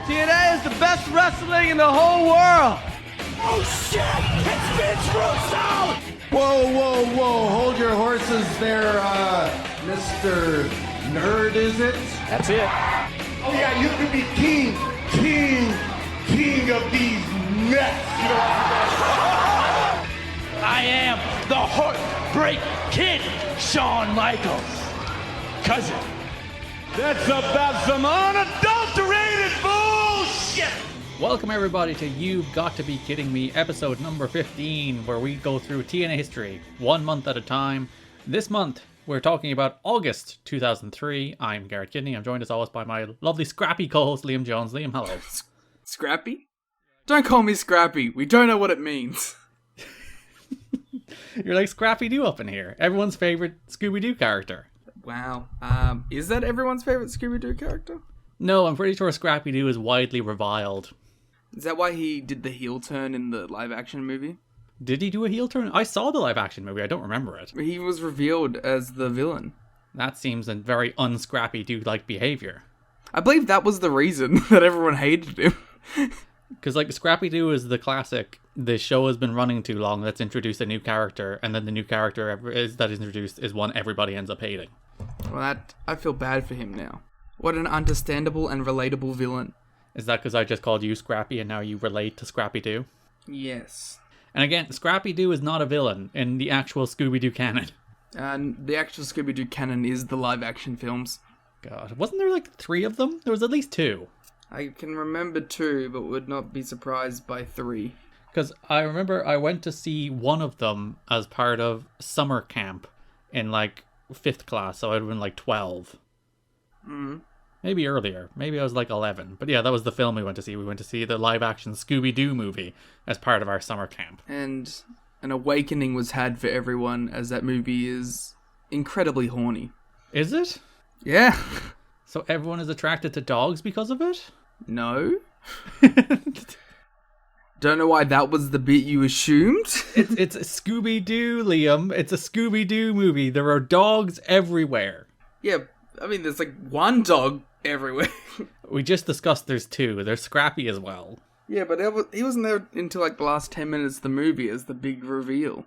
TNA is the best wrestling in the whole world. Oh shit! It's Vince Russo! Whoa, hold your horses there, Mr. Nerd, is it? That's it. Oh yeah, you could be king of these nuts. You know I am the Heartbreak Kid, Shawn Michaels. Cousin. That's about some unadulterated bullshit. Welcome everybody to You've Got to Be Kidding Me, episode number 15, where we go through TNA history, 1 month at a time. This month, we're talking about August 2003. I'm Garrett Kidney. I'm joined as always by my lovely scrappy co-host Liam Jones. Liam, hello. Scrappy? Don't call me Scrappy. We don't know what it means. You're like Scrappy-Doo up in here. Everyone's favorite Scooby-Doo character. Wow. Is that everyone's favorite Scooby-Doo character? No, I'm pretty sure Scrappy-Doo is widely reviled. Is that why he did the heel turn in the live-action movie? Did he do a heel turn? I saw the live-action movie. I don't remember it. He was revealed as the villain. That seems a very un-Scrappy-Doo-like behavior. I believe that was the reason that everyone hated him. Because, like, Scrappy-Doo is the classic, the show has been running too long, let's introduce a new character, and then the new character that is introduced is one everybody ends up hating. Well, I feel bad for him now. What an understandable and relatable villain. Is that because I just called you Scrappy and now you relate to Scrappy-Doo? Yes. And again, Scrappy-Doo is not a villain in the actual Scooby-Doo canon. And the actual Scooby-Doo canon is the live-action films. God, wasn't there like 3 of them? There was at least 2. I can remember 2, but would not be surprised by 3. Because I remember I went to see one of them as part of summer camp in like 5th class, so I'd have been like 12. Maybe earlier. Maybe I was like 11. But yeah, that was the film we went to see. We went to see the live-action Scooby-Doo movie as part of our summer camp. And an awakening was had for everyone, as that movie is incredibly horny. Is it? Yeah. So everyone is attracted to dogs because of it? No. Don't know why that was the bit you assumed. It's Scooby-Doo, Liam. It's a Scooby-Doo movie. There are dogs everywhere. Yeah, I mean, there's like one dog everywhere. We just discussed there's 2. There's Scrappy as well. Yeah, but he wasn't there until like the last 10 minutes of the movie as the big reveal.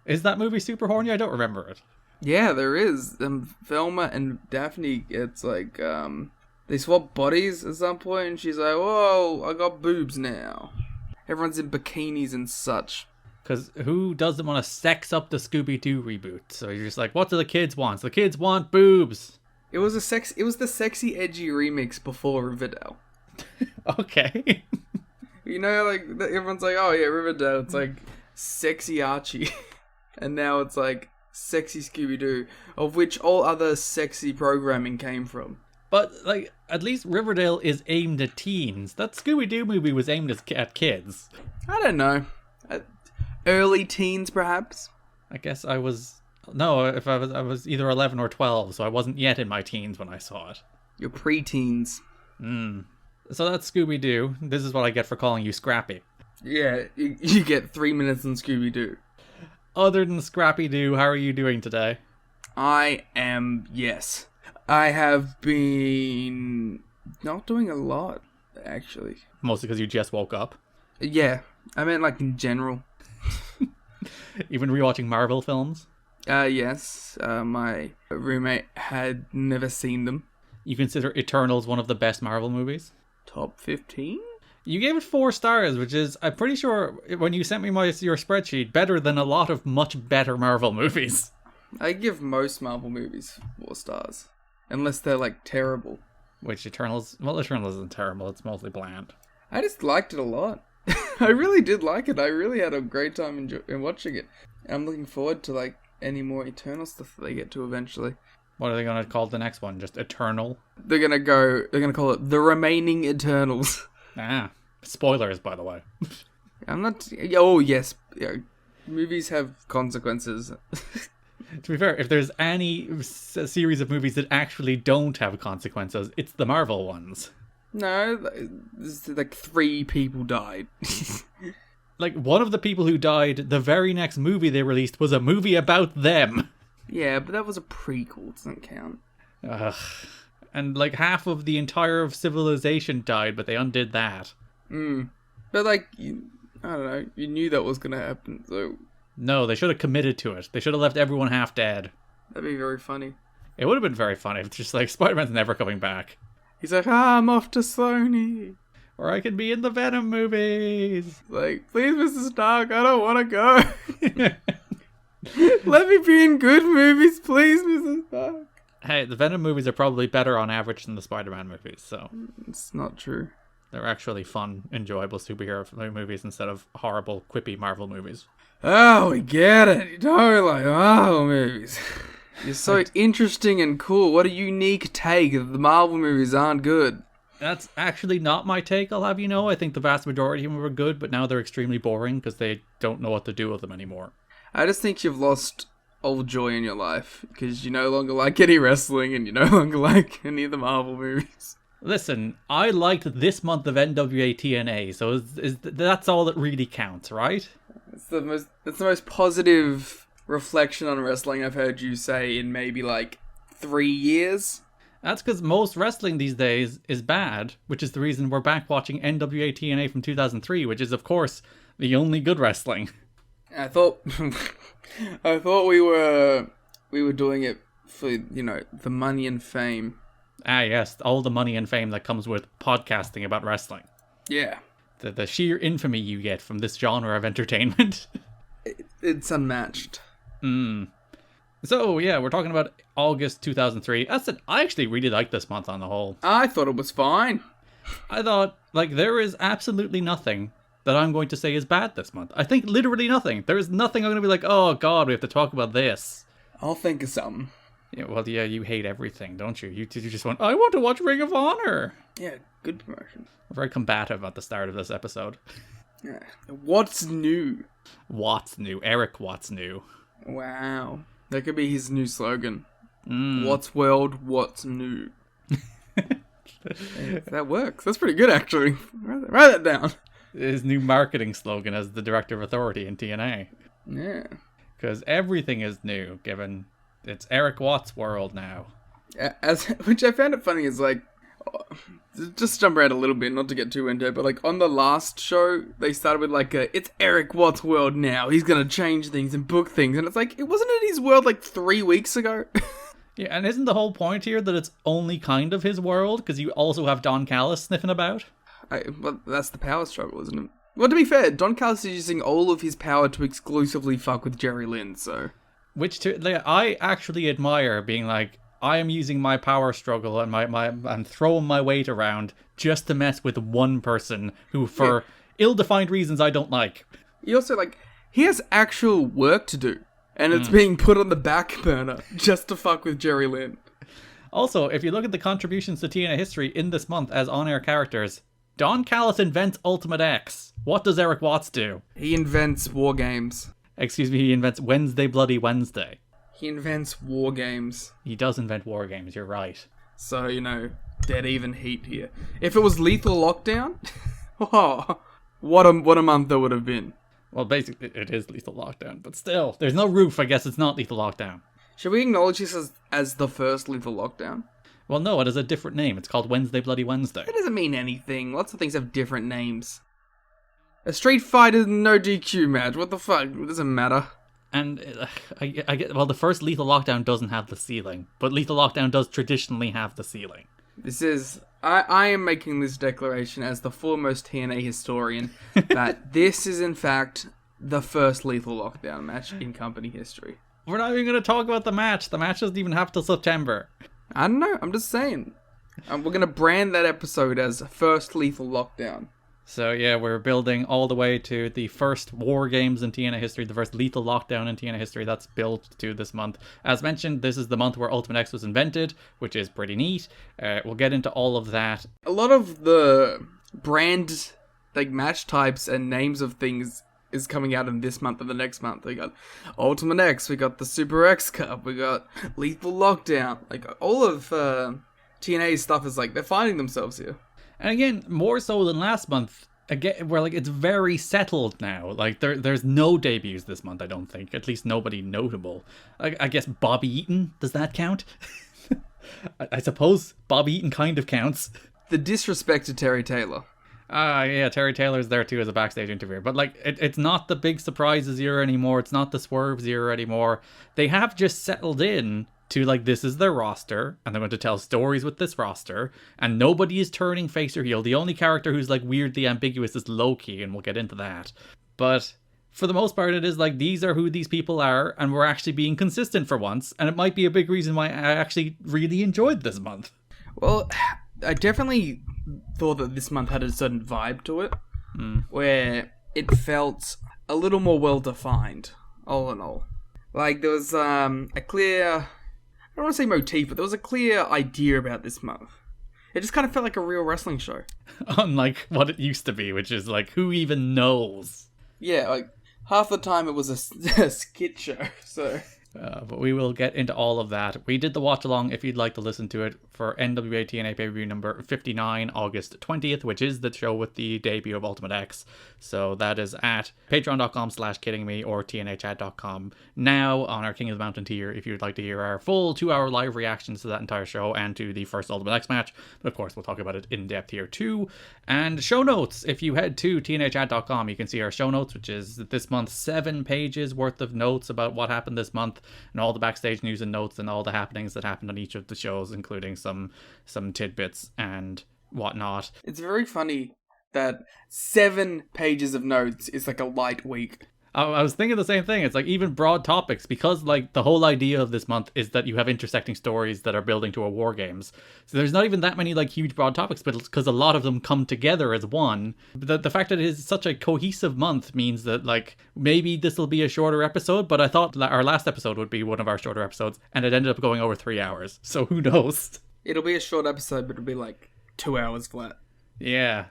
Is that movie super horny? I don't remember it. Yeah, there is. Velma and Daphne, it's like, they swap bodies at some point, and she's like, whoa, I got boobs now. Everyone's in bikinis and such. Because who doesn't want to sex up the Scooby-Doo reboot? So you're just like, what do the kids want? The kids want boobs. It was the sexy, edgy remix before Riverdale. Okay. You know, like, everyone's like, oh yeah, Riverdale, it's like sexy Archie. And now it's like sexy Scooby-Doo, of which all other sexy programming came from. But, like, at least Riverdale is aimed at teens. That Scooby-Doo movie was aimed at kids. I don't know. Early teens, perhaps? I guess I was... No, if I was either 11 or 12, so I wasn't yet in my teens when I saw it. Your pre-teens. So that's Scooby-Doo. This is what I get for calling you Scrappy. Yeah, you get 3 minutes on Scooby-Doo. Other than Scrappy-Doo, how are you doing today? I have been not doing a lot, actually. Mostly because you just woke up? Yeah, I meant like in general. You've been rewatching Marvel films? Yes. My roommate had never seen them. You consider Eternals one of the best Marvel movies? Top 15? You gave it 4 stars, which is, I'm pretty sure, when you sent me your spreadsheet, better than a lot of much better Marvel movies. I give most Marvel movies 4 stars. Unless they're, like, terrible. Which Eternals isn't terrible, it's mostly bland. I just liked it a lot. I really did like it. I really had a great time in watching it. I'm looking forward to, like, any more Eternal stuff that they get to eventually. What are they going to call the next one? Just Eternal? They're gonna call it The Remaining Eternals. Spoilers, by the way. I'm not... Oh, yes. Yeah, movies have consequences. To be fair, if there's any series of movies that actually don't have consequences, it's the Marvel ones. No, like 3 people died. Like, one of the people who died, the very next movie they released was a movie about them. Yeah, but that was a prequel. It doesn't count. Ugh. And like half of the entire civilization died, but they undid that. But like, I don't know, you knew that was gonna happen, so... No, they should have committed to it. They should have left everyone half dead. That'd be very funny. It would have been very funny if it's just like, Spider-Man's never coming back. He's like, I'm off to Sony. Or I could be in the Venom movies. Like, please, Mr. Stark, I don't want to go. Let me be in good movies, please, Mr. Stark. Hey, the Venom movies are probably better on average than the Spider-Man movies, so... It's not true. They're actually fun, enjoyable superhero movies instead of horrible, quippy Marvel movies. Oh, we get it. You don't like Marvel movies. You're so interesting and cool. What a unique take that the Marvel movies aren't good. That's actually not my take, I'll have you know. I think the vast majority of them were good, but now they're extremely boring because they don't know what to do with them anymore. I just think you've lost all joy in your life because you no longer like any wrestling and you no longer like any of the Marvel movies. Listen, I liked this month of NWA-TNA, so that's all that really counts, right? It's the most positive reflection on wrestling I've heard you say in maybe like 3 years. That's because most wrestling these days is bad, which is the reason we're back watching NWA-TNA from 2003, which is, of course, the only good wrestling. I thought we were doing it for, you know, the money and fame. Ah, yes, all the money and fame that comes with podcasting about wrestling. Yeah. The sheer infamy you get from this genre of entertainment. It's unmatched. So, yeah, we're talking about August 2003. I actually really liked this month on the whole. I thought it was fine. I thought, like, there is absolutely nothing that I'm going to say is bad this month. I think literally nothing. There is nothing I'm going to be like, oh god, we have to talk about this. I'll think of something. Yeah, well, yeah, you hate everything, don't you? You just want, I want to watch Ring of Honor. Yeah, good promotion. We're very combative at the start of this episode. Yeah. What's new? What's new? Eric What's new? Wow. That could be his new slogan. What's world, what's new? That works. That's pretty good, actually. Write that down. His new marketing slogan as the Director of Authority in TNA. Yeah. Because everything is new, given it's Eric Watt's world now. Which I found it funny is like, just jump around a little bit, not to get too into it, but like on the last show, they started with like, it's Eric Watt's world now. He's gonna change things and book things. And it's like, it wasn't in his world like 3 weeks ago. Yeah, and isn't the whole point here that it's only kind of his world? Because you also have Don Callis sniffing about? Well, that's the power struggle, isn't it? Well, to be fair, Don Callis is using all of his power to exclusively fuck with Jerry Lynn, so... I actually admire being like, I am using my power struggle and I'm throwing my weight around just to mess with one person who, for ill-defined reasons, I don't like. He also, like, he has actual work to do, and it's being put on the back burner just to fuck with Jerry Lynn. Also, if you look at the contributions to TNA history in this month as on-air characters, Don Callis invents Ultimate X. What does Eric Watts do? He invents war games. Excuse me, he invents Wednesday Bloody Wednesday. He invents war games. He does invent war games, you're right. So, you know, dead even heat here. If it was Lethal Lockdown, oh, what a month that would have been. Well, basically, it is Lethal Lockdown, but still, there's no roof, I guess it's not Lethal Lockdown. Should we acknowledge this as the first Lethal Lockdown? Well, no, it has a different name. It's called Wednesday Bloody Wednesday. That doesn't mean anything. Lots of things have different names. A Street Fighter no DQ match. What the fuck? It doesn't matter. And I get, well, the first Lethal Lockdown doesn't have the ceiling, but Lethal Lockdown does traditionally have the ceiling. This is... I am making this declaration as the foremost TNA historian that this is, in fact, the first Lethal Lockdown match in company history. We're not even going to talk about the match. The match doesn't even have till September. I don't know. I'm just saying. We're going to brand that episode as first Lethal Lockdown. So yeah, we're building all the way to the first War Games in TNA history, the first Lethal Lockdown in TNA history. That's built to this month. As mentioned, this is the month where Ultimate X was invented, which is pretty neat. We'll get into all of that. A lot of the brand, like, match types and names of things is coming out in this month and the next month. We got Ultimate X, we got the Super X Cup, we got Lethal Lockdown. Like, all of TNA's stuff is like, they're finding themselves here. And again, more so than last month, again, where like it's very settled now. Like there's no debuts this month, I don't think. At least nobody notable. I guess Bobby Eaton, does that count? I suppose Bob Eaton kind of counts. The disrespect to Terry Taylor. Yeah, Terry Taylor's there too as a backstage interviewer. But like, it's not the big surprises era anymore. It's not the swerves era anymore. They have just settled in to like, this is their roster, and they're going to tell stories with this roster, and nobody is turning face or heel. The only character who's like weirdly ambiguous is Loki, and we'll get into that. But for the most part, it is like, these are who these people are, and we're actually being consistent for once, and it might be a big reason why I actually really enjoyed this month. Well, I definitely thought that this month had a certain vibe to it, where it felt a little more well-defined, all in all. Like, there was a clear, I don't want to say motif, but there was a clear idea about this month. It just kind of felt like a real wrestling show. Unlike what it used to be, which is like, who even knows? Yeah, like, half the time it was a skit show, so... But we will get into all of that. We did the watch along, if you'd like to listen to it, for NWA-TNA pay-per-view number 59, August 20th, which is the show with the debut of Ultimate X. So that is at patreon.com/kiddingme or tnachat.com now on our King of the Mountain tier if you'd like to hear our full 2-hour live reactions to that entire show and to the first Ultimate X match. But of course, we'll talk about it in depth here too. And show notes. If you head to tnachat.com, you can see our show notes, which is this month 7 pages worth of notes about what happened this month, and all the backstage news and notes and all the happenings that happened on each of the shows, including some tidbits and whatnot. It's very funny that 7 pages of notes is like a light week. I was thinking the same thing. It's like, even broad topics, because like the whole idea of this month is that you have intersecting stories that are building to a war games. So there's not even that many like huge broad topics, but because a lot of them come together as one. The fact that it is such a cohesive month means that like, maybe this will be a shorter episode, but I thought our last episode would be one of our shorter episodes, and it ended up going over 3 hours. So who knows? It'll be a short episode, but it'll be like 2 hours flat. Yeah.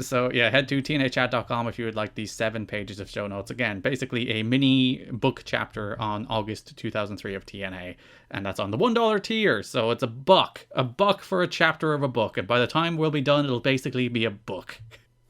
So yeah, head to tnachat.com if you would like these 7 pages of show notes. Again, basically a mini book chapter on August 2003 of TNA. And that's on the $1 tier. So it's $1 for a chapter of a book. And by the time we'll be done, it'll basically be a book.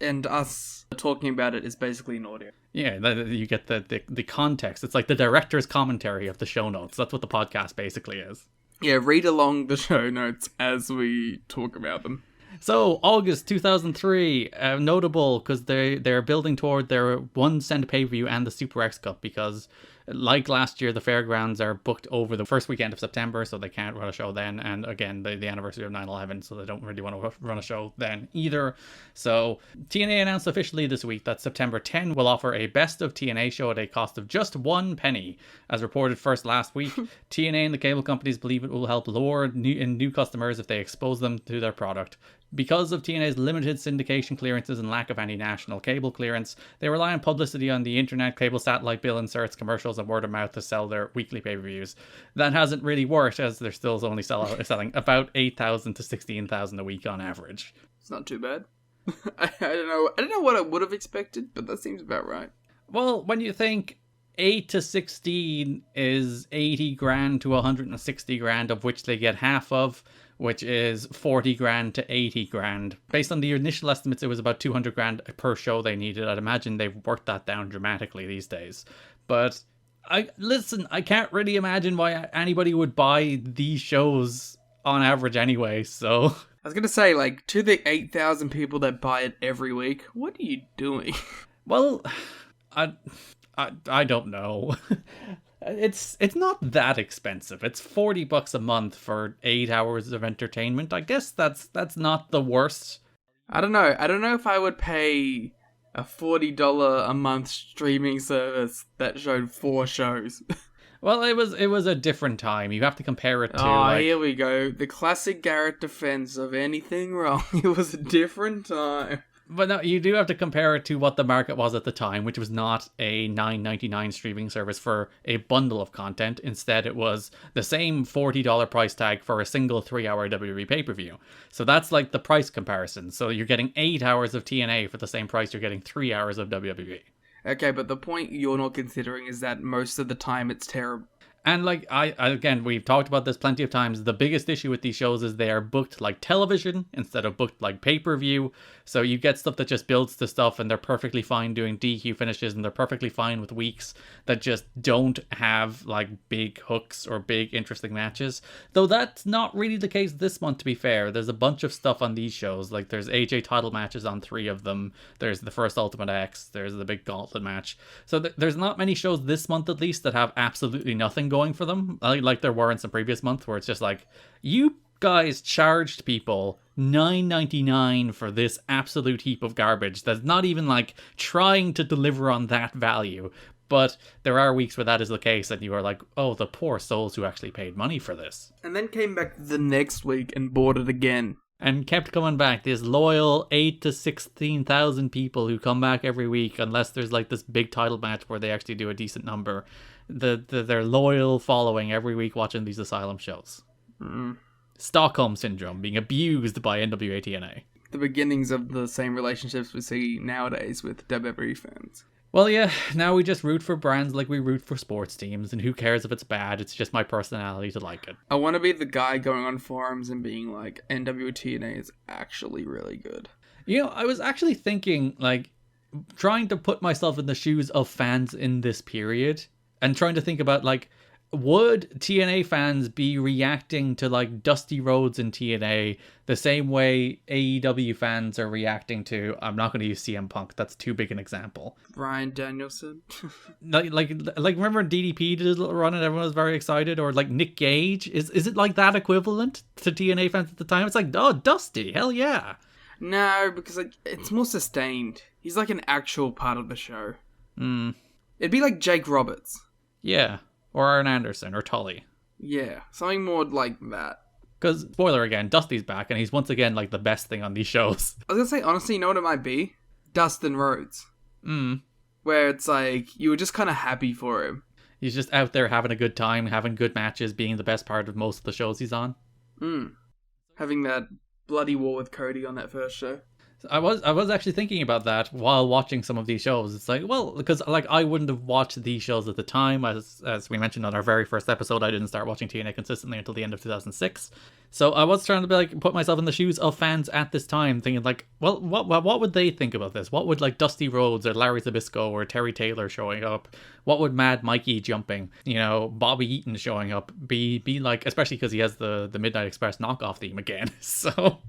And us talking about it is basically an audio. Yeah, you get the context. It's like the director's commentary of the show notes. That's what the podcast basically is. Yeah, read along the show notes as we talk about them. So, August 2003, notable because they're building toward their 1 cent pay-per-view and the Super X Cup, because like last year, the fairgrounds are booked over the first weekend of September, so they can't run a show then. And again, the anniversary of 9/11, so they don't really want to run a show then either. So TNA announced officially this week that September 10 will offer a best of TNA show at a cost of just 1 penny. As reported first last week, TNA and the cable companies believe it will help lure new customers if they expose them to their product. Because of TNA's limited syndication clearances and lack of any national cable clearance, they rely on publicity on the internet, cable satellite bill inserts, commercials, and word of mouth to sell their weekly pay-per-views. That hasn't really worked, as they're still only selling about 8,000 to 16,000 a week on average. It's not too bad. I don't know what I would have expected, but that seems about right. Well, when you think 8 to 16 is 80 grand to 160 grand, of which they get half of, which is 40 grand to 80 grand. Based on the initial estimates, it was about 200 grand per show they needed. I'd imagine they've worked that down dramatically these days. But I can't really imagine why anybody would buy these shows on average anyway, so... I was going to say, like, to the 8,000 people that buy it every week, what are you doing? Well, I don't know. It's not that expensive. It's $40 a month for 8 hours of entertainment. I guess that's not the worst. I don't know. I don't know if I would pay a $40 a month streaming service that showed 4 shows. Well, it was a different time. You have to compare it to. Here we go. The classic Garrett defense of anything wrong. It was a different time. But no, you do have to compare it to what the market was at the time, which was not a $9.99 streaming service for a bundle of content. Instead, it was the same $40 price tag for a single 3-hour WWE pay-per-view. So that's like the price comparison. So you're getting 8 hours of TNA for the same price you're getting 3 hours of WWE. Okay, but the point you're not considering is that most of the time it's terrible. And like again, we've talked about this plenty of times. The biggest issue with these shows is they are booked like television instead of booked like pay-per-view. So you get stuff that just builds to stuff, and they're perfectly fine doing DQ finishes, and they're perfectly fine with weeks that just don't have like big hooks or big interesting matches. Though that's not really the case this month, to be fair. There's a bunch of stuff on these shows. Like there's AJ title matches on 3 of them. There's the first Ultimate X. There's the big gauntlet match. So there's not many shows this month, at least, that have absolutely nothing going for them, like there were in some previous month, where it's just like, you guys charged people $9.99 for this absolute heap of garbage that's not even like trying to deliver on that value. But there are weeks where that is the case, and you are like, oh, the poor souls who actually paid money for this. And then came back the next week and bought it again. And kept coming back. This loyal 8,000 to 16,000 people who come back every week, unless there's like this big title match where they actually do a decent number. Their loyal following every week watching these Asylum shows. Stockholm Syndrome, being abused by NWA-TNA. The beginnings of the same relationships we see nowadays with WWE fans. Well, yeah, now we just root for brands like we root for sports teams, and who cares if it's bad? It's just my personality to like it. I want to be the guy going on forums and being like, NWA-TNA is actually really good. You know, I was actually thinking, like, trying to put myself in the shoes of fans in this period, and trying to think about, like, would TNA fans be reacting to, like, Dusty Rhodes in TNA the same way AEW fans are reacting to, I'm not going to use CM Punk, that's too big an example. Bryan Danielson. like remember DDP did a little run and everyone was very excited? Or, like, Nick Gage? Is it like that equivalent to TNA fans at the time? It's like, oh, Dusty, hell yeah. No, because like it's more sustained. He's like an actual part of the show. It'd be like Jake Roberts. Yeah. Or Arn Anderson, or Tully. Yeah, something more like that. Because, spoiler again, Dusty's back, and he's once again, like, the best thing on these shows. I was gonna say, honestly, you know what it might be? Dustin Rhodes. Where it's like, you were just kind of happy for him. He's just out there having a good time, having good matches, being the best part of most of the shows he's on. Having that bloody war with Cody on that first show. I was actually thinking about that while watching some of these shows. It's like, well, because like I wouldn't have watched these shows at the time, as we mentioned on our very first episode, I didn't start watching TNA consistently until the end of 2006. So I was trying to be like put myself in the shoes of fans at this time, thinking like, well, what would they think about this? What would like Dusty Rhodes or Larry Zbyszko or Terry Taylor showing up? What would Mad Mikey jumping? You know, Bobby Eaton showing up be like, especially because he has the Midnight Express knockoff theme again. So.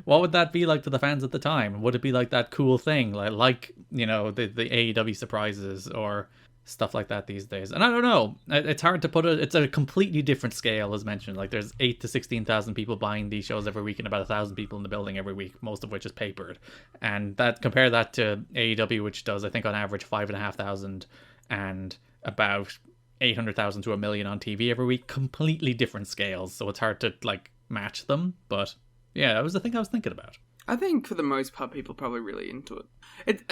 What would that be like to the fans at the time? Would it be like that cool thing, like you know, the AEW surprises or stuff like that these days? And I don't know. It's hard to put it. It's a completely different scale, as mentioned. Like there's 8,000 to 16,000 people buying these shows every week, and about 1,000 people in the building every week, most of which is papered. And that compare that to AEW, which does I think on average 5,500 and about 800,000 to 1 million on TV every week. Completely different scales, so it's hard to like match them, but. Yeah, that was the thing I was thinking about. I think for the most part, people are probably really into it.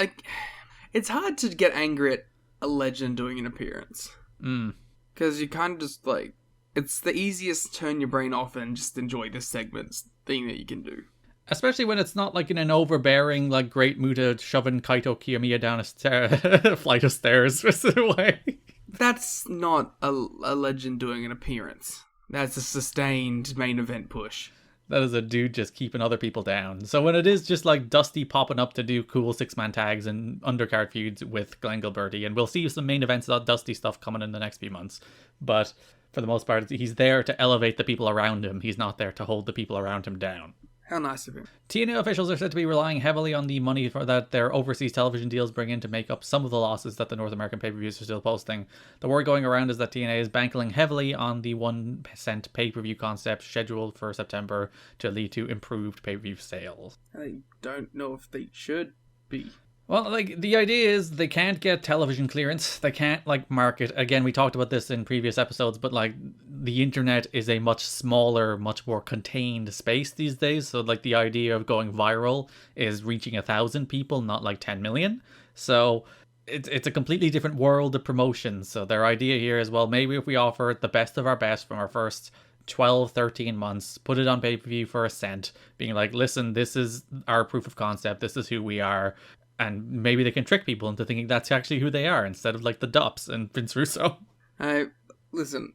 It's hard to get angry at a legend doing an appearance. Because you kind of just like, it's the easiest to turn your brain off and just enjoy this segment's thing that you can do. Especially when it's not like in an overbearing, like Great Muta shoving Kaito Kiyomiya down a flight of stairs way. That's not a legend doing an appearance. That's a sustained main event push. That is a dude just keeping other people down. So when it is just like Dusty popping up to do cool 6-man tags and undercard feuds with Glenn Gilberti, and we'll see some main events of Dusty stuff coming in the next few months. But for the most part, he's there to elevate the people around him. He's not there to hold the people around him down. How nice of him. TNA officials are said to be relying heavily on the money that their overseas television deals bring in to make up some of the losses that the North American pay-per-views are still posting. The word going around is that TNA is banking heavily on the 1 cent pay-per-view concept scheduled for September to lead to improved pay-per-view sales. I don't know if they should be. Well, like, the idea is they can't get television clearance. They can't, like, market. Again, we talked about this in previous episodes, but, like, the internet is a much smaller, much more contained space these days. So, like, the idea of going viral is reaching 1,000 people, not, like, 10 million. So, it's a completely different world of promotion. So, their idea here is, well, maybe if we offer the best of our best from our first 12, 13 months, put it on pay-per-view for a cent, being like, listen, this is our proof of concept. This is who we are. And maybe they can trick people into thinking that's actually who they are instead of like the Dups and Vince Russo. I Listen,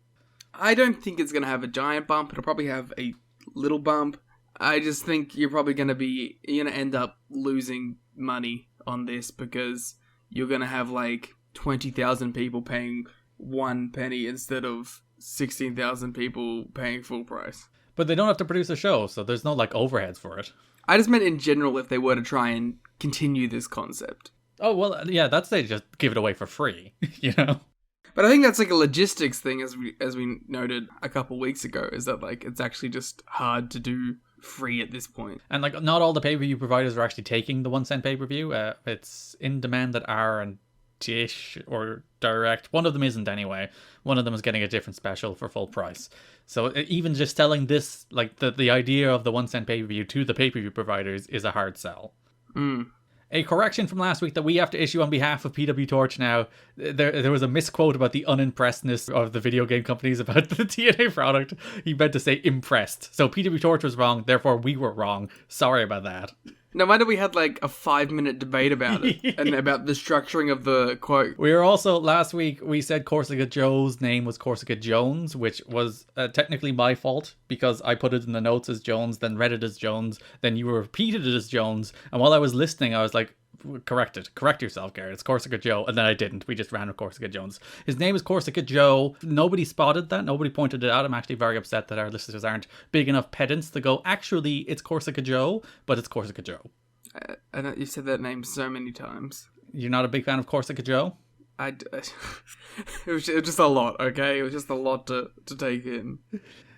I don't think it's going to have a giant bump. It'll probably have a little bump. I just think you're going to end up losing money on this because you're going to have like 20,000 people paying 1 penny instead of 16,000 people paying full price. But they don't have to produce a show, so there's no like overheads for it. I just meant in general if they were to try and continue this concept. Oh, well, yeah, that's they just give it away for free, you know? But I think that's like a logistics thing, as we noted a couple weeks ago, is that like it's actually just hard to do free at this point. And like not all the pay-per-view providers are actually taking the 1 cent pay-per-view. It's In Demand that are and Dish or Direct. One of them isn't anyway. One of them is getting a different special for full price. So even just selling this, like the idea of the 1 cent pay-per-view to the pay-per-view providers is a hard sell. A correction from last week that we have to issue on behalf of PW Torch now. There was a misquote about the unimpressedness of the video game companies about the TNA product. He meant to say impressed. So PW Torch was wrong, therefore we were wrong. Sorry about that. No wonder we had like a 5-minute debate about it and about the structuring of the quote. We were also, last week, we said Corsica Joe's name was Corsica Jones, which was technically my fault because I put it in the notes as Jones, then read it as Jones, then you repeated it as Jones. And while I was listening, I was like, correct yourself, Garrett. It's Corsica Joe. And then I didn't. We just ran with Corsica Jones. His name is Corsica Joe. Nobody spotted that. Nobody pointed it out. I'm actually very upset that our listeners aren't big enough pedants to go, actually, it's Corsica Joe, but it's Corsica Joe. I know you've said that name so many times. You're not a big fan of Corsica Joe? It was just a lot, okay? It was just a lot to take in.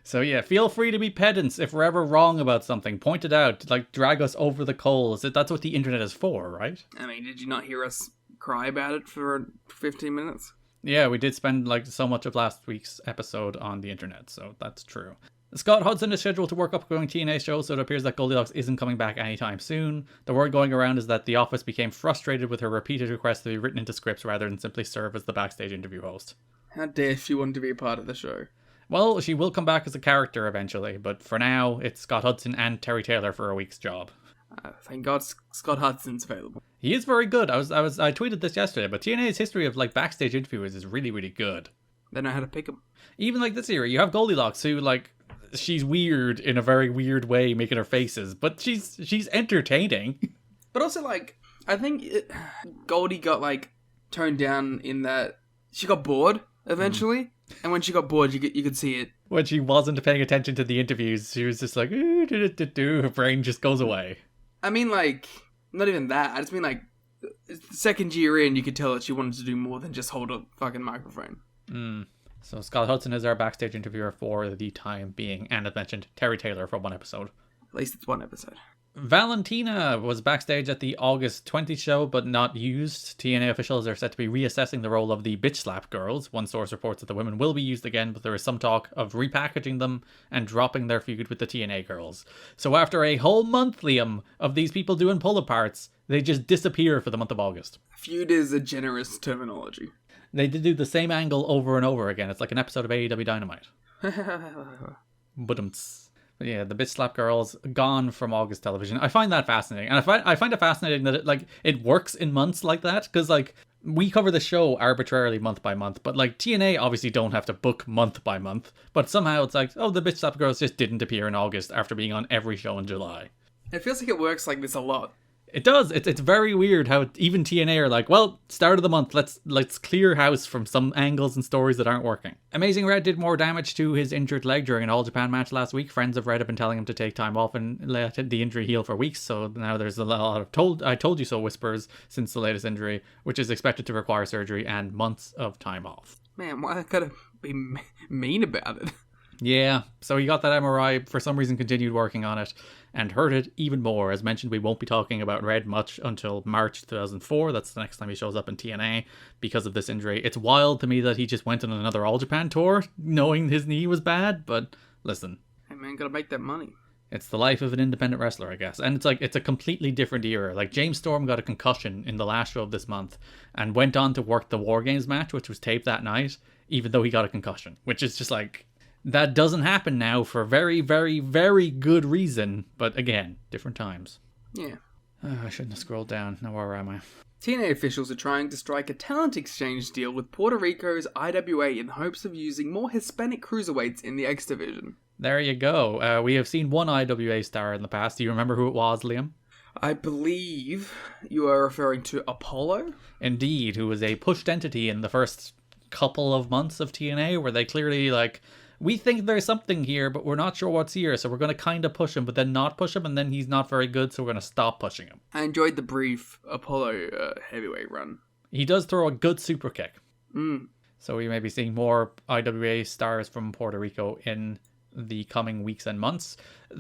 So yeah, feel free to be pedants if we're ever wrong about something. Point it out, like drag us over the coals. That's what the internet is for, right? I mean, did you not hear us cry about it for 15 minutes? Yeah, we did spend like so much of last week's episode on the internet, so that's true. Scott Hudson is scheduled to work upcoming TNA shows, so it appears that Goldilocks isn't coming back anytime soon. The word going around is that The Office became frustrated with her repeated requests to be written into scripts rather than simply serve as the backstage interview host. How dare she want to be a part of the show? Well, she will come back as a character eventually, but for now, it's Scott Hudson and Terry Taylor for a week's job. Thank God Scott Hudson's available. He is very good. I tweeted this yesterday, but TNA's history of like backstage interviewers is really, really good. They know how to pick them. Even like this era, you have Goldilocks, who like she's weird in a very weird way, making her faces, but she's entertaining. But also, like, I think Goldie got like toned down in that she got bored eventually. And when she got bored, you could see it. When she wasn't paying attention to the interviews, she was just like, her brain just goes away. I mean, like, not even that. I just mean, like, the second year in, you could tell that she wanted to do more than just hold a fucking microphone. So Scott Hudson is our backstage interviewer for the time being. And as mentioned, Terry Taylor for one episode. At least it's one episode. Valentina was backstage at the August 20th show, but not used. TNA officials are set to be reassessing the role of the bitch slap girls. One source reports that the women will be used again, but there is some talk of repackaging them and dropping their feud with the TNA girls. So after a whole month, Liam, of these people doing pull-aparts, they just disappear for the month of August. Feud is a generous terminology. They did do the same angle over and over again. It's like an episode of AEW Dynamite. But yeah, the bitch slap girls gone from August television. I find that fascinating, and I find it fascinating that it works in months like that, because like we cover the show arbitrarily month by month, but like TNA obviously don't have to book month by month, but somehow it's like, oh, the bitch slap girls just didn't appear in August after being on every show in July. It feels like it works like this a lot. It does. It's very weird how even TNA are like, well, start of the month, let's clear house from some angles and stories that aren't working. Amazing Red did more damage to his injured leg during an All Japan match last week. Friends of Red have been telling him to take time off and let the injury heal for weeks, so now there's a lot of I told you so whispers since the latest injury, which is expected to require surgery and months of time off. Man, why gotta be mean about it? Yeah, so he got that MRI, for some reason continued working on it, and hurt it even more. As mentioned, we won't be talking about Red much until March 2004. That's the next time he shows up in TNA because of this injury. It's wild to me that he just went on another All Japan tour, knowing his knee was bad, but listen. Hey man, gotta make that money. It's the life of an independent wrestler, I guess. And it's a completely different era. Like, James Storm got a concussion in the last show of this month and went on to work the War Games match, which was taped that night, even though he got a concussion, which is just like... That doesn't happen now for very, very, very good reason. But again, different times. Yeah. Oh, I shouldn't have scrolled down. Now where am I? TNA officials are trying to strike a talent exchange deal with Puerto Rico's IWA in the hopes of using more Hispanic cruiserweights in the X Division. There you go. We have seen one IWA star in the past. Do you remember who it was, Liam? I believe you are referring to Apollo? Indeed, who was a pushed entity in the first couple of months of TNA, where they clearly, like, we think there's something here, but we're not sure what's here, so we're going to kind of push him, but then not push him, and then he's not very good, so we're going to stop pushing him. I enjoyed the brief Apollo heavyweight run. He does throw a good super kick. Mm. So we may be seeing more IWA stars from Puerto Rico in the coming weeks and months.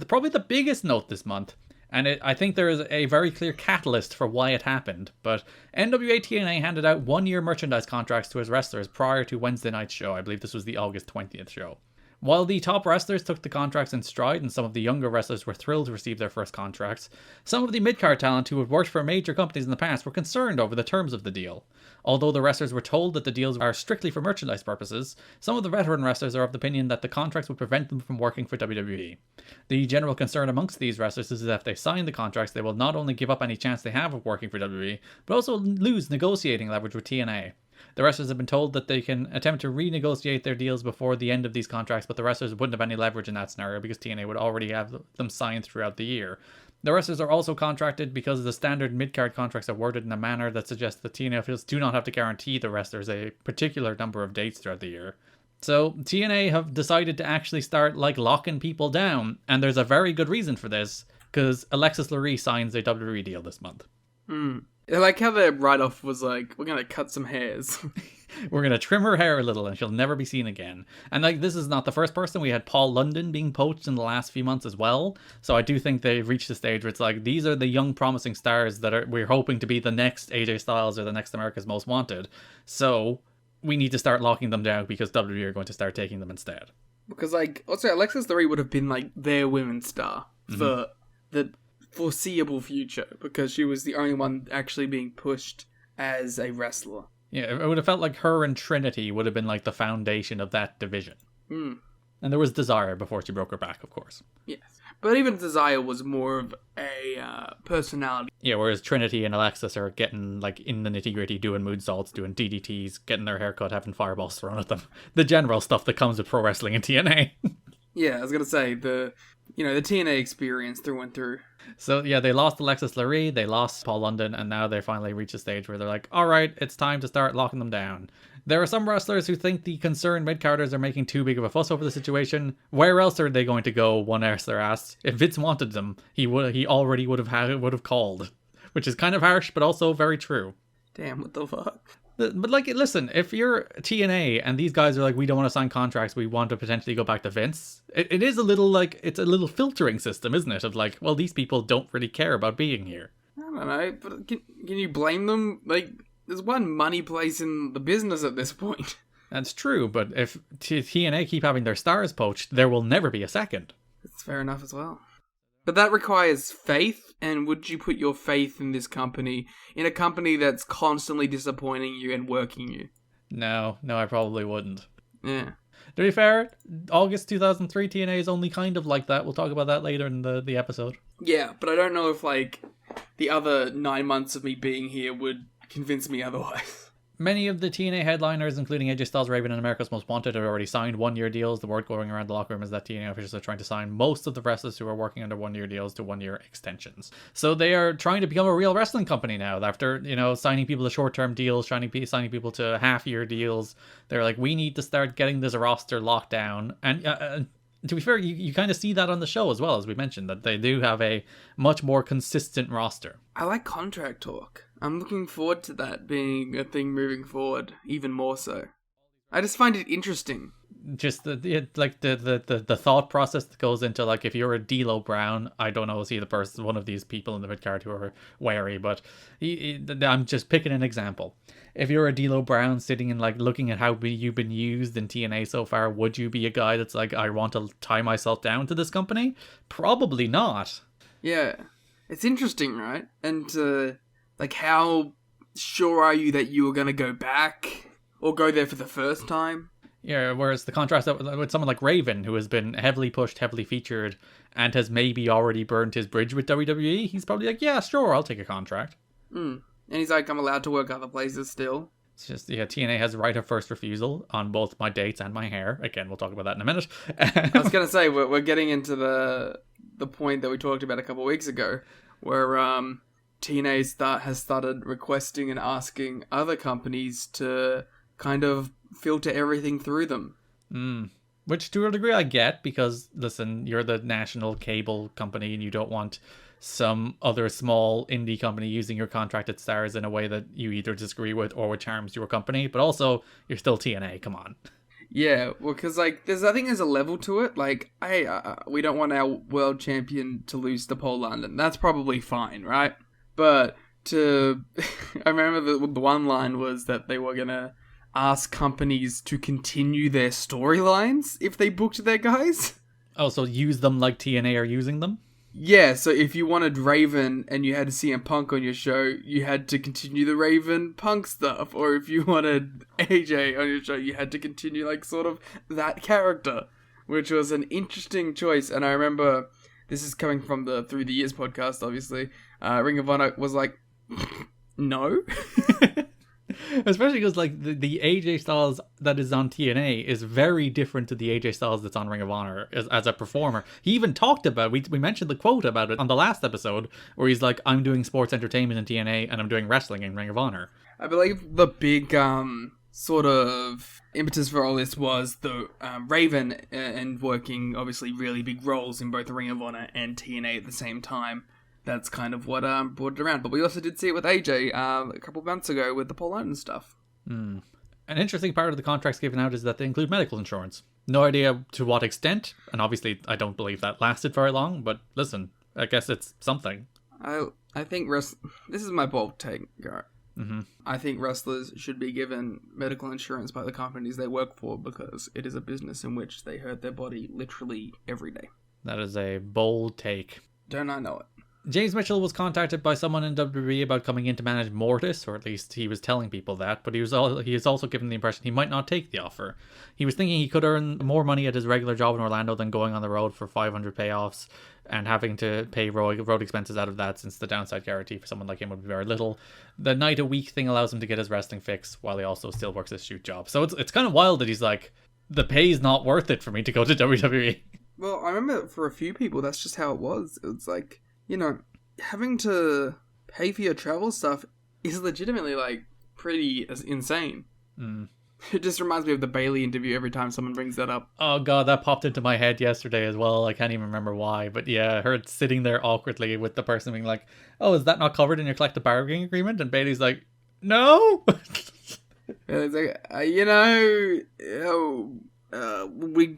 Probably the biggest note this month, and I think there is a very clear catalyst for why it happened, but NWA-TNA handed out 1-year merchandise contracts to his wrestlers prior to Wednesday night's show. I believe this was the August 20th show. While the top wrestlers took the contracts in stride and some of the younger wrestlers were thrilled to receive their first contracts, some of the mid-card talent who had worked for major companies in the past were concerned over the terms of the deal. Although the wrestlers were told that the deals are strictly for merchandise purposes, some of the veteran wrestlers are of the opinion that the contracts would prevent them from working for WWE. The general concern amongst these wrestlers is that if they sign the contracts, they will not only give up any chance they have of working for WWE, but also lose negotiating leverage with TNA. The wrestlers have been told that they can attempt to renegotiate their deals before the end of these contracts, but the wrestlers wouldn't have any leverage in that scenario because TNA would already have them signed throughout the year. The wrestlers are also contracted because the standard mid-card contracts are worded in a manner that suggests that TNA officials do not have to guarantee the wrestlers a particular number of dates throughout the year. So TNA have decided to actually start locking people down, and there's a very good reason for this, because Alexis Lurie signs a WWE deal this month. I like how the write-off was like, we're going to cut some hairs. We're going to trim her hair a little and she'll never be seen again. And this is not the first person. We had Paul London being poached in the last few months as well. So I do think they've reached the stage where it's like, these are the young promising stars that we're hoping to be the next AJ Styles or the next America's Most Wanted. So we need to start locking them down because WWE are going to start taking them instead. Because also Alexis Lurie would have been their women's star for the foreseeable future because she was the only one actually being pushed as a wrestler. Yeah, it would have felt like her and Trinity would have been the foundation of that division. And there was Desire before she broke her back, of course. Yes. But even Desire was more of a personality. Yeah, whereas Trinity and Alexis are getting in the nitty-gritty, doing moonsaults, doing DDTs, getting their hair cut, having fireballs thrown at them. The general stuff that comes with pro wrestling and TNA. Yeah, I was going to say, the TNA experience through and through. So yeah, they lost Alexis Lurie, they lost Paul London, and now they finally reach a stage where they're like, alright, it's time to start locking them down. There are some wrestlers who think the concerned mid-carders are making too big of a fuss over the situation. Where else are they going to go, one wrestler asked. If Vince wanted them, he already would have called. Which is kind of harsh, but also very true. Damn, what the fuck? But listen, if you're TNA and these guys are like, we don't want to sign contracts, we want to potentially go back to Vince, it is a little it's a little filtering system, isn't it? Of well, these people don't really care about being here. I don't know, but can you blame them? There's one money place in the business at this point. That's true, but if TNA keep having their stars poached, there will never be a second. That's fair enough as well. But that requires faith, and would you put your faith in this company, in a company that's constantly disappointing you and working you? No, I probably wouldn't. Yeah. To be fair, August 2003 TNA is only kind of like that. We'll talk about that later in the episode. Yeah, but I don't know if, the other 9 months of me being here would convince me otherwise. Many of the TNA headliners, including AJ Styles, Raven, and America's Most Wanted, have already signed 1-year deals. The word going around the locker room is that TNA officials are trying to sign most of the wrestlers who are working under 1-year deals to 1-year extensions. So they are trying to become a real wrestling company now. After, signing people to short-term deals, signing people to half-year deals, they're like, we need to start getting this roster locked down. And to be fair, you kind of see that on the show as well, as we mentioned, that they do have a much more consistent roster. I like contract talk. I'm looking forward to that being a thing moving forward, even more so. I just find it interesting. Just the thought process that goes into if you're a D'Lo Brown, I don't know, is he one of these people in the mid card who are wary, but I'm just picking an example. If you're a D'Lo Brown sitting and looking at how you've been used in TNA so far, would you be a guy that's I want to tie myself down to this company? Probably not. Yeah, it's interesting, right? And how sure are you that you are going to go back or go there for the first time? Yeah, whereas the contrast with someone like Raven, who has been heavily pushed, heavily featured, and has maybe already burned his bridge with WWE, he's probably yeah, sure, I'll take a contract. And he's like, I'm allowed to work other places still. It's just, yeah, TNA has right of first refusal on both my dates and my hair. Again, we'll talk about that in a minute. I was going to say, we're getting into the point that we talked about a couple of weeks ago, where TNA has started requesting and asking other companies to kind of filter everything through them. Which, to a degree, I get, because, listen, you're the national cable company and you don't want some other small indie company using your contracted stars in a way that you either disagree with or which harms your company. But also, you're still TNA, come on. Yeah, well, because, like, I think there's a level to it. Like, hey, we don't want our world champion to lose to Paul London. That's probably fine, right? But I remember the one line was that they were going to ask companies to continue their storylines if they booked their guys. Oh, so use them like TNA are using them? Yeah, so if you wanted Raven and you had CM Punk on your show, you had to continue the Raven Punk stuff. Or if you wanted AJ on your show, you had to continue, like, sort of that character, which was an interesting choice. And I remember, this is coming from the Through the Years podcast, obviously, Ring of Honor was like, no. Especially because, like, the AJ Styles that is on TNA is very different to the AJ Styles that's on Ring of Honor as a performer. He even talked about, we mentioned the quote about it on the last episode, where he's like, I'm doing sports entertainment in TNA and I'm doing wrestling in Ring of Honor. I believe the big sort of impetus for all this was the Raven and working, obviously, really big roles in both Ring of Honor and TNA at the same time. That's kind of what brought it around. But we also did see it with AJ a couple of months ago with the Paul London stuff. An interesting part of the contracts given out is that they include medical insurance. No idea to what extent, and obviously I don't believe that lasted very long, but listen, I guess it's something. I think this is my bold take, Garrett. Mm-hmm. I think wrestlers should be given medical insurance by the companies they work for because it is a business in which they hurt their body literally every day. That is a bold take. Don't I know it? James Mitchell was contacted by someone in WWE about coming in to manage Mortis, or at least he was telling people that, but he was also given the impression he might not take the offer. He was thinking he could earn more money at his regular job in Orlando than going on the road for 500 payoffs and having to pay road expenses out of that, since the downside guarantee for someone like him would be very little. The night a week thing allows him to get his wrestling fix while he also still works his shoot job. So it's kind of wild that he's like, the pay's not worth it for me to go to WWE. Well, I remember for a few people that's just how it was. It was like, you know, having to pay for your travel stuff is legitimately, like, pretty insane. It just reminds me of the Bailey interview every time someone brings that up. Oh god, that popped into my head yesterday as well. I can't even remember why, but yeah, her sitting there awkwardly with the person being like, oh, is that not covered in your collective bargaining agreement? And Bailey's like, no! And it's like,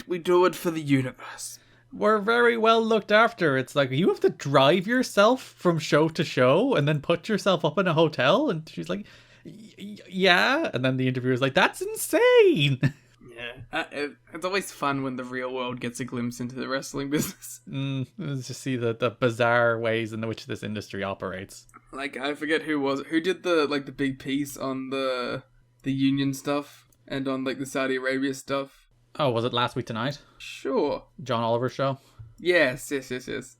we do it for the universe. We're very well looked after. It's like, you have to drive yourself from show to show and then put yourself up in a hotel? And she's like, yeah. And then the interviewer's like, that's insane. Yeah. It's always fun when the real world gets a glimpse into the wrestling business. Let's just see the bizarre ways in which this industry operates. Like, I forget who did the big piece on the union stuff and on, like, the Saudi Arabia stuff. Oh, was it Last Week Tonight? Sure. John Oliver's show? Yes.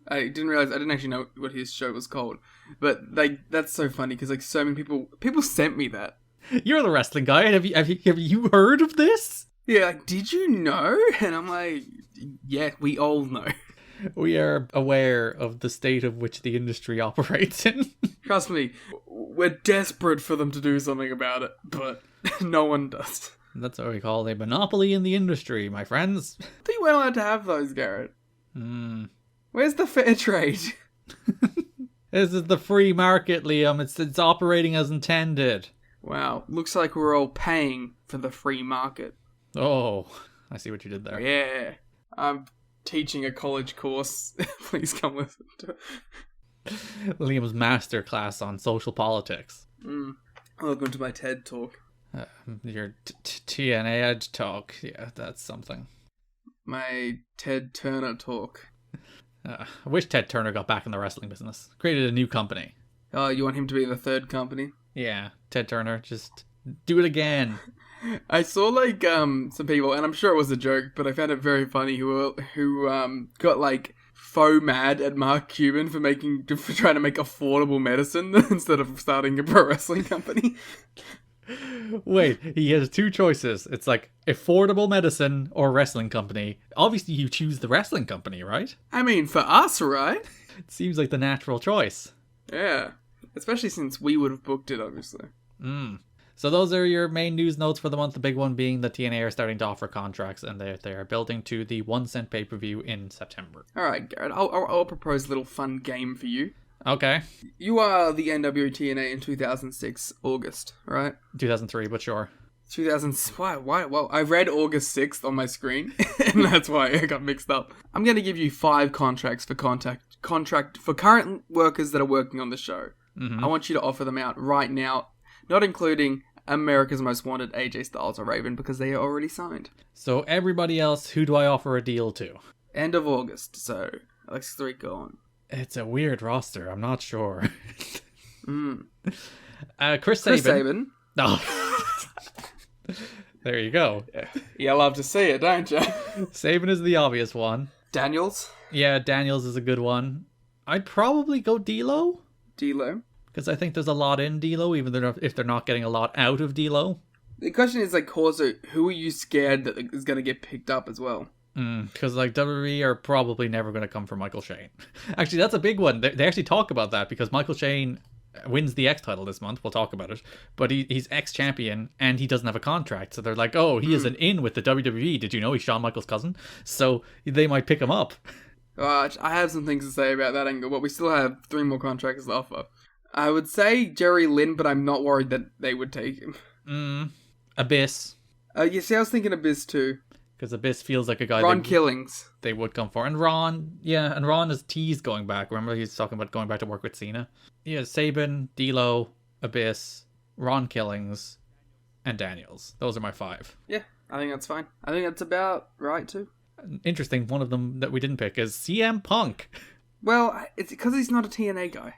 I didn't actually know what his show was called. But, like, that's so funny because, like, so many people sent me that. You're the wrestling guy. Have you heard of this? Yeah, like, did you know? And I'm like, yeah, we all know. We are aware of the state of which the industry operates in. Trust me, we're desperate for them to do something about it, but no one does. That's what we call a monopoly in the industry, my friends. I think we're allowed to have those, Garrett. Where's the fair trade? This is the free market, Liam. It's operating as intended. Wow, looks like we're all paying for the free market. Oh, I see what you did there. Yeah, I'm teaching a college course. Please come listen to it. Liam's masterclass on social politics. Welcome to my TED Talk. Your TNA Ed Talk. Yeah, that's something. My Ted Turner Talk. I wish Ted Turner got back in the wrestling business. Created a new company. Oh, you want him to be the third company? Yeah, Ted Turner, just do it again. I saw, like, some people, and I'm sure it was a joke, but I found it very funny, who got, like, faux mad at Mark Cuban for trying to make affordable medicine instead of starting a pro wrestling company. Wait, he has two choices. It's like affordable medicine or wrestling company. Obviously, you choose the wrestling company, right? I mean, for us, right? It seems like the natural choice. Yeah. Especially since we would have booked it, obviously. So those are your main news notes for the month. The big one being that TNA are starting to offer contracts, and they are building to the 1 cent pay-per-view in September. All right, Garrett, I'll propose a little fun game for you. Okay. You are the NWA-TNA in 2006, August, right? 2003, but sure. 2000. Why? Well, I read August 6th on my screen, and that's why I got mixed up. I'm going to give you 5 contracts for contract for current workers that are working on the show. I want you to offer them out right now, not including America's Most Wanted, AJ Styles or Raven, because they are already signed. So everybody else, who do I offer a deal to? End of August, so Alexis 3 gone. It's a weird roster. I'm not sure. Chris Chris Sabin. Sabin. No. There you go. You love to see it, don't you? Sabin is the obvious one. Daniels. Yeah, Daniels is a good one. I'd probably go D'Lo. D'Lo. Because I think there's a lot in D'Lo, even if they're not getting a lot out of D'Lo. The question is, like, also, who are you scared that is going to get picked up as well? Because, like, WWE are probably never going to come for Michael Shane. Actually, that's a big one. They actually talk about that because Michael Shane wins the X title this month. We'll talk about it. But he's X-champion and he doesn't have a contract. So they're like, oh, he is an in with the WWE. Did you know he's Shawn Michaels' cousin? So they might pick him up. I have some things to say about that angle, but we still have 3 more contracts to offer. I would say Jerry Lynn, but I'm not worried that they would take him. Abyss. You see, I was thinking Abyss too. Because Abyss feels like a guy Ron Killings. they would come for. And Ron is teased going back. Remember, he's talking about going back to work with Cena? Yeah, Sabin, D'Lo, Abyss, Ron Killings, and Daniels. Those are my 5. Yeah, I think that's fine. I think that's about right too. Interesting, one of them that we didn't pick is CM Punk. Well, it's because he's not a TNA guy.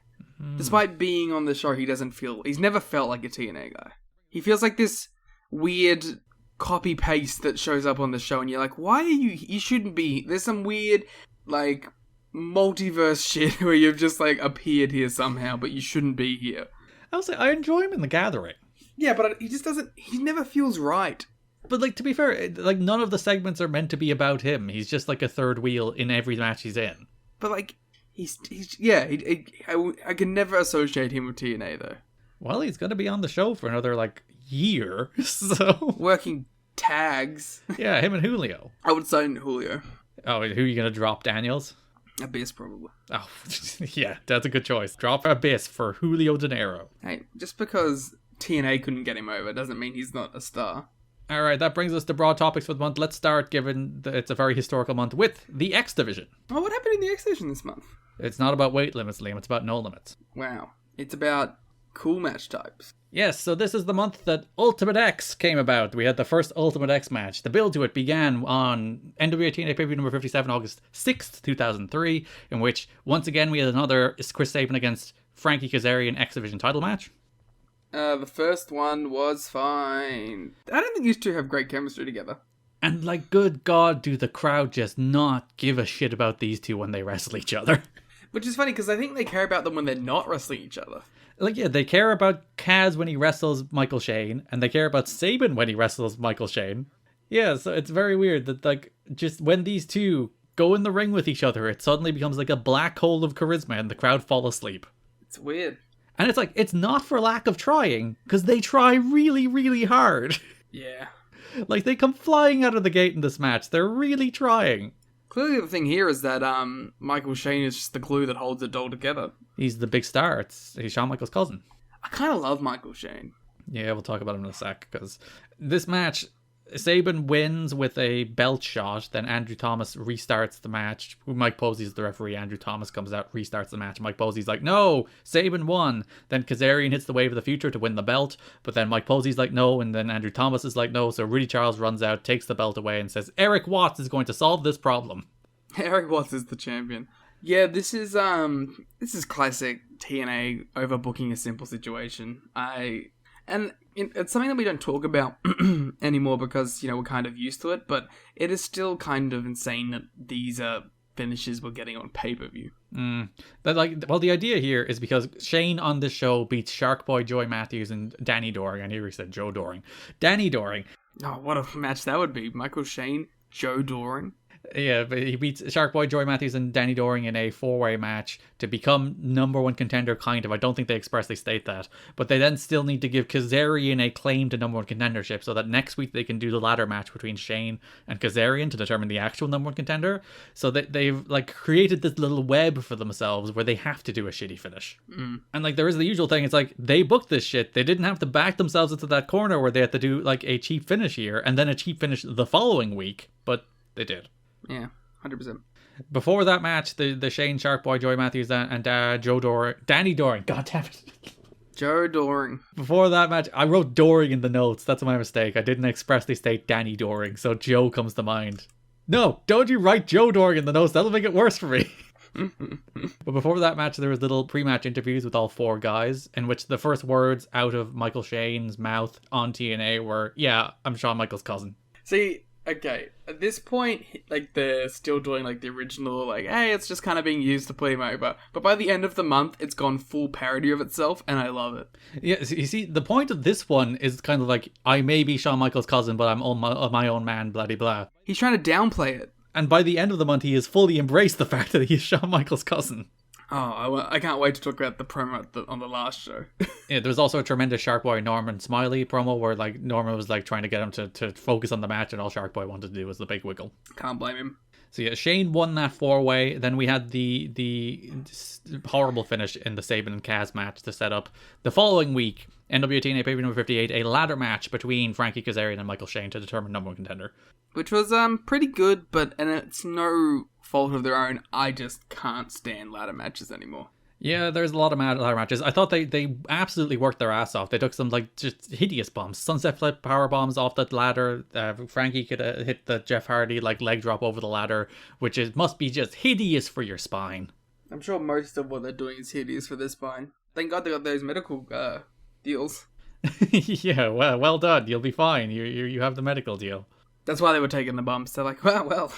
Despite being on the show, he's never felt like a TNA guy. He feels like this weird copy-paste that shows up on the show, and you're like, why are you shouldn't be. There's some weird, like, multiverse shit where you've just, like, appeared here somehow, but you shouldn't be here. I'll say, I enjoy him in The Gathering. Yeah, but he never feels right. But, like, to be fair, like, none of the segments are meant to be about him. He's just, like, a third wheel in every match he's in. But, like, I can never associate him with TNA, though. Well, he's going to be on the show for another, like, year, so... Working tags. Yeah, him and Julio. I would sign Julio. Oh, who are you going to drop, Daniels? Abyss, probably. Oh, yeah, that's a good choice. Drop Abyss for Julio De Niro. Hey, just because TNA couldn't get him over doesn't mean he's not a star. All right, that brings us to broad topics for the month. Let's start, given that it's a very historical month, with the X Division. Oh, what happened in the X Division this month? It's not about weight limits, Liam. It's about no limits. Wow. It's about cool match types. Yes, so this is the month that Ultimate X came about. We had the first Ultimate X match. The build to it began on NWA-TNA pay-per-view number 57, August 6th, 2003, in which, once again, we had another Chris Sabin against Frankie Kazarian X Division title match. The first one was fine. I don't think these two have great chemistry together. And, like, good God, do the crowd just not give a shit about these two when they wrestle each other. Which is funny, because I think they care about them when they're not wrestling each other. Like, yeah, they care about Kaz when he wrestles Michael Shane, and they care about Sabin when he wrestles Michael Shane. Yeah, so it's very weird that, like, just when these two go in the ring with each other, it suddenly becomes like a black hole of charisma, and the crowd fall asleep. It's weird. And it's like, it's not for lack of trying, because they try really, really hard. Yeah. Like, they come flying out of the gate in this match. They're really trying. Clearly the thing here is that Michael Shane is just the glue that holds it all together. He's the big star. He's Shawn Michaels' cousin. I kind of love Michael Shane. Yeah, we'll talk about him in a sec, because this match, Sabin wins with a belt shot, then Andrew Thomas restarts the match. Mike Posey's the referee, Andrew Thomas comes out, restarts the match. Mike Posey's like, no, Sabin won. Then Kazarian hits the Wave of the Future to win the belt, but then Mike Posey's like, no, and then Andrew Thomas is like, no, so Rudy Charles runs out, takes the belt away, and says, Eric Watts is going to solve this problem. Eric Watts is the champion. Yeah, this is classic TNA overbooking a simple situation. It's something that we don't talk about anymore because, we're kind of used to it, but it is still kind of insane that these are finishes we're getting on pay-per-view. The idea here is because Shane on this show beats Shark Boy Joey Matthews and Danny Doring. I knew he said Joe Doring. Danny Doring. Oh, what a match that would be. Michael Shane, Joe Doring. Yeah, but he beats Shark Boy, Joey Matthews, and Danny Doring in a 4-way match to become number one contender, kind of. I don't think they expressly state that. But they then still need to give Kazarian a claim to number one contendership so that next week they can do the ladder match between Shane and Kazarian to determine the actual number one contender. So that they've created this little web for themselves where they have to do a shitty finish. And there is the usual thing. It's they booked this shit. They didn't have to back themselves into that corner where they had to do a cheap finish here and then a cheap finish the following week. But they did. Yeah, 100%. Before that match, the Shane, Shark Boy, Joey Matthews, and Danny Doring. God damn it. Joe Doring. Before that match, I wrote Doring in the notes. That's my mistake. I didn't expressly state Danny Doring, so Joe comes to mind. No, don't you write Joe Doring in the notes. That'll make it worse for me. But before that match, there was little pre-match interviews with all 4 guys, in which the first words out of Michael Shane's mouth on TNA were, "Yeah, I'm Shawn Michaels' cousin." See, okay, at this point, they're still doing, the original, hey, it's just kind of being used to play him over. But by the end of the month, it's gone full parody of itself, and I love it. Yeah, so you see, the point of this one is kind of I may be Shawn Michaels' cousin, but I'm my own man, blah, blah, blah. He's trying to downplay it. And by the end of the month, he has fully embraced the fact that he's Shawn Michaels' cousin. Oh, I can't wait to talk about the promo on the last show. Yeah, there was also a tremendous Shark Boy Norman Smiley promo where Norman was trying to get him to focus on the match, and all Shark Boy wanted to do was the big wiggle. Can't blame him. So yeah, Shane won that 4-way. Then we had the horrible finish in the Sabin and Kaz match to set up the following week, NWA-TNA pay-per-view number 58, a ladder match between Frankie Kazarian and Michael Shane to determine number one contender. Which was pretty good, and it's no fault of their own. I just can't stand ladder matches anymore. Yeah, there's a lot of ladder matches. I thought they absolutely worked their ass off. They took some just hideous bombs, sunset flip power bombs off that ladder. Frankie could hit the Jeff Hardy leg drop over the ladder, which must be just hideous for your spine. I'm sure most of what they're doing is hideous for their spine. Thank God they got those medical deals. Yeah, well done. You'll be fine. You have the medical deal. That's why they were taking the bumps. They're well.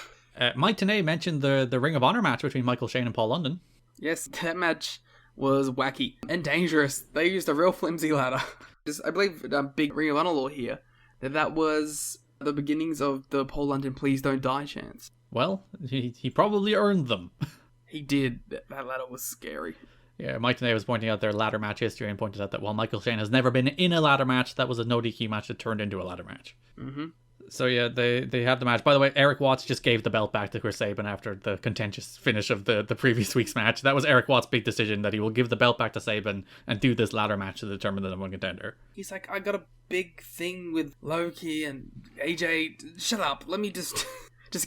Mike Tenay mentioned the Ring of Honor match between Michael Shane and Paul London. Yes, that match was wacky and dangerous. They used a real flimsy ladder. I believe big Ring of Honor lore here that was the beginnings of the Paul London Please Don't Die chants. Well, he probably earned them. He did. That ladder was scary. Yeah, Mike Tenay was pointing out their ladder match history and pointed out that while Michael Shane has never been in a ladder match, that was a no DQ match that turned into a ladder match. Mm-hmm. So yeah, they have the match. By the way, Eric Watts just gave the belt back to Chris Sabin after the contentious finish of the previous week's match. That was Eric Watts' big decision, that he will give the belt back to Sabin and do this ladder match to determine the number one contender. He's like, I got a big thing with Loki and AJ. Shut up. Let me just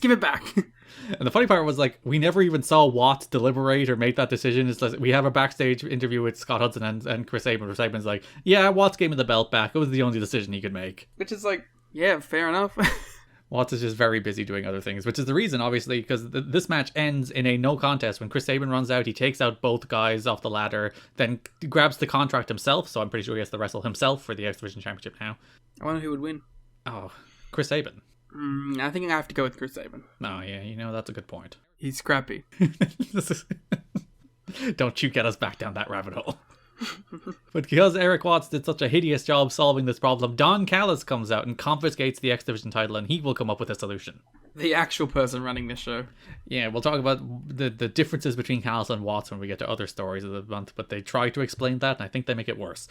give it back. And the funny part was, we never even saw Watts deliberate or make that decision. It's we have a backstage interview with Scott Hudson and Chris Sabin, where Sabin's like, yeah, Watts gave me the belt back. It was the only decision he could make. Which is yeah, fair enough. Watts is just very busy doing other things, which is the reason, obviously, because this match ends in a no contest. When Chris Sabin runs out, he takes out both guys off the ladder, then grabs the contract himself, so I'm pretty sure he has to wrestle himself for the X Division Championship now. I wonder who would win. Oh, Chris Sabin. I think I have to go with Chris Sabin. Oh, yeah, that's a good point. He's scrappy. Don't you get us back down that rabbit hole. But because Eric Watts did such a hideous job solving this problem, Don Callis comes out and confiscates the X Division title, and he will come up with a solution. The actual person running this show. Yeah, we'll talk about the differences between Callis and Watts when we get to other stories of the month, but they try to explain that, and I think they make it worse.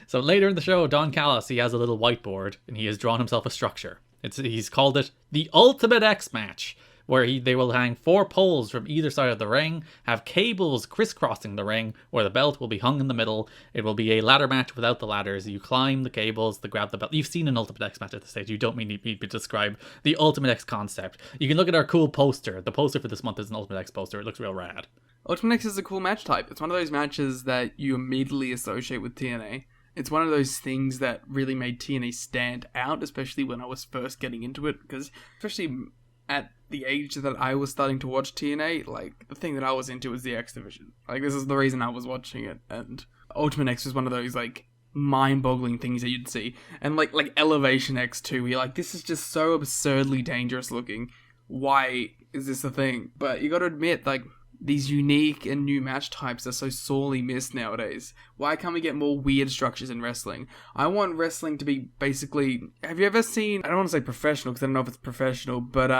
So later in the show, Don Callis, he has a little whiteboard, and he has drawn himself a structure. He's called it the Ultimate X Match, where they will hang 4 poles from either side of the ring, have cables crisscrossing the ring, where the belt will be hung in the middle. It will be a ladder match without the ladders. You climb the cables to grab the belt. You've seen an Ultimate X match at this stage. You don't need me to describe the Ultimate X concept. You can look at our cool poster. The poster for this month is an Ultimate X poster. It looks real rad. Ultimate X is a cool match type. It's one of those matches that you immediately associate with TNA. It's one of those things that really made TNA stand out, especially when I was first getting into it, because especially at the age that I was starting to watch TNA, the thing that I was into was the X Division. This is the reason I was watching it, and Ultimate X was one of those, mind-boggling things that you'd see. And, like Elevation X too, where you're like, this is just so absurdly dangerous looking. Why is this a thing? But you got to admit, like, these unique and new match types are so sorely missed nowadays. Why can't we get more weird structures in wrestling? I want wrestling to be basically... Have you ever seen... I don't want to say professional, because I don't know if it's professional, but,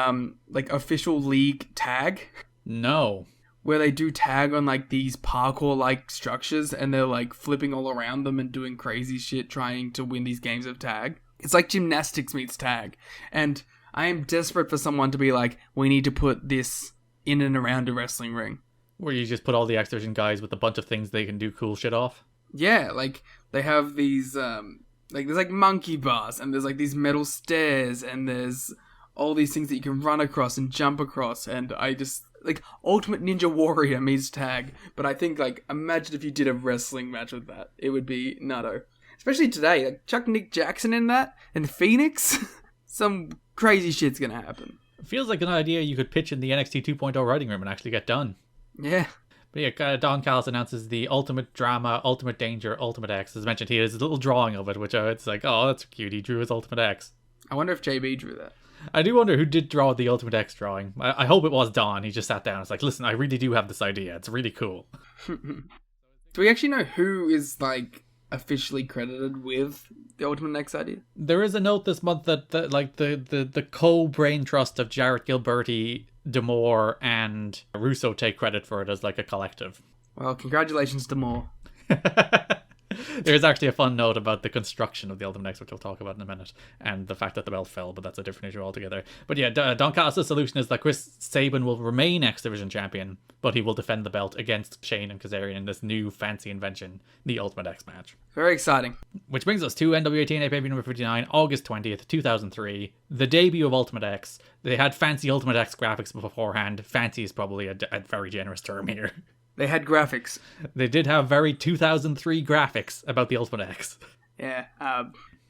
like, official league tag? No. Where they do tag on, like, these parkour-like structures, and they're, like, flipping all around them and doing crazy shit trying to win these games of tag. It's like gymnastics meets tag. And I am desperate for someone to be like, we need to put this in and around a wrestling ring. Where you just put all the X-Division guys with a bunch of things they can do cool shit off. Yeah, like, they have these, there's, like, monkey bars, and there's, like, these metal stairs, and there's all these things that you can run across and jump across, and I just... Like, Ultimate Ninja Warrior meets tag, but I think, like, imagine if you did a wrestling match with that. It would be nutto. Especially today, like, chuck Nick Jackson in that, and Phoenix, some crazy shit's gonna happen. It feels like an idea you could pitch in the NXT 2.0 writing room and actually get done. Yeah. But yeah, Don Callis announces the Ultimate Drama, Ultimate Danger, Ultimate X. As mentioned, he has a little drawing of it, which it's like, oh, that's cute. He drew his Ultimate X. I wonder if JB drew that. I do wonder who did draw the Ultimate X drawing. I hope it was Don. He just sat down and was like, listen, I really do have this idea. It's really cool. Do we actually know who is, like, officially credited with the Ultimate X idea? There is a note this month that the co-brain trust of Jarrett Gilberti, D'Amore, and Russo take credit for it as like a collective. Well, congratulations to Moore. There's actually a fun note about the construction of the Ultimate X, which we'll talk about in a minute, and the fact that the belt fell, but that's a different issue altogether. But yeah, Don Callis' solution is that Chris Sabin will remain X Division champion, but he will defend the belt against Shane and Kazarian in this new fancy invention, the Ultimate X match. Very exciting. Which brings us to NWA-TNA pay-per-view number 59, August 20th, 2003, the debut of Ultimate X. They had fancy Ultimate X graphics beforehand. Fancy is probably a very generous term here. They had graphics. They did have very 2003 graphics about the Ultimate X. Yeah,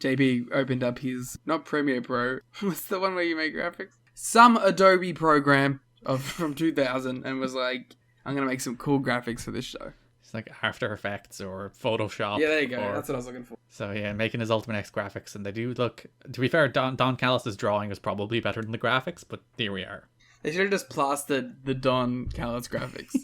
JB opened up his, not Premiere Pro, what's the one where you make graphics? Some Adobe program from 2000 and was like, I'm going to make some cool graphics for this show. It's like After Effects or Photoshop. Yeah, there you go. That's what I was looking for. So yeah, making his Ultimate X graphics, and they do look, to be fair, Don Callis' drawing is probably better than the graphics, but here we are. They should have just plastered the Don Callis graphics.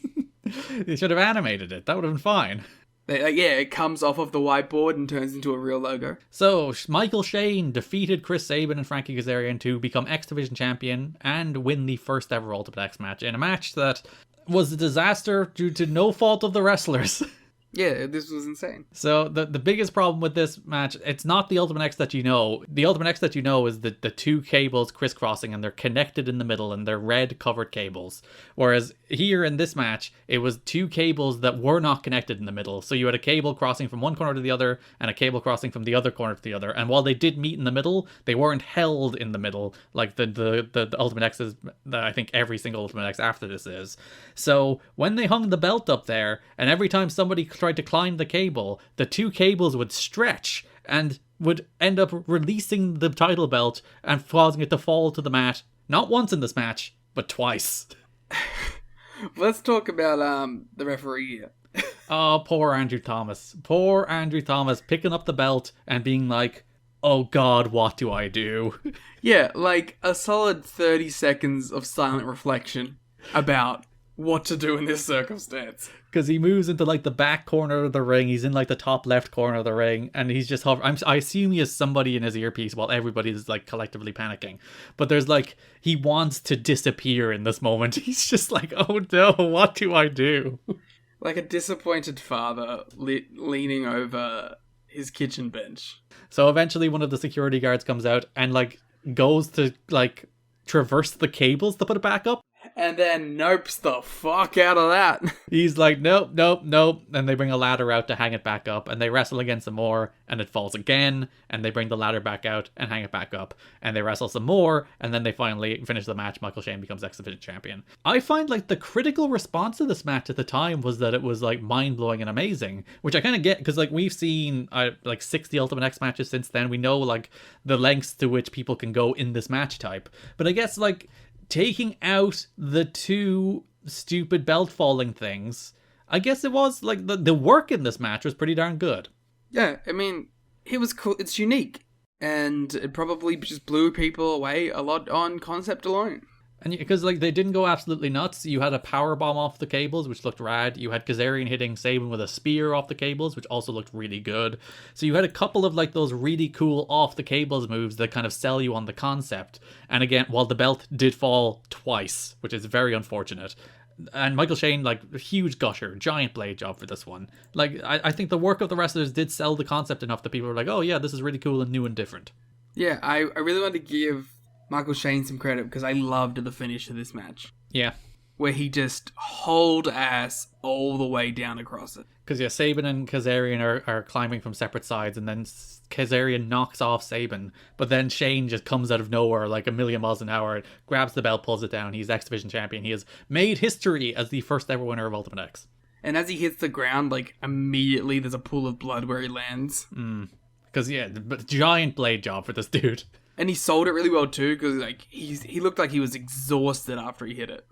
They should have animated it. That would have been fine. It comes off of the whiteboard and turns into a real logo. So, Michael Shane defeated Chris Sabin and Frankie Kazarian to become X Division champion and win the first ever Ultimate X match in a match that was a disaster due to no fault of the wrestlers. Yeah, this was insane. So the biggest problem with this match, it's not the Ultimate X that you know. The Ultimate X that you know is the two cables crisscrossing, and they're connected in the middle, and they're red covered cables. Whereas here in this match, it was two cables that were not connected in the middle. So you had a cable crossing from one corner to the other, and a cable crossing from the other corner to the other. And while they did meet in the middle, they weren't held in the middle like the Ultimate X's, I think every single Ultimate X after this is. So when they hung the belt up there, and every time somebody tried to climb the cable, the two cables would stretch and would end up releasing the title belt and causing it to fall to the mat, not once in this match, but twice. Let's talk about the referee here. Oh, poor Andrew Thomas. Poor Andrew Thomas picking up the belt and being like, oh God, what do I do? Yeah, like a solid 30 seconds of silent reflection about what to do in this circumstance. Because he moves into like the back corner of the ring, he's in like the top left corner of the ring, and he's just hovering. I assume he has somebody in his earpiece while everybody's like collectively panicking. But there's like, he wants to disappear in this moment. He's just like, oh no, what do I do? Like a disappointed father leaning over his kitchen bench. So eventually one of the security guards comes out and like goes to like traverse the cables to put it back up. And then nopes the fuck out of that. He's like, nope. And they bring a ladder out to hang it back up. And they wrestle again some more. And it falls again. And they bring the ladder back out and hang it back up. And they wrestle some more. And then they finally finish the match. Michael Shane becomes X Division champion. I find like the critical response to this match at the time was that it was like mind-blowing and amazing. Which I kind of get, because like we've seen like 60 Ultimate X matches since then. We know like the lengths to which people can go in this match type. But I guess like taking out the two stupid belt falling things, I guess it was like the work in this match was pretty darn good. Yeah, I mean, it was cool. It's unique. And it probably just blew people away a lot on concept alone. And because like they didn't go absolutely nuts, you had a power bomb off the cables, which looked rad. You had Kazarian hitting Sabin with a spear off the cables, which also looked really good. So you had a couple of like those really cool off the cables moves that kind of sell you on the concept. And again, while the belt did fall twice, which is very unfortunate. And Michael Shane, like, a huge gusher, giant blade job for this one. Like, I think the work of the wrestlers did sell the concept enough that people were like, oh yeah, this is really cool and new and different. Yeah, I really want to give Michael Shane some credit because I loved the finish of this match. Yeah. Where he just hauled ass all the way down across it. Because, yeah, Sabin and Kazarian are climbing from separate sides, and then Kazarian knocks off Sabin, but then Shane just comes out of nowhere like a million miles an hour, grabs the belt, pulls it down. He's X Division champion. He has made history as the first ever winner of Ultimate X. And as he hits the ground, like, immediately there's a pool of blood where he lands. Because, yeah, but giant blade job for this dude. And he sold it really well too, because like he looked like he was exhausted after he hit it.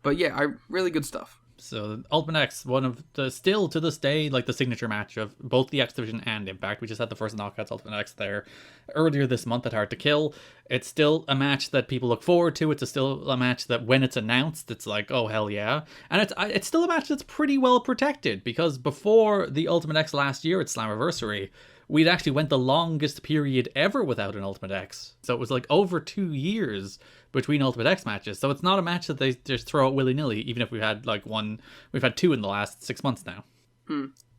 But yeah, really good stuff. So Ultimate X, one of the, still to this day, like the signature match of both the X Division and Impact. We just had the first Knockouts Ultimate X there earlier this month at Hard to Kill. It's still a match that people look forward to. It's still a match that when it's announced, it's like, oh hell yeah. And it's still a match that's pretty well protected, because before the Ultimate X last year at Slammiversary, we'd actually went the longest period ever without an Ultimate X. So it was like over 2 years between Ultimate X matches. So it's not a match that they just throw out willy-nilly, even if we had like one. We've had two in the last 6 months now.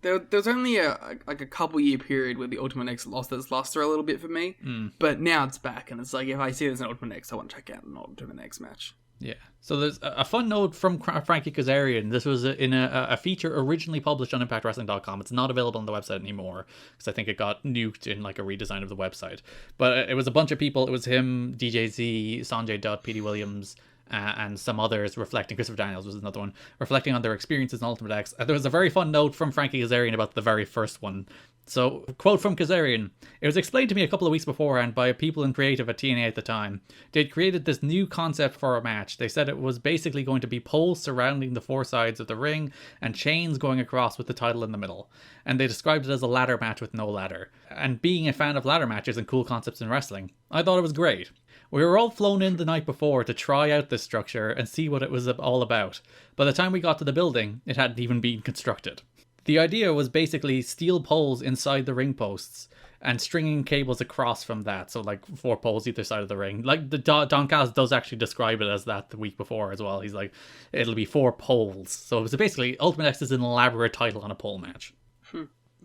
There's only a couple year period where the Ultimate X lost its luster a little bit for me. But now it's back, and it's like, if I see there's an Ultimate X, I want to check out an Ultimate X match. Yeah. So there's a fun note from Frankie Kazarian. This was in a feature originally published on ImpactWrestling.com. It's not available on the website anymore because I think it got nuked in like a redesign of the website. But it was a bunch of people. It was him, DJZ, Sanjay Dutt, P.D. Williams, and some others reflecting. Christopher Daniels was another one, reflecting on their experiences in Ultimate X. There was a very fun note from Frankie Kazarian about the very first one. So, quote from Kazarian, "It was explained to me a couple of weeks beforehand by people in creative at TNA at the time. They'd created this new concept for a match. They said it was basically going to be poles surrounding the four sides of the ring and chains going across with the title in the middle. And they described it as a ladder match with no ladder. And being a fan of ladder matches and cool concepts in wrestling, I thought it was great. We were all flown in the night before to try out this structure and see what it was all about. By the time we got to the building, it hadn't even been constructed. The idea was basically steel poles inside the ring posts and stringing cables across from that. So like 4 poles either side of the ring. Like the Don Callis does actually describe it as that the week before as well. He's like, it'll be 4 poles. So it was basically Ultimate X is an elaborate title on a pole match.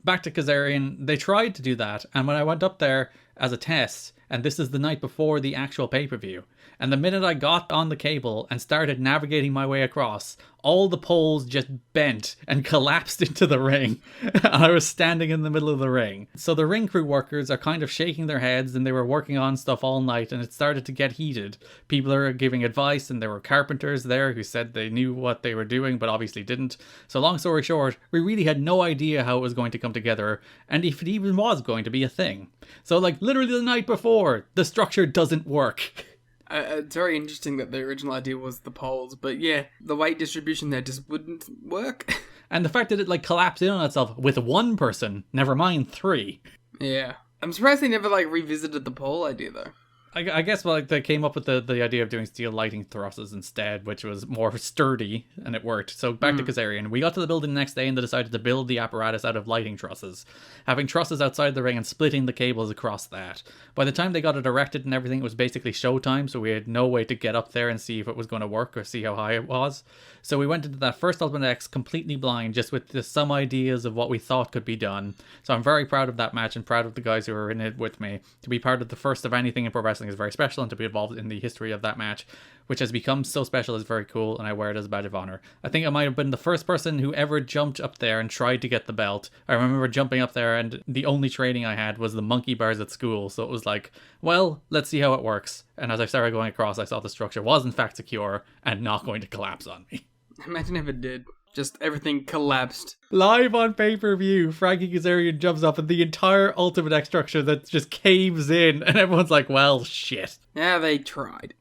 Back to Kazarian, they tried to do that. And when I went up there as a test, and this is the night before the actual pay-per-view, and the minute I got on the cable and started navigating my way across, all the poles just bent and collapsed into the ring. And I was standing in the middle of the ring. So the ring crew workers are kind of shaking their heads, and they were working on stuff all night, and it started to get heated. People are giving advice, and there were carpenters there who said they knew what they were doing, but obviously didn't. So long story short, we really had no idea how it was going to come together, and if it even was going to be a thing. So like literally the night before, the structure doesn't work. It's very interesting that the original idea was the poles, but yeah, the weight distribution there just wouldn't work. And the fact that it like collapsed in on itself with 1 person, never mind 3. Yeah. I'm surprised they never like revisited the pole idea though. I guess well, like they came up with the idea of doing steel lighting trusses instead, which was more sturdy, and it worked. So back to Kazarian. We got to the building the next day, and they decided to build the apparatus out of lighting trusses, having trusses outside the ring and splitting the cables across that. By the time they got it erected and everything, it was basically showtime, so we had no way to get up there and see if it was going to work or see how high it was. So we went into that first Ultimate X completely blind, just with some ideas of what we thought could be done. So I'm very proud of that match and proud of the guys who were in it with me. To be part of the first of anything in pro wrestling is very special, and to be involved in the history of that match, which has become so special, is very cool, and I wear it as a badge of honor. I think I might have been the first person who ever jumped up there and tried to get the belt. I remember jumping up there, and the only training I had was the monkey bars at school, so it was like, well, let's see how it works. And as I started going across, I saw the structure was in fact secure and not going to collapse on me. Imagine if it did. Just everything collapsed. Live on pay-per-view, Frankie Kazarian jumps up and the entire Ultimate X structure that just caves in, and everyone's like, well, shit. Yeah, they tried.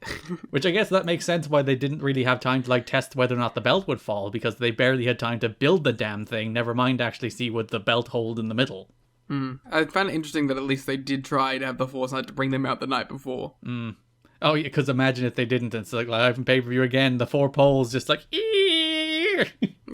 Which I guess that makes sense why they didn't really have time to like test whether or not the belt would fall, because they barely had time to build the damn thing, never mind actually see what the belt hold in the middle. I found it interesting that at least they did try to have the foresight to bring them out the night before. Oh, yeah, because imagine if they didn't. It's like live in pay-per-view again. The 4 poles just like...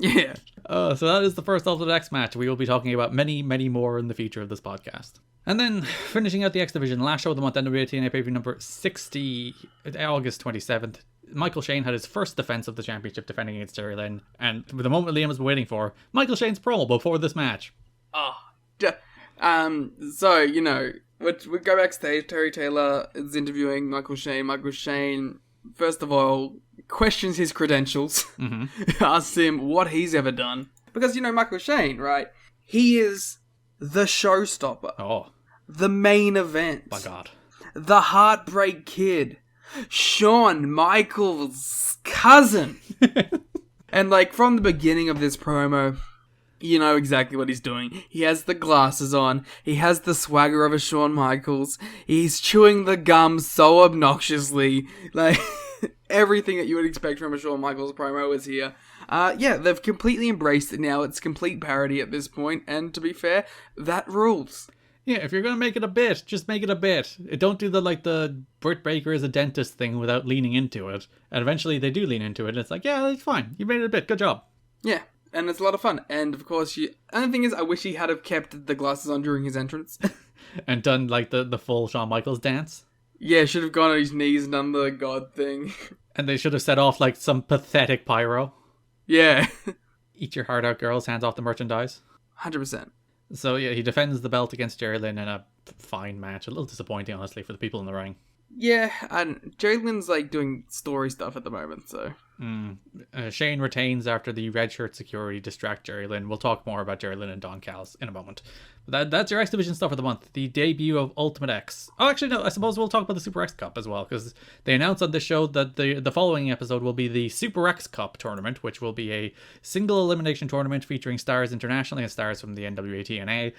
Yeah. So that is the first Ultimate X match. We will be talking about many, many more in the future of this podcast. And then, finishing out the X Division, last show of the month, NWA-TNA pay-per-view number 60, August 27th. Michael Shane had his first defense of the championship, defending against Jerry Lynn. And the moment Liam has been waiting for, Michael Shane's promo before this match. So, you know, we go backstage. Terry Taylor is interviewing Michael Shane. Michael Shane, first of all, questions his credentials. Asks him what he's ever done. Because, you know, Michael Shane, right? He is the showstopper. Oh. The main event. My God. The Heartbreak Kid. Shawn Michaels' cousin. And, like, from the beginning of this promo, you know exactly what he's doing. He has the glasses on. He has the swagger of a Shawn Michaels. He's chewing the gum so obnoxiously. Like, everything that you would expect from a Shawn Michaels promo is here. Yeah, they've completely embraced it now. It's complete parody at this point. And to be fair, that rules. Yeah, if you're going to make it a bit, just make it a bit. Don't do the Britt Baker is a dentist thing without leaning into it. And eventually they do lean into it. And it's like, yeah, it's fine. You made it a bit. Good job. Yeah. And it's a lot of fun. And of course, and the thing is, I wish he had have kept the glasses on during his entrance. And done like the full Shawn Michaels dance. Yeah, should have gone on his knees and done the God thing. And they should have set off like some pathetic pyro. Yeah. Eat your heart out, girls. Hands off the merchandise. 100%. So yeah, he defends the belt against Jerry Lynn in a fine match. A little disappointing, honestly, for the people in the ring. Yeah, and Jerry Lynn's like doing story stuff at the moment, so... Shane retains after the red shirt security distract Jerry Lynn. We'll talk more about Jerry Lynn and Don Callis in a moment. But that's your X Division stuff of the month. The debut of Ultimate X. Oh, actually, no, I suppose we'll talk about the Super X Cup as well, because they announced on this show that the following episode will be the Super X Cup tournament, which will be a single elimination tournament featuring stars internationally and stars from the NWA-TNA.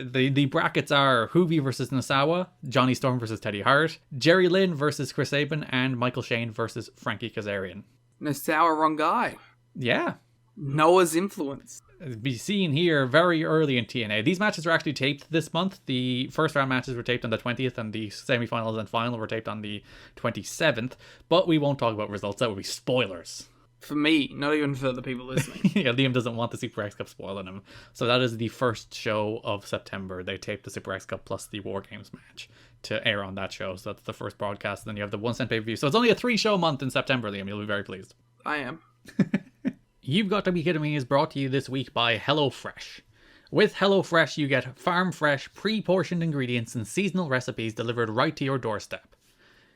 The brackets are Hoovy versus Nasawa, Johnny Storm versus Teddy Hart, Jerry Lynn versus Chris Sabin, and Michael Shane versus Frankie Kazarian. Nasawa, wrong guy. Yeah. Noah's influence. Be seen here very early in TNA. These matches were actually taped this month. The first round matches were taped on the 20th, and the semifinals and final were taped on the 27th. But we won't talk about results. That would be spoilers. For me, not even for the people listening. Yeah, Liam doesn't want the Super X Cup spoiling him. So that is the first show of September. They taped the Super X Cup plus the War Games match to air on that show. So that's the first broadcast. Then you have the 1 cent pay-per-view. So it's only a 3-show month in September, Liam. You'll be very pleased. I am. You've Got to Be Kidding Me is brought to you this week by HelloFresh. With HelloFresh, you get farm-fresh, pre-portioned ingredients and seasonal recipes delivered right to your doorstep.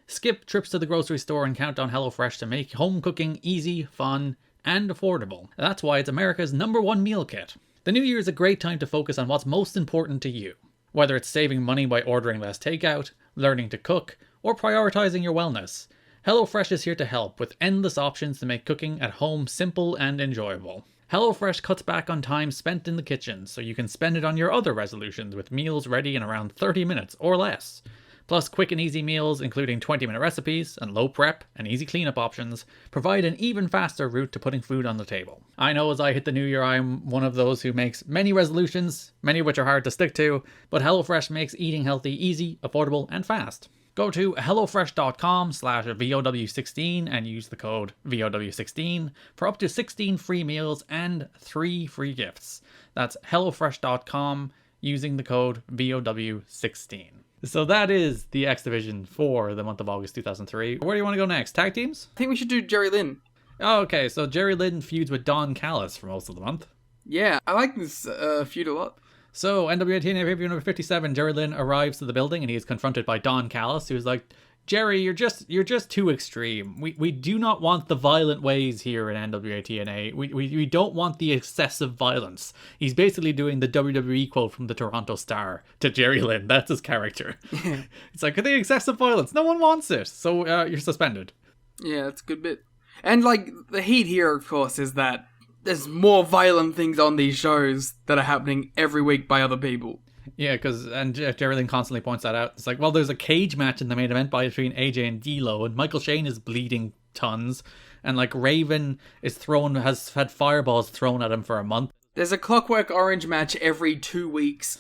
Skip trips to the grocery store and count on HelloFresh to make home cooking easy, fun, and affordable. That's why it's America's #1 meal kit. The new year is a great time to focus on what's most important to you. Whether it's saving money by ordering less takeout, learning to cook, or prioritizing your wellness, HelloFresh is here to help with endless options to make cooking at home simple and enjoyable. HelloFresh cuts back on time spent in the kitchen, so you can spend it on your other resolutions with meals ready in around 30 minutes or less. Plus, quick and easy meals, including 20-minute recipes and low prep and easy cleanup options, provide an even faster route to putting food on the table. I know as I hit the new year, I'm one of those who makes many resolutions, many of which are hard to stick to, but HelloFresh makes eating healthy easy, affordable, and fast. Go to hellofresh.com/VOW16 and use the code VOW16 for up to 16 free meals and 3 free gifts. That's hellofresh.com using the code VOW16. So that is the X Division for the month of August 2003. Where do you want to go next? Tag teams? I think we should do Jerry Lynn. Oh, okay, so Jerry Lynn feuds with Don Callis for most of the month. Yeah, I like this feud a lot. So, NWA-TNA pay-per-view number 57, Jerry Lynn arrives to the building and he is confronted by Don Callis, who's like, Jerry, you're just too extreme. We do not want the violent ways here in NWA-TNA. We don't want the excessive violence. He's basically doing the WWE quote from the Toronto Star to Jerry Lynn. That's his character. It's like, the excessive violence. No one wants it. So you're suspended. Yeah, that's a good bit. And like, the heat here, of course, is that there's more violent things on these shows that are happening every week by other people. Yeah, and Jerry Lynn constantly points that out. It's like, well, there's a cage match in the main event between AJ and D'Lo, and Michael Shane is bleeding tons, and like Raven has had fireballs thrown at him for a month. There's a Clockwork Orange match every 2 weeks.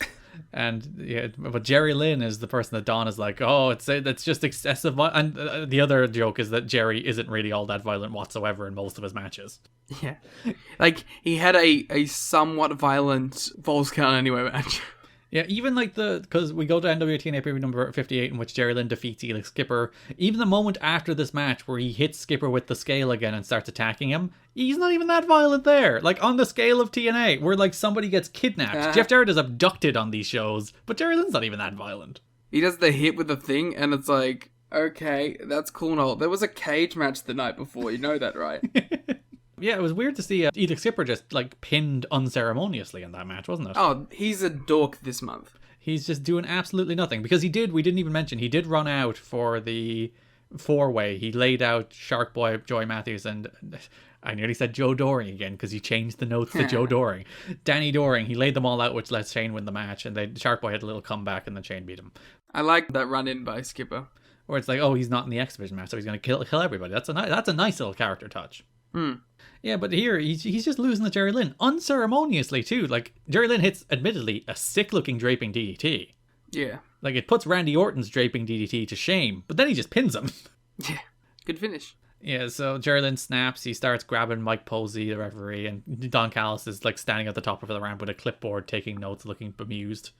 And yeah, but Jerry Lynn is the person that Don is like, oh, that's just excessive. And the other joke is that Jerry isn't really all that violent whatsoever in most of his matches. Yeah. Like, he had a somewhat violent Falls Count Anywhere match. Yeah, even like because we go to NWA-TNA preview number 58 in which Jerry Lynn defeats Elix Skipper. Even the moment after this match where he hits Skipper with the scale again and starts attacking him, he's not even that violent there. Like on the scale of TNA, where like somebody gets kidnapped. Jeff Jarrett is abducted on these shows, but Jerry Lynn's not even that violent. He does the hit with the thing, and it's like, okay, that's cool and all. There was a cage match the night before, you know that, right? Yeah, it was weird to see Elix Skipper just like pinned unceremoniously in that match, wasn't it? Oh, he's a dork this month. He's just doing absolutely nothing. Because we didn't even mention, he did run out for the 4-way. He laid out Shark Boy, Joey Matthews, and I nearly said Joe Doring again because he changed the notes to Joe Doring. Danny Doring, he laid them all out, which lets Shane win the match, and Shark Boy had a little comeback and then Shane beat him. I like that run-in by Skipper. Where it's like, oh, he's not in the X Division match, so he's going to kill everybody. That's a nice little character touch. Yeah, but here, he's just losing to Jerry Lynn. Unceremoniously, too. Like, Jerry Lynn hits, admittedly, a sick-looking draping DDT. Yeah. Like, it puts Randy Orton's draping DDT to shame, but then he just pins him. Yeah. Good finish. Yeah, so Jerry Lynn snaps, he starts grabbing Mike Posey, the referee, and Don Callis is, like, standing at the top of the ramp with a clipboard, taking notes, looking bemused.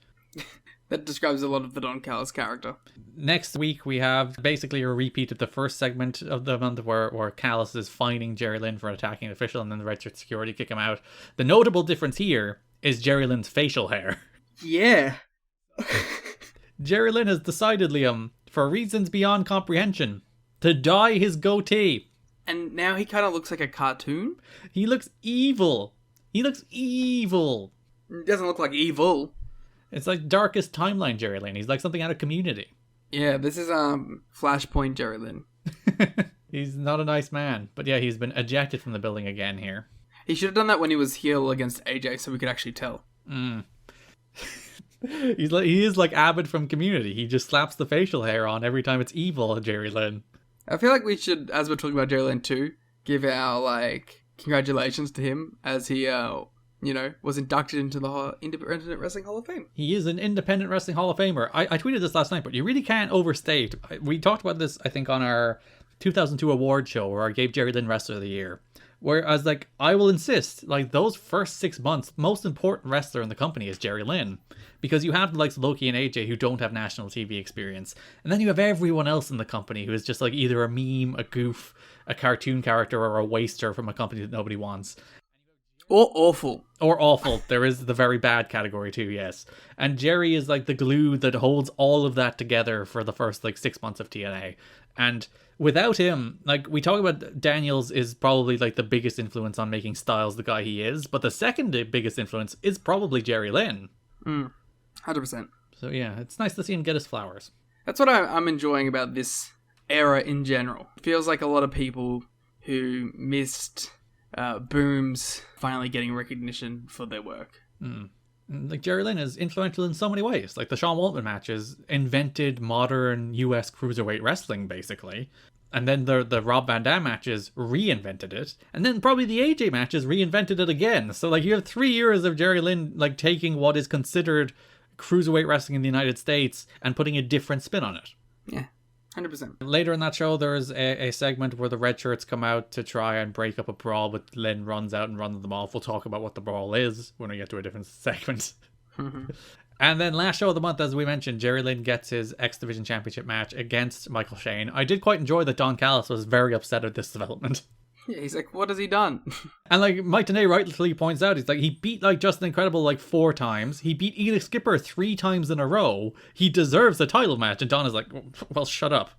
That describes a lot of the Don Callis character. Next week, we have basically a repeat of the first segment of the month where Callis is fining Jerry Lynn for attacking an official, and then the Red Shirt security kick him out. The notable difference here is Jerry Lynn's facial hair. Yeah. Jerry Lynn has decided, Liam, for reasons beyond comprehension, to dye his goatee. And now he kind of looks like a cartoon? He looks evil. He doesn't look like evil. It's like Darkest Timeline Jerry Lynn. He's like something out of Community. Yeah, this is Flashpoint Jerry Lynn. He's not a nice man. But yeah, he's been ejected from the building again here. He should have done that when he was heel against AJ so we could actually tell. He is like Abbott from Community. He just slaps the facial hair on every time it's evil, Jerry Lynn. I feel like we should, as we're talking about Jerry Lynn too, give our, like, congratulations to him as he, was inducted into the Independent Wrestling Hall of Fame. He is an Independent Wrestling Hall of Famer. I tweeted this last night, but you really can't overstate. We talked about this, I think, on our 2002 award show where I gave Jerry Lynn Wrestler of the Year. Whereas, like, I will insist, like, those first 6 months, most important wrestler in the company is Jerry Lynn. Because you have the likes of Loki and AJ who don't have national TV experience. And then you have everyone else in the company who is just, like, either a meme, a goof, a cartoon character, or a waster from a company that nobody wants. Or awful. Or awful. There is the very bad category too, yes. And Jerry is like the glue that holds all of that together for the first, like, 6 months of TNA. And without him, like, we talk about Daniels is probably like the biggest influence on making Styles the guy he is, but the second biggest influence is probably Jerry Lynn. 100%. So yeah, it's nice to see him get his flowers. That's what I'm enjoying about this era in general. It feels like a lot of people who missed Boom's finally getting recognition for their work. Like, Jerry Lynn is influential in so many ways. Like, the Shawn Waltman matches invented modern US cruiserweight wrestling, basically. And then the Rob Van Dam matches reinvented it. And then probably the AJ matches reinvented it again. So, like, you have 3 years of Jerry Lynn, like, taking what is considered cruiserweight wrestling in the United States and putting a different spin on it. Yeah, 100%. Later in that show, there's a segment where the Red Shirts come out to try and break up a brawl, but Lynn runs out and runs them off. We'll talk about what the brawl is when we get to a different segment. And then last show of the month, as we mentioned, Jerry Lynn gets his X Division Championship match against Michael Shane. I did quite enjoy that Don Callis was very upset at this development. Yeah, he's like, what has he done? And like Mike Tenay rightly points out, he's like, he beat like Justin Incredible like 4 times. He beat Elix Skipper 3 times in a row. He deserves a title match. And Don is like, well, shut up.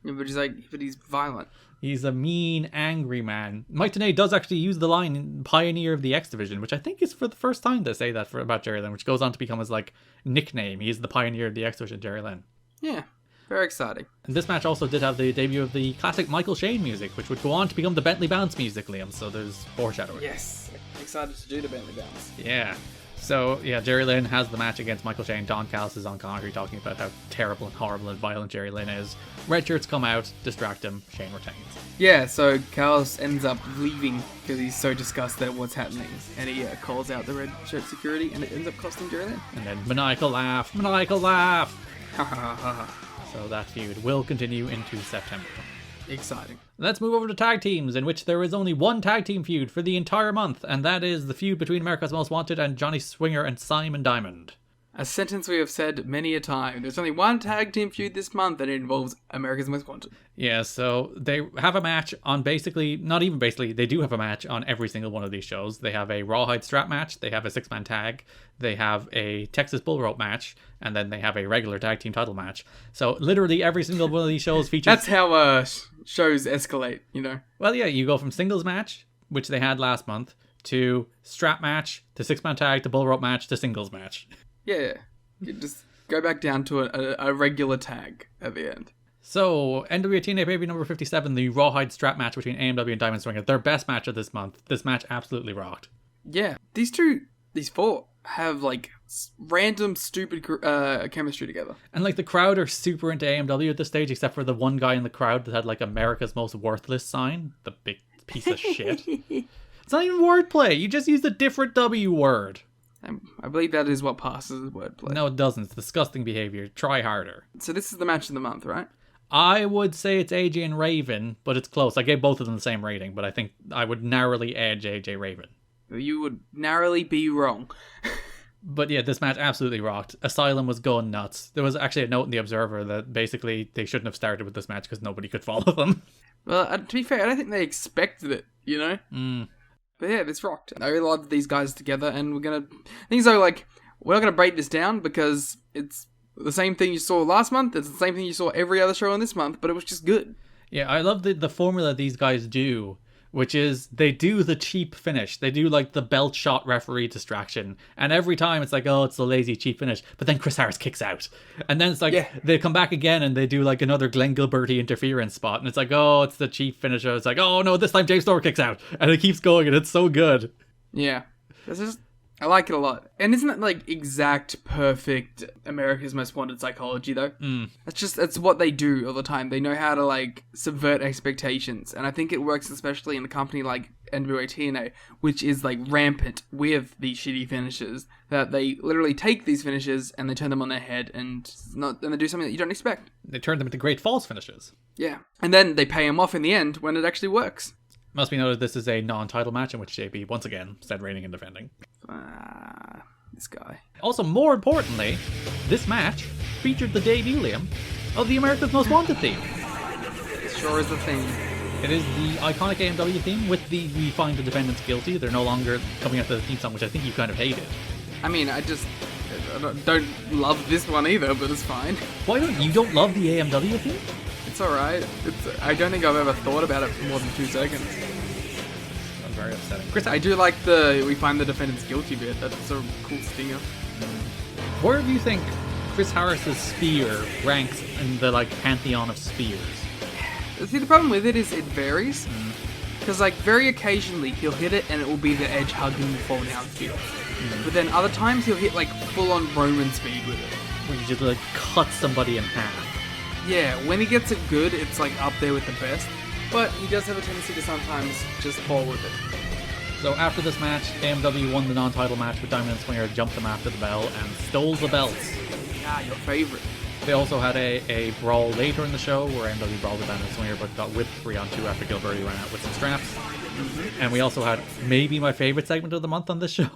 Yeah, but he's violent. He's a mean, angry man. Mike Tenay does actually use the line "Pioneer of the X Division," which I think is for the first time to say that about Jerry Lynn, which goes on to become his like nickname. He's the Pioneer of the X Division, Jerry Lynn. Yeah, very exciting. And this match also did have the debut of the classic Michael Shane music, which would go on to become the Bentley Bounce music, Liam. So there's foreshadowing. Yes, excited to do the Bentley Bounce. Yeah. So, yeah, Jerry Lynn has the match against Michael Shane. Don Callis is on commentary talking about how terrible and horrible and violent Jerry Lynn is. Red shirts come out, distract him, Shane retains. Yeah, so Callis ends up leaving because he's so disgusted at what's happening. And he calls out the red shirt security, and it ends up costing Jerry Lynn. And then maniacal laugh, maniacal laugh! Ha ha ha. So that feud will continue into September. Exciting. Let's move over to tag teams, in which there is only one tag team feud for the entire month, and that is the feud between America's Most Wanted and Johnny Swinger and Simon Diamond. A sentence we have said many a time. There's only one tag team feud this month, and it involves America's Most Wanted. Yeah, so they have a match on basically, not even basically, they do have a match on every single one of these shows. They have a rawhide strap match, they have a 6-man tag, they have a Texas bull rope match, and then they have a regular tag team title match. So literally every single one of these shows features... That's how shows escalate, you know? Well, yeah, you go from singles match, which they had last month, to strap match, to 6-man tag, to bull rope match, to singles match. Yeah, you just go back down to a regular tag at the end. So, NWA-TNA pay-per-view number 57, the rawhide strap match between AMW and Diamond Swinger, their best match of this month. This match absolutely rocked. Yeah, these four have like random stupid chemistry together. And like the crowd are super into AMW at this stage, except for the one guy in the crowd that had like America's Most Worthless sign. The big piece of shit. It's not even wordplay. You just used a different W word. I believe that is what passes as wordplay. No, it doesn't. It's disgusting behavior. Try harder. So this is the match of the month, right? I would say it's AJ and Raven, but it's close. I gave both of them the same rating, but I think I would narrowly edge AJ Raven. You would narrowly be wrong. But yeah, this match absolutely rocked. Asylum was going nuts. There was actually a note in the Observer that basically they shouldn't have started with this match because nobody could follow them. Well, to be fair, I don't think they expected it, you know? But yeah, this rocked. I really love these guys together, and we're not gonna break this down because it's the same thing you saw last month, it's the same thing you saw every other show in this month, but it was just good. Yeah, I love the formula these guys do, which is they do the cheap finish. They do like the belt shot referee distraction, and every time it's like, oh, it's the lazy cheap finish, but then Chris Harris kicks out. And then it's like, They come back again and they do like another Glenn Gilberty interference spot, and it's like, oh, it's the cheap finisher. It's like, oh no, this time James Storm kicks out, and it keeps going, and it's so good. Yeah. I like it a lot. And isn't it like exact, perfect America's Most Wanted psychology though? That's what they do all the time. They know how to like subvert expectations. And I think it works especially in a company like NWA-TNA, which is like rampant with these shitty finishes, that they literally take these finishes and they turn them on their head and they do something that you don't expect. They turn them into great false finishes. Yeah. And then they pay them off in the end when it actually works. Must be noted this is a non-title match in which JP once again said reigning and defending. This guy. Also, more importantly, this match featured the debut, Liam, of the America's Most Wanted theme. It sure is the theme. It is the iconic AMW theme with the "We Find the Defendants Guilty." They're no longer coming after the theme song, which I think you kind of hated. I mean, I don't love this one either, but it's fine. Why don't you love the AMW theme? It's alright. I don't think I've ever thought about it for more than 2 seconds. That's very upsetting. Chris, I do like the "We Find the Defendants Guilty" bit. That's a cool stinger. where do you think Chris Harris's spear ranks in the like pantheon of spears? See, the problem with it is it varies. Because, like, very occasionally he'll hit it and it will be the edge hugging the fall down spear. But then other times he'll hit, like, full-on Roman speed with it. Where you just, like, cut somebody in half. Yeah, when he gets it good, it's, like, up there with the best. But he does have a tendency to sometimes just fall with it. So after this match, AMW won the non-title match with Diamond and Swinger, jumped them after the bell, and stole the belts. Ah, your favorite. They also had a brawl later in the show where AMW brawled with Diamond and Swinger but got whipped 3-on-2 after Gilberty ran out with some straps. And we also had maybe my favorite segment of the month on this show.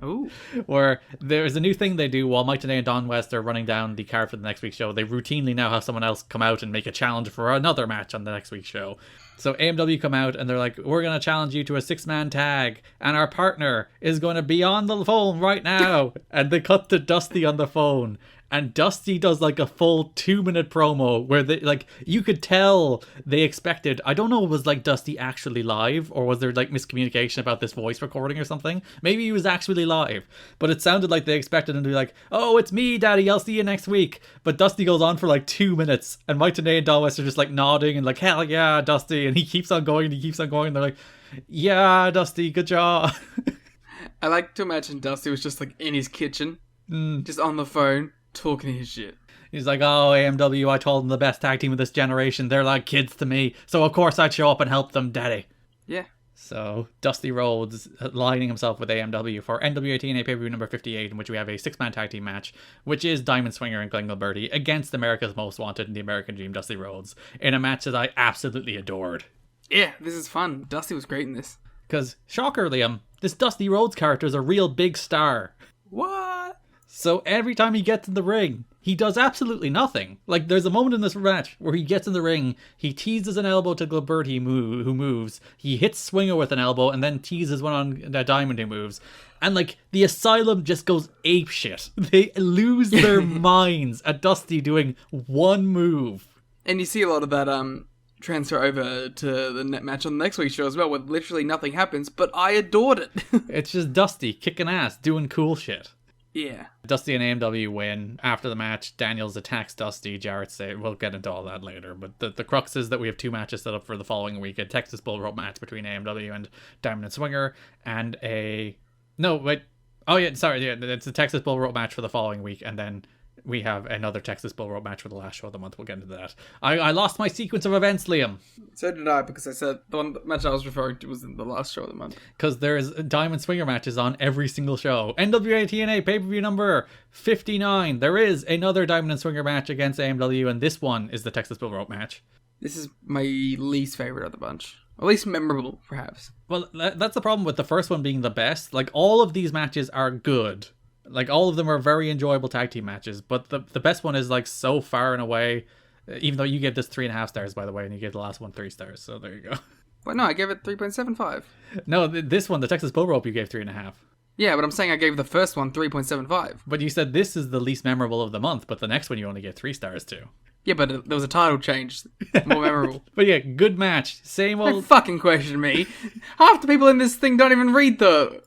Ooh. Where there's a new thing they do while Mike Tenay and Don West are running down the card for the next week's show. They routinely now have someone else come out and make a challenge for another match on the next week's show. So AMW come out and they're like, we're going to challenge you to a 6-man tag and our partner is going to be on the phone right now. And they cut to Dusty on the phone. And Dusty does like a full 2-minute promo where they like you could tell they expected. I don't know, was like Dusty actually live or was there like miscommunication about this voice recording or something? Maybe he was actually live, but it sounded like they expected him to be like, "Oh, it's me, Daddy. I'll see you next week." But Dusty goes on for like 2 minutes, and Mike Tenay and Don West are just like nodding and like, "Hell yeah, Dusty!" And he keeps on going and he keeps on going. And they're like, "Yeah, Dusty, good job." I like to imagine Dusty was just like in his kitchen, just on the phone, talking his shit. He's like, oh, AMW, I told them the best tag team of this generation. They're like kids to me. So of course I'd show up and help them, daddy. Yeah. So Dusty Rhodes aligning himself with AMW for NWA-TNA pay-per-view number 58, in which we have a 6-man tag team match, which is Diamond Swinger and Glenn Gilberti against America's Most Wanted and the American Dream, Dusty Rhodes, in a match that I absolutely adored. Yeah, this is fun. Dusty was great in this. Because, shocker, Liam, this Dusty Rhodes character is a real big star. What? So every time he gets in the ring, he does absolutely nothing. Like, there's a moment in this match where he gets in the ring, he teases an elbow to Gilberti, who moves, he hits Swinger with an elbow, and then teases one on Diamond, who moves. And, like, the Asylum just goes apeshit. They lose their minds at Dusty doing one move. And you see a lot of that transfer over to the net match on the next week's show as well, where literally nothing happens, but I adored it. It's just Dusty kicking ass, doing cool shit. Yeah. Dusty and AMW win. After the match, Daniels attacks Dusty. Jarrett say, we'll get into all that later, but the crux is that we have 2 matches set up for the following week. A Texas Bull Rope match between AMW and Diamond and Swinger, and a... No, wait. Oh, yeah, sorry. Yeah, it's a Texas Bull Rope match for the following week, and then we have another Texas Bull Rope match for the last show of the month. We'll get into that. I lost my sequence of events, Liam. So did I, because I said the match I was referring to was in the last show of the month. Because there's Diamond Swinger matches on every single show. NWA-TNA pay-per-view number 59. There is another Diamond and Swinger match against AMW, and this one is the Texas Bull Rope match. This is my least favorite of the bunch. Or at least memorable, perhaps. Well, that's the problem with the first one being the best. Like, all of these matches are good. Like, all of them are very enjoyable tag team matches, but the best one is, like, so far and away, even though you gave this 3.5 stars, by the way, and you gave the last one 3 stars, so there you go. Well, no, I gave it 3.75. No, this one, the Texas Bull Rope, you gave 3.5. Yeah, but I'm saying I gave the first one 3.75. But you said this is the least memorable of the month, but the next one you only gave 3 stars to. Yeah, but there was a title change. More memorable. But yeah, good match. Same Don't old... fucking question me. Half the people in this thing don't even read the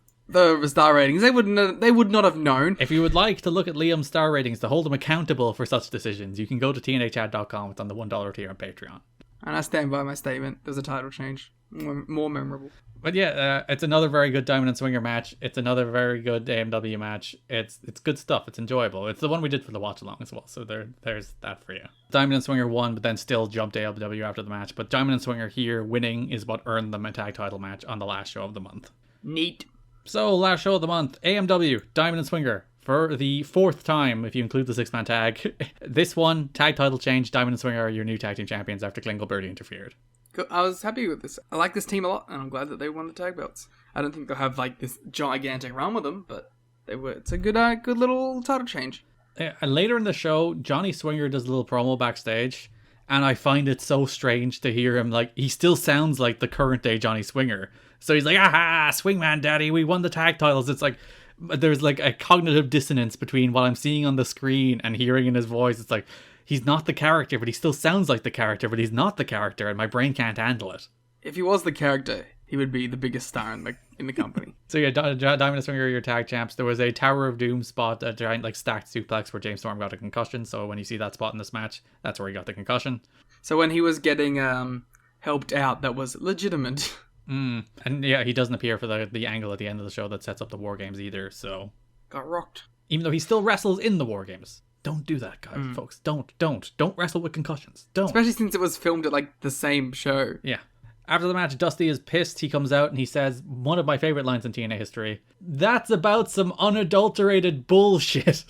star ratings. They would not have known. If you would like to look at Liam's star ratings to hold him accountable for such decisions, you can go to tnachat.com. It's on the $1 tier on Patreon. And I stand by my statement. There's a title change. More memorable. But yeah, it's another very good Diamond and Swinger match. It's another very good AMW match. It's good stuff. It's enjoyable. It's the one we did for the watch along as well. So there's that for you. Diamond and Swinger won, but then still jumped AMW after the match. But Diamond and Swinger here winning is what earned them a tag title match on the last show of the month. Neat. So last show of the month, AMW, Diamond and Swinger. For the 4th time, if you include the 6-man tag. This one, tag title change. Diamond and Swinger are your new tag team champions after Glenn Gilberti interfered. I was happy with this. I like this team a lot, and I'm glad that they won the tag belts. I don't think they'll have like this gigantic run with them, but they were. It's a good little title change. And later in the show, Johnny Swinger does a little promo backstage, and I find it so strange to hear him, like, he still sounds like the current day Johnny Swinger. So he's like, aha, Swingman Daddy, we won the tag titles. It's like, there's like a cognitive dissonance between what I'm seeing on the screen and hearing in his voice. It's like, he's not the character, but he still sounds like the character, but he's not the character, and my brain can't handle it. If he was the character, he would be the biggest star in the company. So yeah, Diamond and Swinger are your tag champs. There was a Tower of Doom spot, a giant like stacked suplex where James Storm got a concussion. So when you see that spot in this match, that's where he got the concussion. So when he was getting helped out, that was legitimate. And yeah, he doesn't appear for the angle at the end of the show that sets up the War Games either. So got rocked. Even though he still wrestles in the War Games. Don't do that, guys, folks. Don't wrestle with concussions. Don't. Especially since it was filmed at like the same show. Yeah. After the match, Dusty is pissed. He comes out and he says one of my favorite lines in TNA history. That's about some unadulterated bullshit.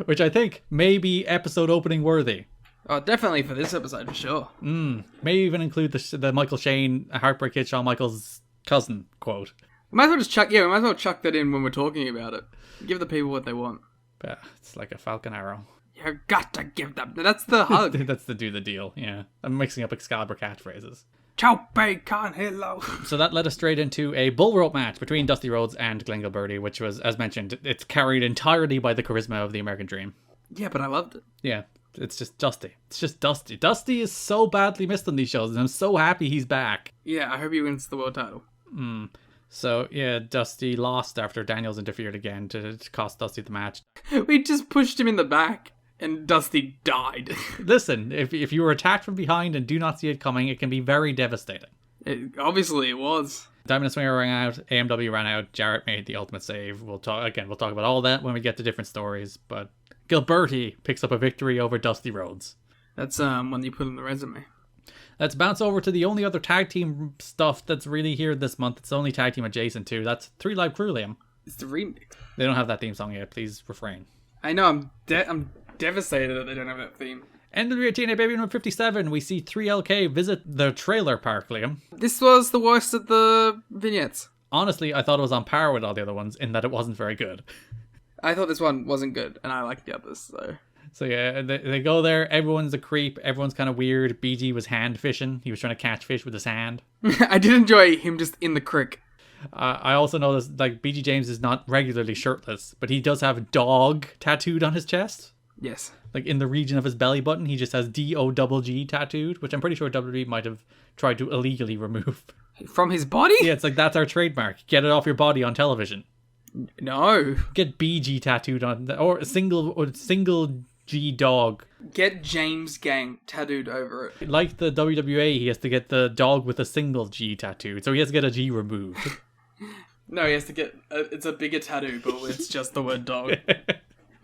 Which I think may be episode opening worthy. Oh, definitely for this episode, for sure. May even include the Michael Shane Heartbreak Kid Shawn Michaels cousin quote. We might as well chuck that in when we're talking about it. Give the people what they want. Yeah, it's like a falcon arrow. You got to give them. That's the hug. That's the do the deal. Yeah, I'm mixing up Excalibur catchphrases. Ciao, bacon, hello. So that led us straight into a bull rope match between Dusty Rhodes and Glenn Gilberti, which was, as mentioned, it's carried entirely by the charisma of the American Dream. Yeah, but I loved it. Yeah, it's just Dusty. It's just Dusty. Dusty is so badly missed on these shows, and I'm so happy he's back. Yeah, I hope he wins the world title. So, yeah, Dusty lost after Daniels interfered again to cost Dusty the match. We just pushed him in the back, and Dusty died. Listen, if you were attacked from behind and do not see it coming, it can be very devastating. Obviously it was. Diamond and Swinger ran out, AMW ran out, Jarrett made the ultimate save. We'll talk about all that when we get to different stories, but Gilberti picks up a victory over Dusty Rhodes. That's one you put in the resume. Let's bounce over to the only other tag team stuff that's really here this month. It's only tag team adjacent too. That's 3 Live Crew, Liam. It's the remix. They don't have that theme song yet. Please refrain. I know, I'm devastated that they don't have that theme. NWA-TNA Baby number 57, we see 3LK visit the trailer park, Liam. This was the worst of the vignettes. Honestly, I thought it was on par with all the other ones in that it wasn't very good. I thought this one wasn't good, and I liked the others, so... So yeah, they go there, everyone's a creep, everyone's kind of weird. BG was hand fishing, he was trying to catch fish with his hand. I did enjoy him just in the crick. I also noticed, like, BG James is not regularly shirtless, but he does have dog tattooed on his chest. Yes. Like, in the region of his belly button, he just has D-O-G-G tattooed, which I'm pretty sure WWE might have tried to illegally remove. From his body? Yeah, it's like, that's our trademark. Get it off your body on television. No. Get BG tattooed on, or single G dog. Get James Gang tattooed over it. Like the WWA, he has to get the dog with a single G tattooed, so he has to get a G removed. No, he has to get... it's a bigger tattoo, but it's just the word dog.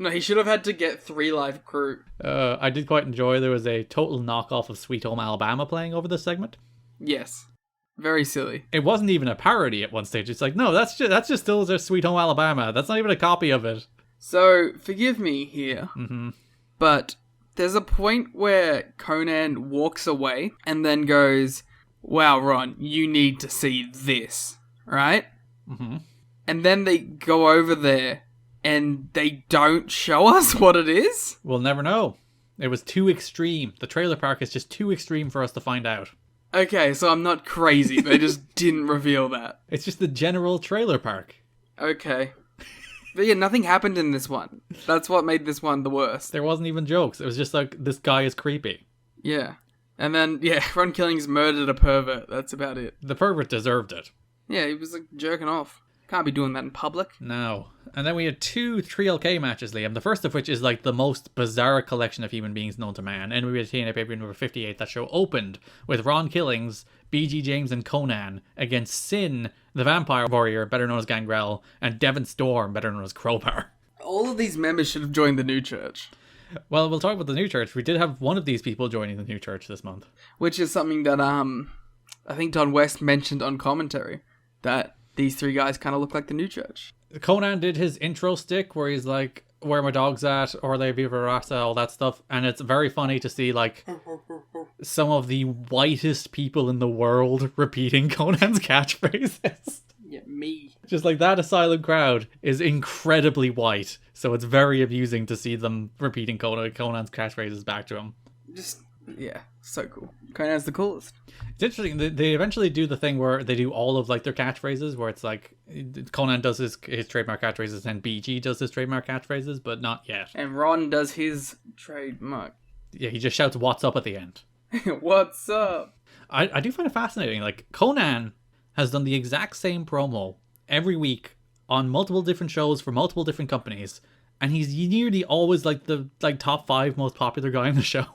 No, he should have had to get 3 Live Crew. I did quite enjoy, there was a total knockoff of Sweet Home Alabama playing over this segment. Yes. Very silly. It wasn't even a parody at one stage. It's like, no, that's just still just Sweet Home Alabama. That's not even a copy of it. So, forgive me here, but there's a point where Conan walks away and then goes, wow, Ron, you need to see this, right? Mm-hmm. And then they go over there and they don't show us what it is? We'll never know. It was too extreme. The trailer park is just too extreme for us to find out. Okay, so I'm not crazy. They just didn't reveal that. It's just the general trailer park. Okay. But yeah, nothing happened in this one. That's what made this one the worst. There wasn't even jokes. It was just like, this guy is creepy. Yeah. And then, yeah, Ron Killings murdered a pervert. That's about it. The pervert deserved it. Yeah, he was like jerking off. Can't be doing that in public. No. And then we had 2 3LK matches, Liam. The first of which is like the most bizarre collection of human beings known to man. NWA-TNA pay-per-view number 58. That show opened with Ron Killings, BG James and Conan against Sin, the Vampire Warrior, better known as Gangrel, and Devon Storm, better known as Crowbar. All of these members should have joined the new church. Well, we'll talk about the new church. We did have one of these people joining the new church this month. Which is something that I think Don West mentioned on commentary. That these 3 guys kind of look like the new church. Conan did his intro stick where he's like, where my dog's at, or they Viva Rasa, all that stuff. And it's very funny to see like some of the whitest people in the world repeating Conan's catchphrases. Yeah, me. Just like that asylum crowd is incredibly white. So it's very amusing to see them repeating Conan's catchphrases back to him. Just, yeah, so cool. Conan's the coolest. It's interesting, they eventually do the thing where they do all of like their catchphrases, where it's like Conan does his trademark catchphrases and BG does his trademark catchphrases, but not yet. And Ron does his trademark. Yeah, he just shouts "What's up" at the end. What's up? I do find it fascinating. Like, Conan has done the exact same promo every week on multiple different shows for multiple different companies, and he's nearly always like the top 5 most popular guy on the show.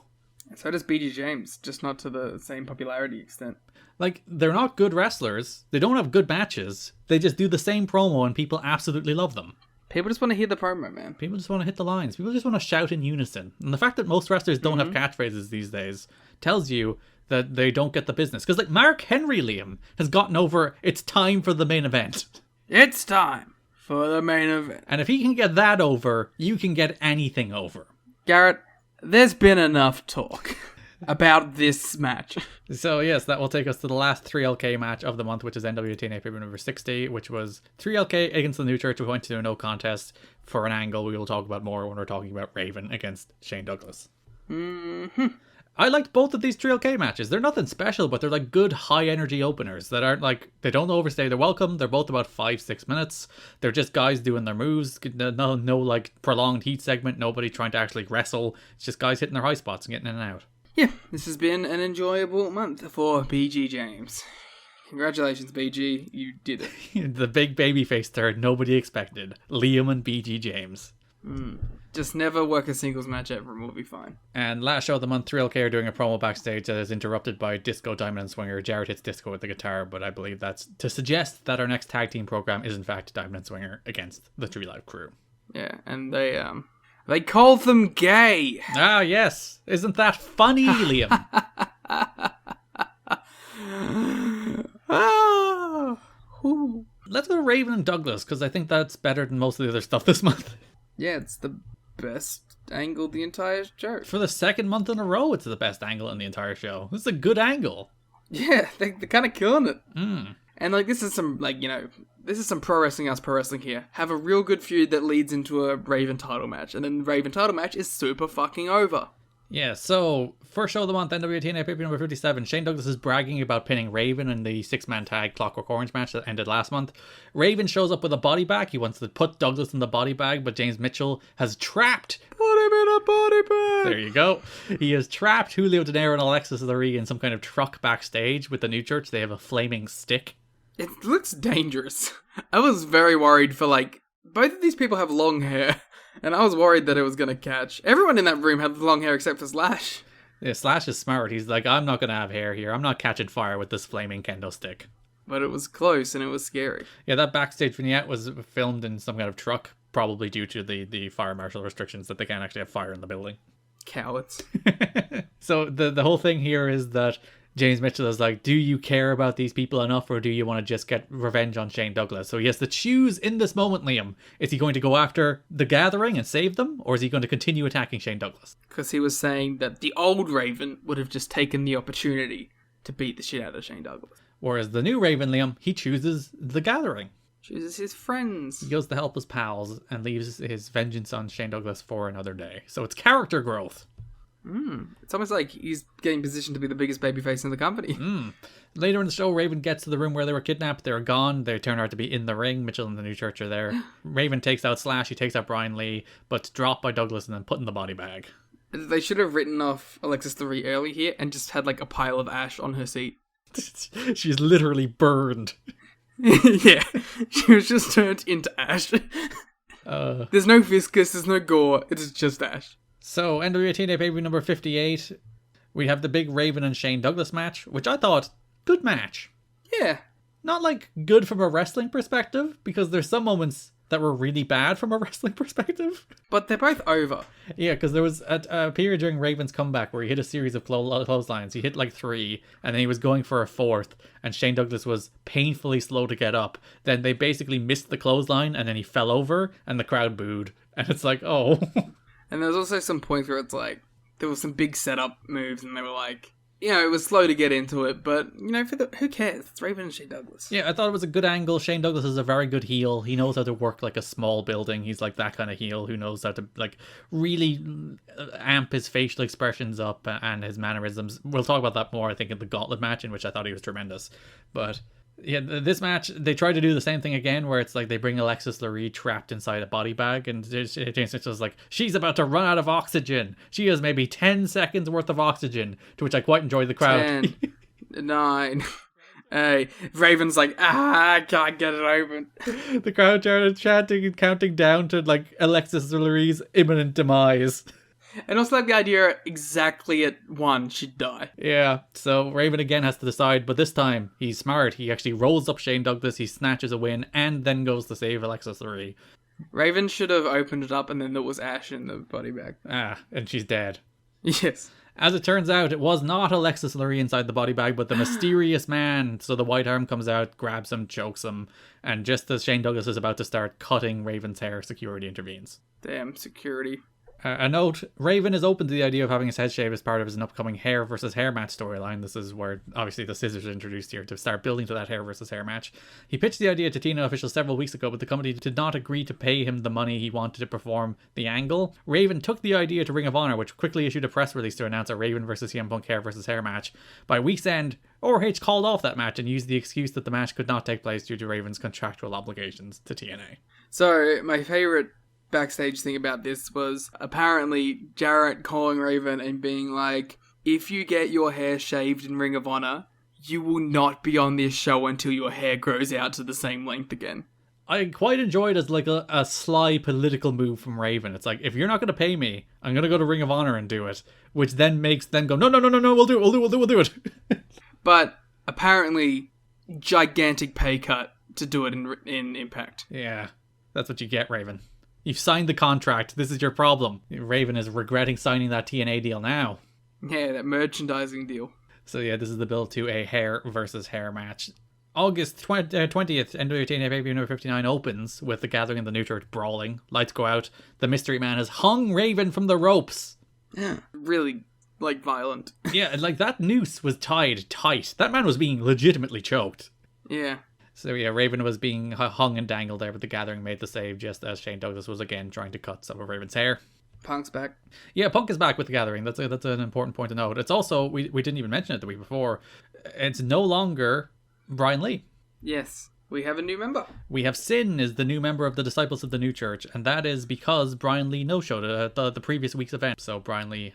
So does BG James, just not to the same popularity extent. Like, they're not good wrestlers. They don't have good matches. They just do the same promo and people absolutely love them. People just want to hear the promo, man. People just want to hit the lines. People just want to shout in unison. And the fact that most wrestlers don't have catchphrases these days tells you that they don't get the business. Because, like, Mark Henry, Liam, has gotten over, it's time for the main event. It's time for the main event. And if he can get that over, you can get anything over. Garrett, there's been enough talk about this match. So yes, that will take us to the last 3LK match of the month, which is NWA-TNA pay-per-view number 60, which was 3LK against the New Church. We went to a no contest for an angle we will talk about more when we're talking about Raven against Shane Douglas. I liked both of these 3LK matches. They're nothing special, but they're like good high energy openers that aren't like, they don't overstay their welcome. They're both about 5-6 minutes. They're just guys doing their moves. No like prolonged heat segment. Nobody trying to actually wrestle. It's just guys hitting their high spots and getting in and out. Yeah, this has been an enjoyable month for BG James. Congratulations, BG. You did it. The big babyface turn nobody expected. Liam and BG James. Just never work a singles match ever and we'll be fine. And last show of the month, Thrill K are doing a promo backstage that is interrupted by Disco Diamond and Swinger. Jarrett hits Disco with the guitar, but I believe that's to suggest that our next tag team program is in fact Diamond and Swinger against the Tree Life Crew. Yeah, and they called them gay. Ah, yes. Isn't that funny, Liam? Let's go to Raven and Douglas, because I think that's better than most of the other stuff this month. Yeah, it's the best angle the entire show. For the second month in a row, it's the best angle in the entire show. This is a good angle. Yeah, they're kind of killing it. Mm. And, like, this is some, like, you know, this is some pro wrestling us pro wrestling here. Have a real good feud that leads into a Raven title match. And then the Raven title match is super fucking over. Yeah, so, first show of the month, NWA-TNA pay-per-view number 57. Shane Douglas is bragging about pinning Raven in the six-man tag Clockwork Orange match that ended last month. Raven shows up with a body bag. He wants to put Douglas in the body bag, but James Mitchell has trapped... Put him in a body bag! There you go. He has trapped Julio De Niro and Alexis Lurie in some kind of truck backstage with the New Church. They have a flaming stick. It looks dangerous. I was very worried for, like, both of these people have long hair. And I was worried that it was going to catch. Everyone in that room had long hair except for Slash. Yeah, Slash is smart. He's like, I'm not going to have hair here. I'm not catching fire with this flaming kendo stick. But it was close and it was scary. Yeah, that backstage vignette was filmed in some kind of truck, probably due to the fire marshal restrictions that they can't actually have fire in the building. Cowards. So the whole thing here is that James Mitchell is like, do you care about these people enough, or do you want to just get revenge on Shane Douglas? So he has to choose in this moment, Liam. Is he going to go after the Gathering and save them, or is he going to continue attacking Shane Douglas? Because he was saying that the old Raven would have just taken the opportunity to beat the shit out of Shane Douglas. Whereas the new Raven, Liam, he chooses the Gathering. Chooses his friends. He goes to help his pals and leaves his vengeance on Shane Douglas for another day. So it's character growth. It's almost like he's getting positioned to be the biggest babyface in the company. Later in the show, Raven gets to the room where they were kidnapped. They're gone. They turn out to be in the ring. Mitchell and the New Church are there. Raven takes out Slash. He takes out Brian Lee, but dropped by Douglas and then put in the body bag. They should have written off Alexis Lurie early here and just had like a pile of ash on her seat. She's literally burned. Yeah, she was just turned into ash. There's no viscous, there's no gore, it's just ash. So, NWA-TNA pay-per-view number 58, we have the big Raven and Shane Douglas match, which I thought, good match. Yeah. Not, like, good from a wrestling perspective, because there's some moments that were really bad from a wrestling perspective. But they're both over. Yeah, because there was a period during Raven's comeback where he hit a series of clotheslines. He hit, like, 3, and then he was going for a 4th, and Shane Douglas was painfully slow to get up. Then they basically missed the clothesline, and then he fell over, and the crowd booed. And it's like, oh... And there's also some points where it's like, there was some big setup moves and they were like, you know, it was slow to get into it, but, you know, who cares? It's Raven and Shane Douglas. Yeah, I thought it was a good angle. Shane Douglas is a very good heel. He knows how to work like a small building. He's like that kind of heel who knows how to like really amp his facial expressions up and his mannerisms. We'll talk about that more, I think, in the Gauntlet match, in which I thought he was tremendous. But yeah, this match, they try to do the same thing again, where it's like they bring Alexis Lurie trapped inside a body bag, and James Mitchell's like, she's about to run out of oxygen. She has maybe 10 seconds worth of oxygen, to which I quite enjoyed the crowd. 10, 9, hey, Raven's like, I can't get it open. The crowd started chanting and counting down to like Alexis Lurie's imminent demise. And also like the idea exactly at 1 she'd die. Yeah, so Raven again has to decide, but this time he's smart. He actually rolls up Shane Douglas, he snatches a win, and then goes to save Alexis Lurie. Raven should have opened it up and then there was ash in the body bag. And she's dead. Yes. As it turns out, it was not Alexis Lurie inside the body bag, but the mysterious man. So the white arm comes out, grabs him, chokes him, and just as Shane Douglas is about to start cutting Raven's hair, security intervenes. Damn, security. A note, Raven is open to the idea of having his head shaved as part of his upcoming hair versus hair match storyline. This is where, obviously, the scissors are introduced here to start building to that hair versus hair match. He pitched the idea to TNA officials several weeks ago, but the company did not agree to pay him the money he wanted to perform the angle. Raven took the idea to Ring of Honor, which quickly issued a press release to announce a Raven versus CM Punk hair versus hair match. By week's end, ROH called off that match and used the excuse that the match could not take place due to Raven's contractual obligations to TNA. So, my favourite backstage thing about this was apparently Jarrett calling Raven and being like, if you get your hair shaved in Ring of Honor, you will not be on this show until your hair grows out to the same length again. I quite enjoyed as like a sly political move from Raven. It's like, if you're not going to pay me, I'm going to go to Ring of Honor and do it. Which then makes them go, no, we'll do it. But apparently, gigantic pay cut to do it in Impact. Yeah, that's what you get, Raven. You've signed the contract. This is your problem. Raven is regretting signing that TNA deal now. Yeah, that merchandising deal. So yeah, this is the build to a hair versus hair match. August 20th, NWA-TNA pay-per-view number 59 opens with the Gathering and the New Church brawling. Lights go out. The Mystery Man has hung Raven from the ropes. Yeah, really, like, violent. Yeah, like that noose was tied tight. That man was being legitimately choked. Yeah. So yeah, Raven was being hung and dangled there, but the Gathering made the save just as Shane Douglas was again trying to cut some of Raven's hair. Punk's back. Yeah, Punk is back with the Gathering. That's an important point to note. It's also, we didn't even mention it the week before, it's no longer Brian Lee. Yes, we have a new member. We have Sin is the new member of the Disciples of the New Church, and that is because Brian Lee no-showed at the previous week's event. So Brian Lee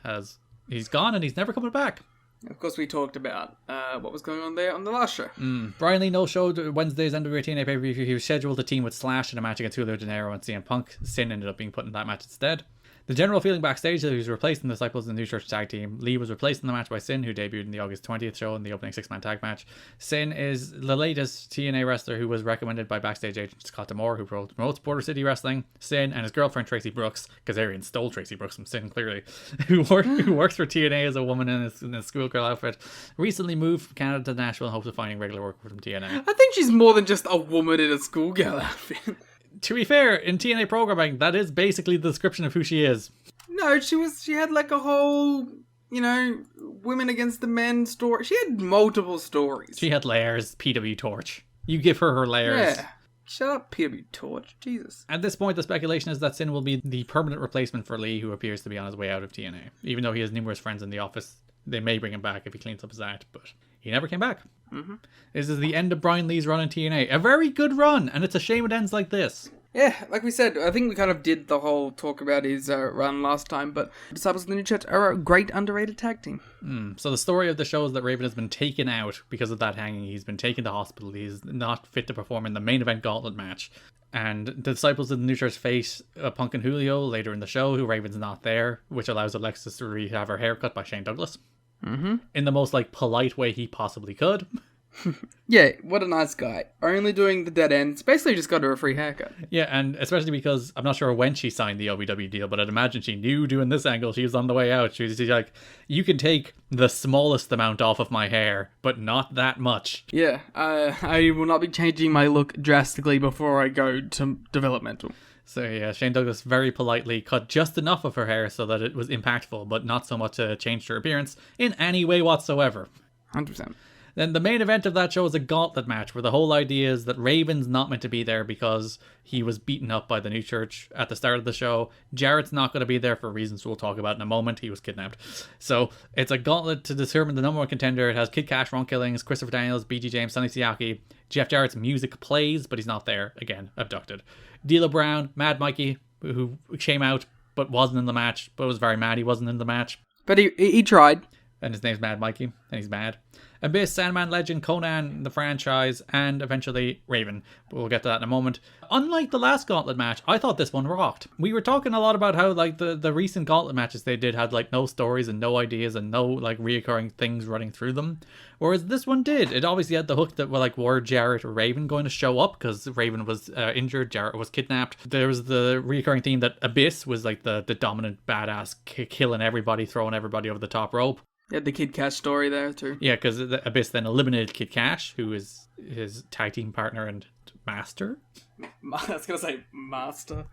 he's gone and he's never coming back. Of course, we talked about what was going on there on the last show. Brian Lee no-showed Wednesday's NWA-TNA pay-per-view. He was scheduled to team with Slash in a match against Julio De Niro and CM Punk. Sin ended up being put in that match instead. The general feeling backstage that he was replaced in the Disciples of the New Church tag team. Lee was replaced in the match by Sin, who debuted in the August 20th show in the opening 6-man tag match. Sin is the latest TNA wrestler who was recommended by backstage agent Scott D'Amore, who promotes Border City Wrestling. Sin and his girlfriend Tracy Brooks, Kazarian stole Tracy Brooks from Sin clearly, who works for TNA as a woman in a schoolgirl outfit, recently moved from Canada to Nashville in hopes of finding regular work from TNA. I think she's more than just a woman in a schoolgirl outfit. To be fair, in TNA programming, that is basically the description of who she is. No, she had like a whole, women against the men story. She had multiple stories. She had layers, PW Torch. You give her layers. Yeah. Shut up, PW Torch. Jesus. At this point, the speculation is that Sin will be the permanent replacement for Lee, who appears to be on his way out of TNA. Even though he has numerous friends in the office, they may bring him back if he cleans up his act, but he never came back. Mm-hmm. This is the end of Brian Lee's run in TNA. A very good run, and it's a shame it ends like this. Yeah, like we said, I think we kind of did the whole talk about his run last time, but Disciples of the New Church are a great underrated tag team. So the story of the show is that Raven has been taken out because of that hanging. He's been taken to hospital. He's not fit to perform in the main event gauntlet match. And the Disciples of the New Church face Punk and Julio later in the show, who Raven's not there, which allows Alexis to have her hair cut by Shane Douglas. Mm-hmm. In the most polite way he possibly could. Yeah, what a nice guy. Only doing the dead ends. Basically just got her a free haircut. Yeah, and especially because I'm not sure when she signed the OVW deal, but I'd imagine she knew doing this angle she was on the way out. She's like, you can take the smallest amount off of my hair, but not that much. Yeah, I will not be changing my look drastically before I go to developmental. So yeah, Shane Douglas very politely cut just enough of her hair so that it was impactful, but not so much to change her appearance in any way whatsoever. 100%. Then the main event of that show is a gauntlet match where the whole idea is that Raven's not meant to be there because he was beaten up by the New Church at the start of the show. Jarrett's not going to be there for reasons we'll talk about in a moment. He was kidnapped. So it's a gauntlet to determine the number one contender. It has Kid Cash, Ron Killings, Christopher Daniels, BG James, Sonny Siaki. Jeff Jarrett's music plays, but he's not there. Again, abducted. D'Lo Brown, Mad Mikey, who came out but wasn't in the match, but was very mad he wasn't in the match. But he tried. And his name's Mad Mikey, and he's mad. Abyss, Sandman Legend, Conan, the franchise, and eventually Raven. But we'll get to that in a moment. Unlike the last Gauntlet match, I thought this one rocked. We were talking a lot about how the recent Gauntlet matches they did had no stories and no ideas and no reoccurring things running through them. Whereas this one did. It obviously had the hook that were Jarrett or Raven going to show up because Raven was injured, Jarrett was kidnapped. There was the reoccurring theme that Abyss was the dominant badass killing everybody, throwing everybody over the top rope. You had the Kid Cash story there too. Yeah, because Abyss then eliminated Kid Cash, who is his tag team partner and master. I was going to say master.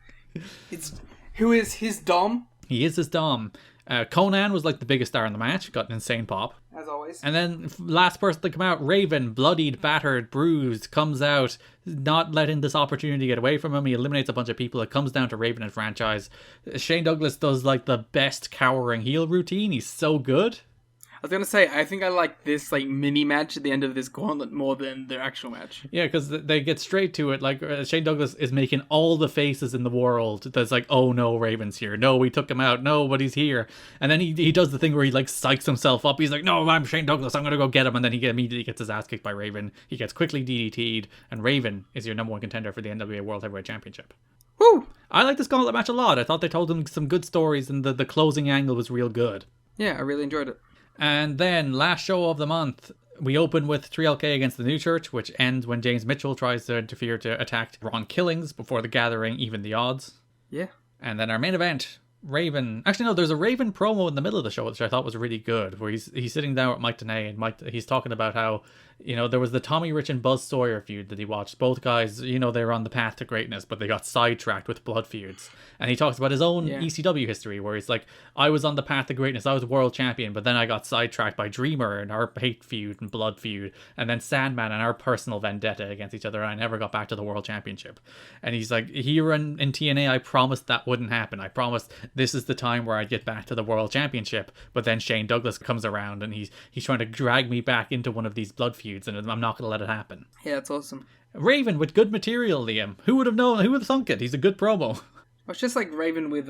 Who is his dom? He is his dom. Conan was the biggest star in the match, got an insane pop. As always. And then last person to come out, Raven, bloodied, battered, bruised, comes out, not letting this opportunity get away from him. He eliminates a bunch of people. It comes down to Raven and franchise. Shane Douglas does the best cowering heel routine. He's so good. I was gonna say, I think I like this like mini match at the end of this gauntlet more than the actual match. Yeah, because they get straight to it. Like, Shane Douglas is making all the faces in the world that's like, oh no, Raven's here. No, we took him out. No, but he's here. And then he does the thing where he like psychs himself up. He's like, no, I'm Shane Douglas. I'm going to go get him. And then he immediately gets his ass kicked by Raven. He gets quickly DDT'd. And Raven is your number one contender for the NWA World Heavyweight Championship. Woo! I like this gauntlet match a lot. I thought they told him some good stories and the closing angle was real good. Yeah, I really enjoyed it. And then, last show of the month, we open with 3LK against the New Church, which ends when James Mitchell tries to interfere to attack Ron Killings before the Gathering even the odds. Yeah. And then our main event, Raven. Actually, no, there's a Raven promo in the middle of the show, which I thought was really good, where he's sitting down with Mike Tenay, and he's talking about how, there was the Tommy Rich and Buzz Sawyer feud that he watched. Both guys, they were on the path to greatness, but they got sidetracked with blood feuds. And he talks about his own ECW history, where he's like, I was on the path to greatness, I was world champion, but then I got sidetracked by Dreamer and our hate feud and blood feud, and then Sandman and our personal vendetta against each other, and I never got back to the world championship. And he's like, here in TNA, I promised that wouldn't happen. I promised this is the time where I'd get back to the world championship, but then Shane Douglas comes around, and he's trying to drag me back into one of these blood feuds, and I'm not going to let it happen. Yeah, that's awesome. Raven with good material, Liam. Who would have known? Who would have thunk it? He's a good promo. It's just like Raven with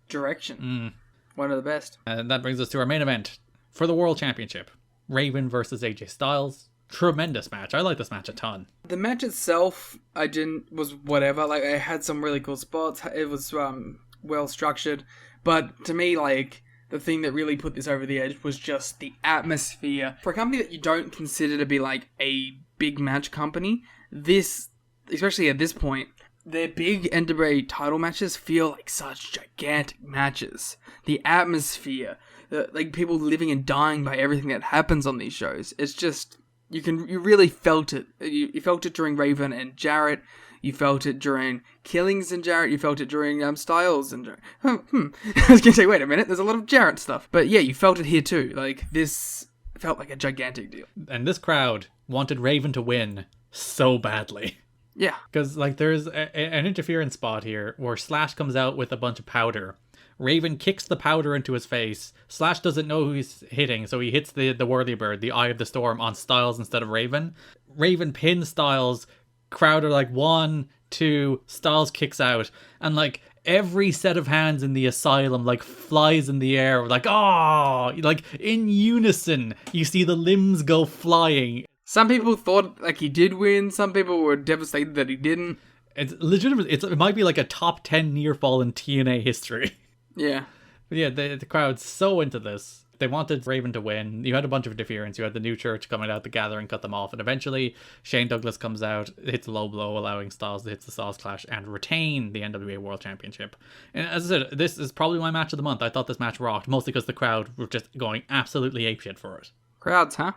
direction. One of the best. And that brings us to our main event for the World Championship. Raven versus AJ Styles. Tremendous match. I like this match a ton. The match itself, was whatever. Like, it had some really cool spots. It was well structured. But to me, like, the thing that really put this over the edge was just the atmosphere. For a company that you don't consider to be like a big match company, this, especially at this point, their big NWA title matches feel like such gigantic matches. The atmosphere, like people living and dying by everything that happens on these shows. It's just, you really felt it. You felt it during Raven and Jarrett. You felt it during Killings and Jarrett. You felt it during Styles and Jarrett. I was going to say, wait a minute, there's a lot of Jarrett stuff. But yeah, you felt it here too. Like, this felt like a gigantic deal. And this crowd wanted Raven to win so badly. Yeah. Because, like, there's an interference spot here where Slash comes out with a bunch of powder. Raven kicks the powder into his face. Slash doesn't know who he's hitting, so he hits the Whirlybird, the Eye of the Storm, on Styles instead of Raven. Raven pins Styles. Crowd are like 1, 2, Styles kicks out, and like every set of hands in the asylum like flies in the air, like, oh, like in unison. You see the limbs go flying. Some people thought like he did win. Some people were devastated that he didn't. It's legitimate. It might be like a top 10 near fall in TNA history. Yeah. But yeah, the crowd's so into this. They wanted Raven to win. You had a bunch of interference. You had the New Church coming out, the Gathering cut them off, and eventually Shane Douglas comes out, hits a low blow, allowing Styles to hit the Styles Clash and retain the NWA World Championship. And as I said, this is probably my match of the month. I thought this match rocked, mostly because the crowd were just going absolutely apeshit for it. Crowds, huh?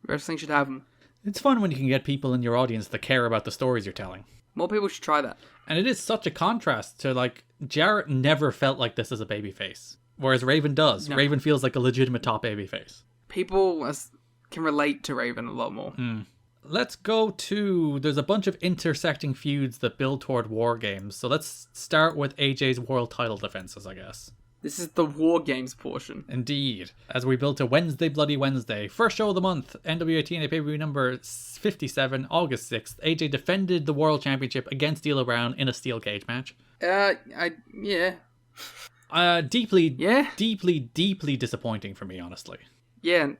Wrestling should have them. It's fun when you can get people in your audience that care about the stories you're telling. More people should try that. And it is such a contrast to, like, Jarrett never felt like this as a babyface. Whereas Raven does. No. Raven feels like a legitimate top babyface. People can relate to Raven a lot more. Let's go to... There's a bunch of intersecting feuds that build toward War Games. So let's start with AJ's world title defenses, I guess. This is the War Games portion. Indeed. As we build to Wednesday Bloody Wednesday. First show of the month. NWA-TNA pay-per-view number 57, August 6th. AJ defended the World Championship against D'Lo Brown in a steel cage match. Yeah. Deeply disappointing for me, honestly. Yeah,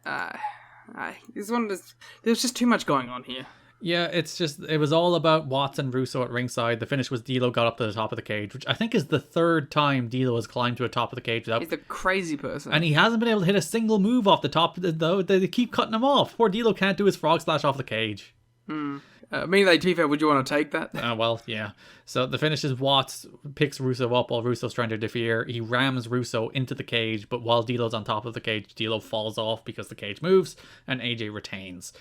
there's just too much going on here. Yeah, it was all about Watts and Russo at ringside. The finish was D'Lo got up to the top of the cage, which I think is the third time D'Lo has climbed to the top of the cage. He's a crazy person. And he hasn't been able to hit a single move off the top, though. They keep cutting him off. Poor D'Lo can't do his frog splash off the cage. To be fair, would you want to take that? Well, yeah. So the finish is Watts picks Russo up while Russo's trying to interfere. He rams Russo into the cage, but while D'Lo's on top of the cage, D'Lo falls off because the cage moves, and AJ retains.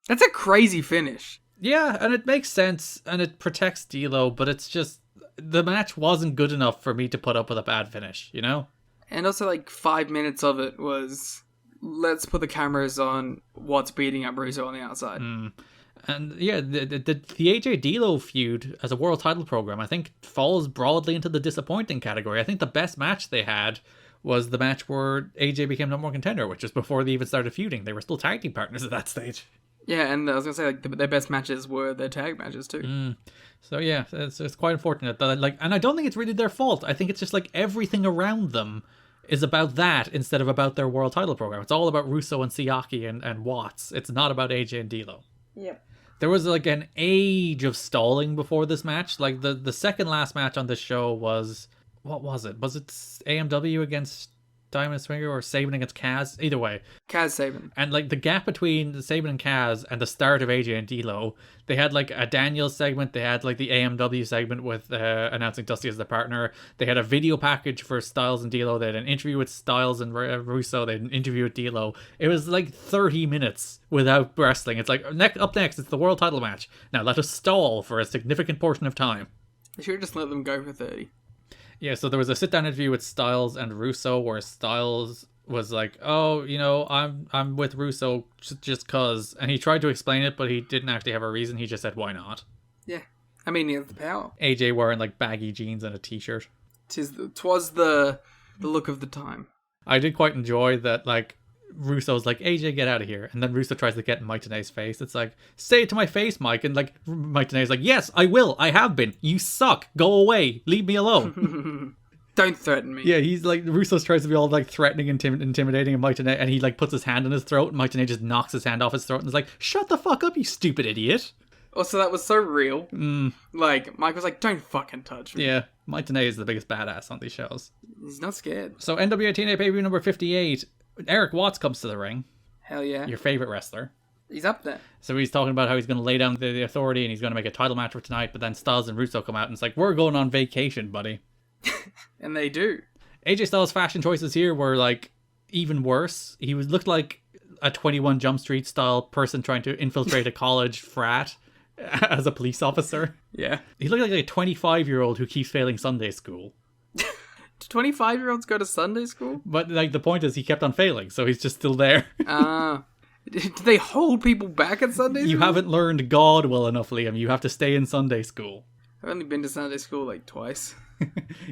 That's a crazy finish. Yeah, and it makes sense, and it protects D'Lo, but it's just... The match wasn't good enough for me to put up with a bad finish, you know? And also, like, 5 minutes of it was... Let's put the cameras on Watts beating up Russo on the outside. And yeah, the AJ D'Lo feud as a world title program, I think, falls broadly into the disappointing category. I think the best match they had was the match where AJ became number one contender, which is before they even started feuding. They were still tag team partners at that stage. Yeah, and I was gonna say like their best matches were their tag matches too. So yeah, it's quite unfortunate that and I don't think it's really their fault. I think it's just like everything around them is about that instead of about their world title program. It's all about Russo and Siaki and Watts. It's not about AJ and D'Lo. Yep. There was like an age of stalling before this match. Like the second last match on this show was, what was it? Was it AMW against Diamond Swinger or Sabin against Kaz? Either way. Kaz Sabin. And like the gap between Sabin and Kaz and the start of AJ and D'Lo, they had like a Daniels segment. They had like the AMW segment with announcing Dusty as their partner. They had a video package for Styles and D'Lo. They had an interview with Styles and Russo. They had an interview with D'Lo. It was like 30 minutes without wrestling. It's like up next, it's the world title match. Now let us stall for a significant portion of time. They should have just let them go for 30. Yeah, so there was a sit-down interview with Styles and Russo where Styles was like, "Oh, you know, I'm with Russo just cause," and he tried to explain it, but he didn't actually have a reason. He just said, "Why not?" Yeah, I mean, he has the power. AJ wearing like baggy jeans and a t-shirt. Twas the look of the time. I did quite enjoy that. Like Russo's like, "AJ, get out of here," and then Russo tries to get in Mike Tenay's face. It's like, "Say it to my face, Mike," and like Mike Tenay's like, "Yes, I will. I have been. You suck. Go away. Leave me alone." Don't threaten me. Yeah, he's like, Russo tries to be all like threatening and intimidating, and Mike Tenay, and he like puts his hand on his throat, and Mike Tenay just knocks his hand off his throat and is like, "Shut the fuck up, you stupid idiot." Also, that was so real. Like, Mike was like, "Don't fucking touch me." Yeah, Mike Tenay is the biggest badass on these shows. He's not scared. So NWA-TNA pay-per-view number 58, Eric Watts comes to the ring. Hell yeah. Your favorite wrestler. He's up there. So he's talking about how he's going to lay down the authority and he's going to make a title match for tonight, but then Styles and Russo come out and it's like, "We're going on vacation, buddy." And they do. AJ Styles' fashion choices here were like even worse. He looked like a 21 Jump Street style person trying to infiltrate a college frat as a police officer. Yeah. He looked like a 25-year-old who keeps failing Sunday school. Do 25-year-olds go to Sunday school? But like the point is he kept on failing, so he's just still there. Do they hold people back at Sunday school? You haven't learned God well enough, Liam. You have to stay in Sunday school. I've only been to Sunday school like twice.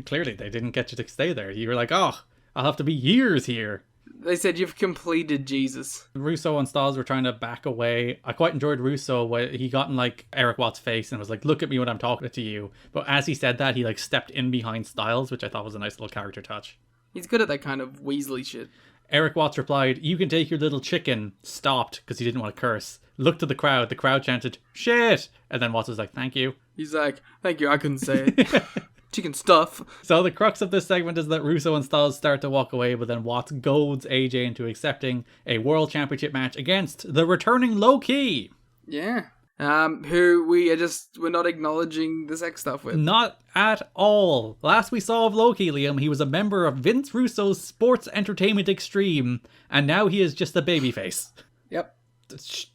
Clearly, they didn't get you to stay there. You were like, "Oh, I'll have to be years here." They said you've completed Jesus. Russo and Styles were trying to back away. I quite enjoyed Russo when he got in like Eric Watts' face and was like, "Look at me when I'm talking to you." But as he said that, he like stepped in behind Styles, which I thought was a nice little character touch. He's good at that kind of Weasley shit. Eric Watts replied, "You can take your little chicken." Stopped because he didn't want to curse. Looked at the crowd. The crowd chanted, "Shit!" And then Watts was like, "Thank you." He's like, "Thank you, I couldn't say it." Chicken stuff. So the crux of this segment is that Russo and Styles start to walk away, but then Watts goads AJ into accepting a world championship match against the returning Low Key. Yeah. Who we're not acknowledging the sex stuff with. Not at all. Last we saw of Low Key, Liam, he was a member of Vince Russo's Sports Entertainment Extreme, and now he is just a babyface. Yep.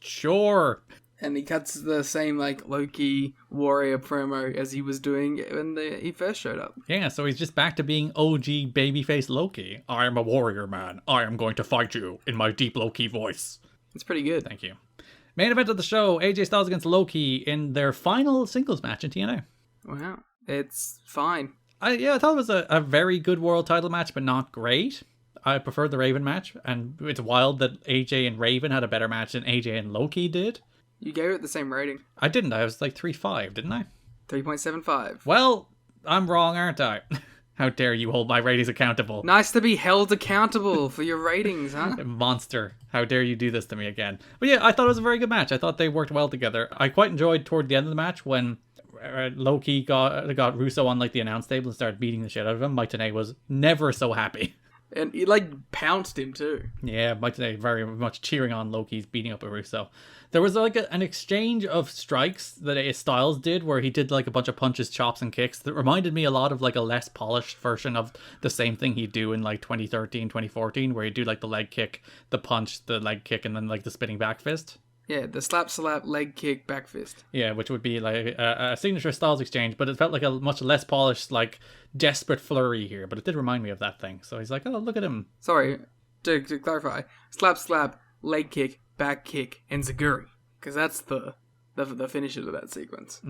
Sure. And he cuts the same, like, Loki warrior promo as he was doing when he first showed up. Yeah, so he's just back to being OG babyface Loki. "I am a warrior, man. I am going to fight you," in my deep Loki voice. It's pretty good. Thank you. Main event of the show, AJ Styles against Low Key in their final singles match in TNA. Wow. It's fine. I thought it was a very good world title match, but not great. I preferred the Raven match, and it's wild that AJ and Raven had a better match than AJ and Low Key did. You gave it the same rating. I didn't. I was like 3.5, didn't I? 3.75. Well, I'm wrong, aren't I? How dare you hold my ratings accountable? Nice to be held accountable for your ratings, huh? Monster. How dare you do this to me again? But yeah, I thought it was a very good match. I thought they worked well together. I quite enjoyed toward the end of the match when Low Key got Russo on like the announce table and started beating the shit out of him. Mike Tenay was never so happy. And he like pounced him too. Yeah, Mike Tenay very much cheering on Low Key's beating up a Russo. There was like an exchange of strikes that Styles did where he did like a bunch of punches, chops, and kicks that reminded me a lot of like a less polished version of the same thing he'd do in like 2013, 2014, where he'd do like the leg kick, the punch, the leg kick, and then like the spinning back fist. Yeah, the slap, leg kick, back fist. Yeah, which would be like a signature Styles exchange, but it felt like a much less polished, like desperate flurry here. But it did remind me of that thing. So he's like, "Oh, look at him." Sorry, to clarify, slap, leg kick, back kick, and Zaguri, because that's the finisher of that sequence.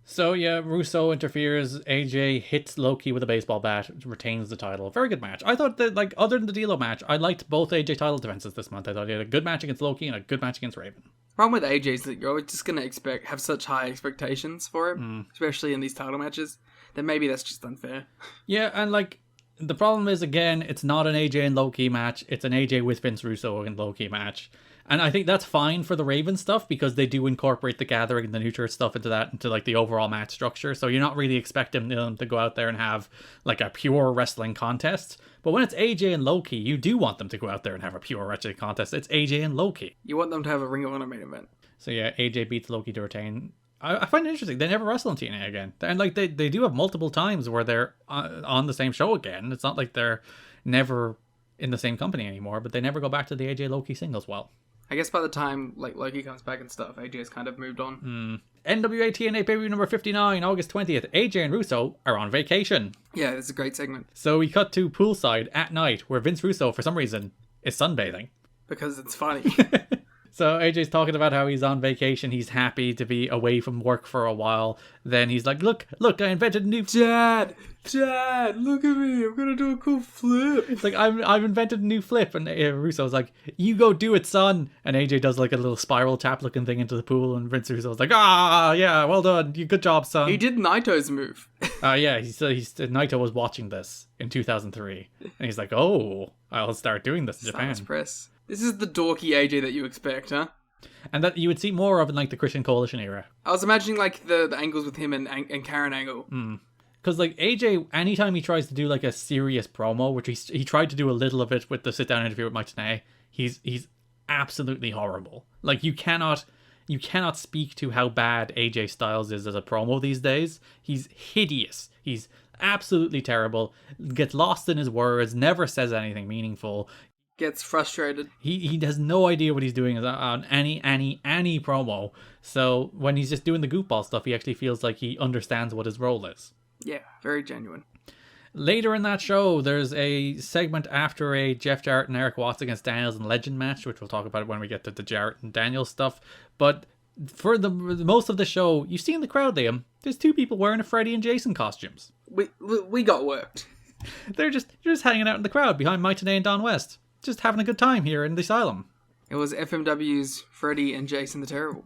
So yeah, Russo interferes. AJ hits Loki with a baseball bat, retains the title. Very good match. I thought that, like, other than the D'Lo match, I liked both AJ title defenses this month. I thought he had a good match against Loki and a good match against Raven. Problem with AJ is that you're just gonna have such high expectations for him, especially in these title matches, that maybe that's just unfair. Yeah, and like, the problem is, again, it's not an AJ and Loki match. It's an AJ with Vince Russo and Loki match. And I think that's fine for the Raven stuff because they do incorporate the Gathering and the New Church stuff into like the overall match structure. So you're not really expecting them to go out there and have like a pure wrestling contest. But when it's AJ and Loki, you do want them to go out there and have a pure wrestling contest. It's AJ and Loki. You want them to have a Ring of Honor main event. So yeah, AJ beats Loki to retain. I find it interesting. They never wrestle in TNA again. And like they do have multiple times where they're on the same show again. It's not like they're never in the same company anymore, but they never go back to the AJ Loki singles well. I guess by the time like Loki comes back and stuff, AJ's kind of moved on. NWA-TNA pay-per-view number 59, August 20th. AJ and Russo are on vacation. Yeah, it's a great segment. So we cut to poolside at night where Vince Russo, for some reason, is sunbathing. Because it's funny. So AJ's talking about how he's on vacation. He's happy to be away from work for a while. Then he's like, look, I invented a new... Dad, look at me. I'm going to do a cool flip. It's like, I've invented a new flip. And Russo's like, you go do it, son. And AJ does like a little spiral tap looking thing into the pool. And Vince Russo's like, yeah, well done. Good job, son. He did Naito's move. Yeah, Naito was watching this in 2003. And he's like, oh, I'll start doing this in Japan. Press. This is the dorky AJ that you expect, huh? And that you would see more of in like the Christian Coalition era. I was imagining like the angles with him and Karen Angle. Because like AJ, anytime he tries to do like a serious promo, which he tried to do a little of it with the sit-down interview with Mike Tenay, he's absolutely horrible. Like you cannot speak to how bad AJ Styles is as a promo these days. He's hideous. He's absolutely terrible. Gets lost in his words. Never says anything meaningful. Gets frustrated. He has no idea what he's doing on any promo. So when he's just doing the goofball stuff, he actually feels like he understands what his role is. Yeah, very genuine. Later in that show, there's a segment after a Jeff Jarrett and Eric Watts against Daniels and Legend match, which we'll talk about when we get to the Jarrett and Daniels stuff. But for the most of the show, you see in the crowd, Liam, there's two people wearing a Freddy and Jason costumes. We got worked. They're just hanging out in the crowd behind Mike Tenay and Don West. Just having a good time here in the asylum. It was FMW's Freddy and Jason the Terrible.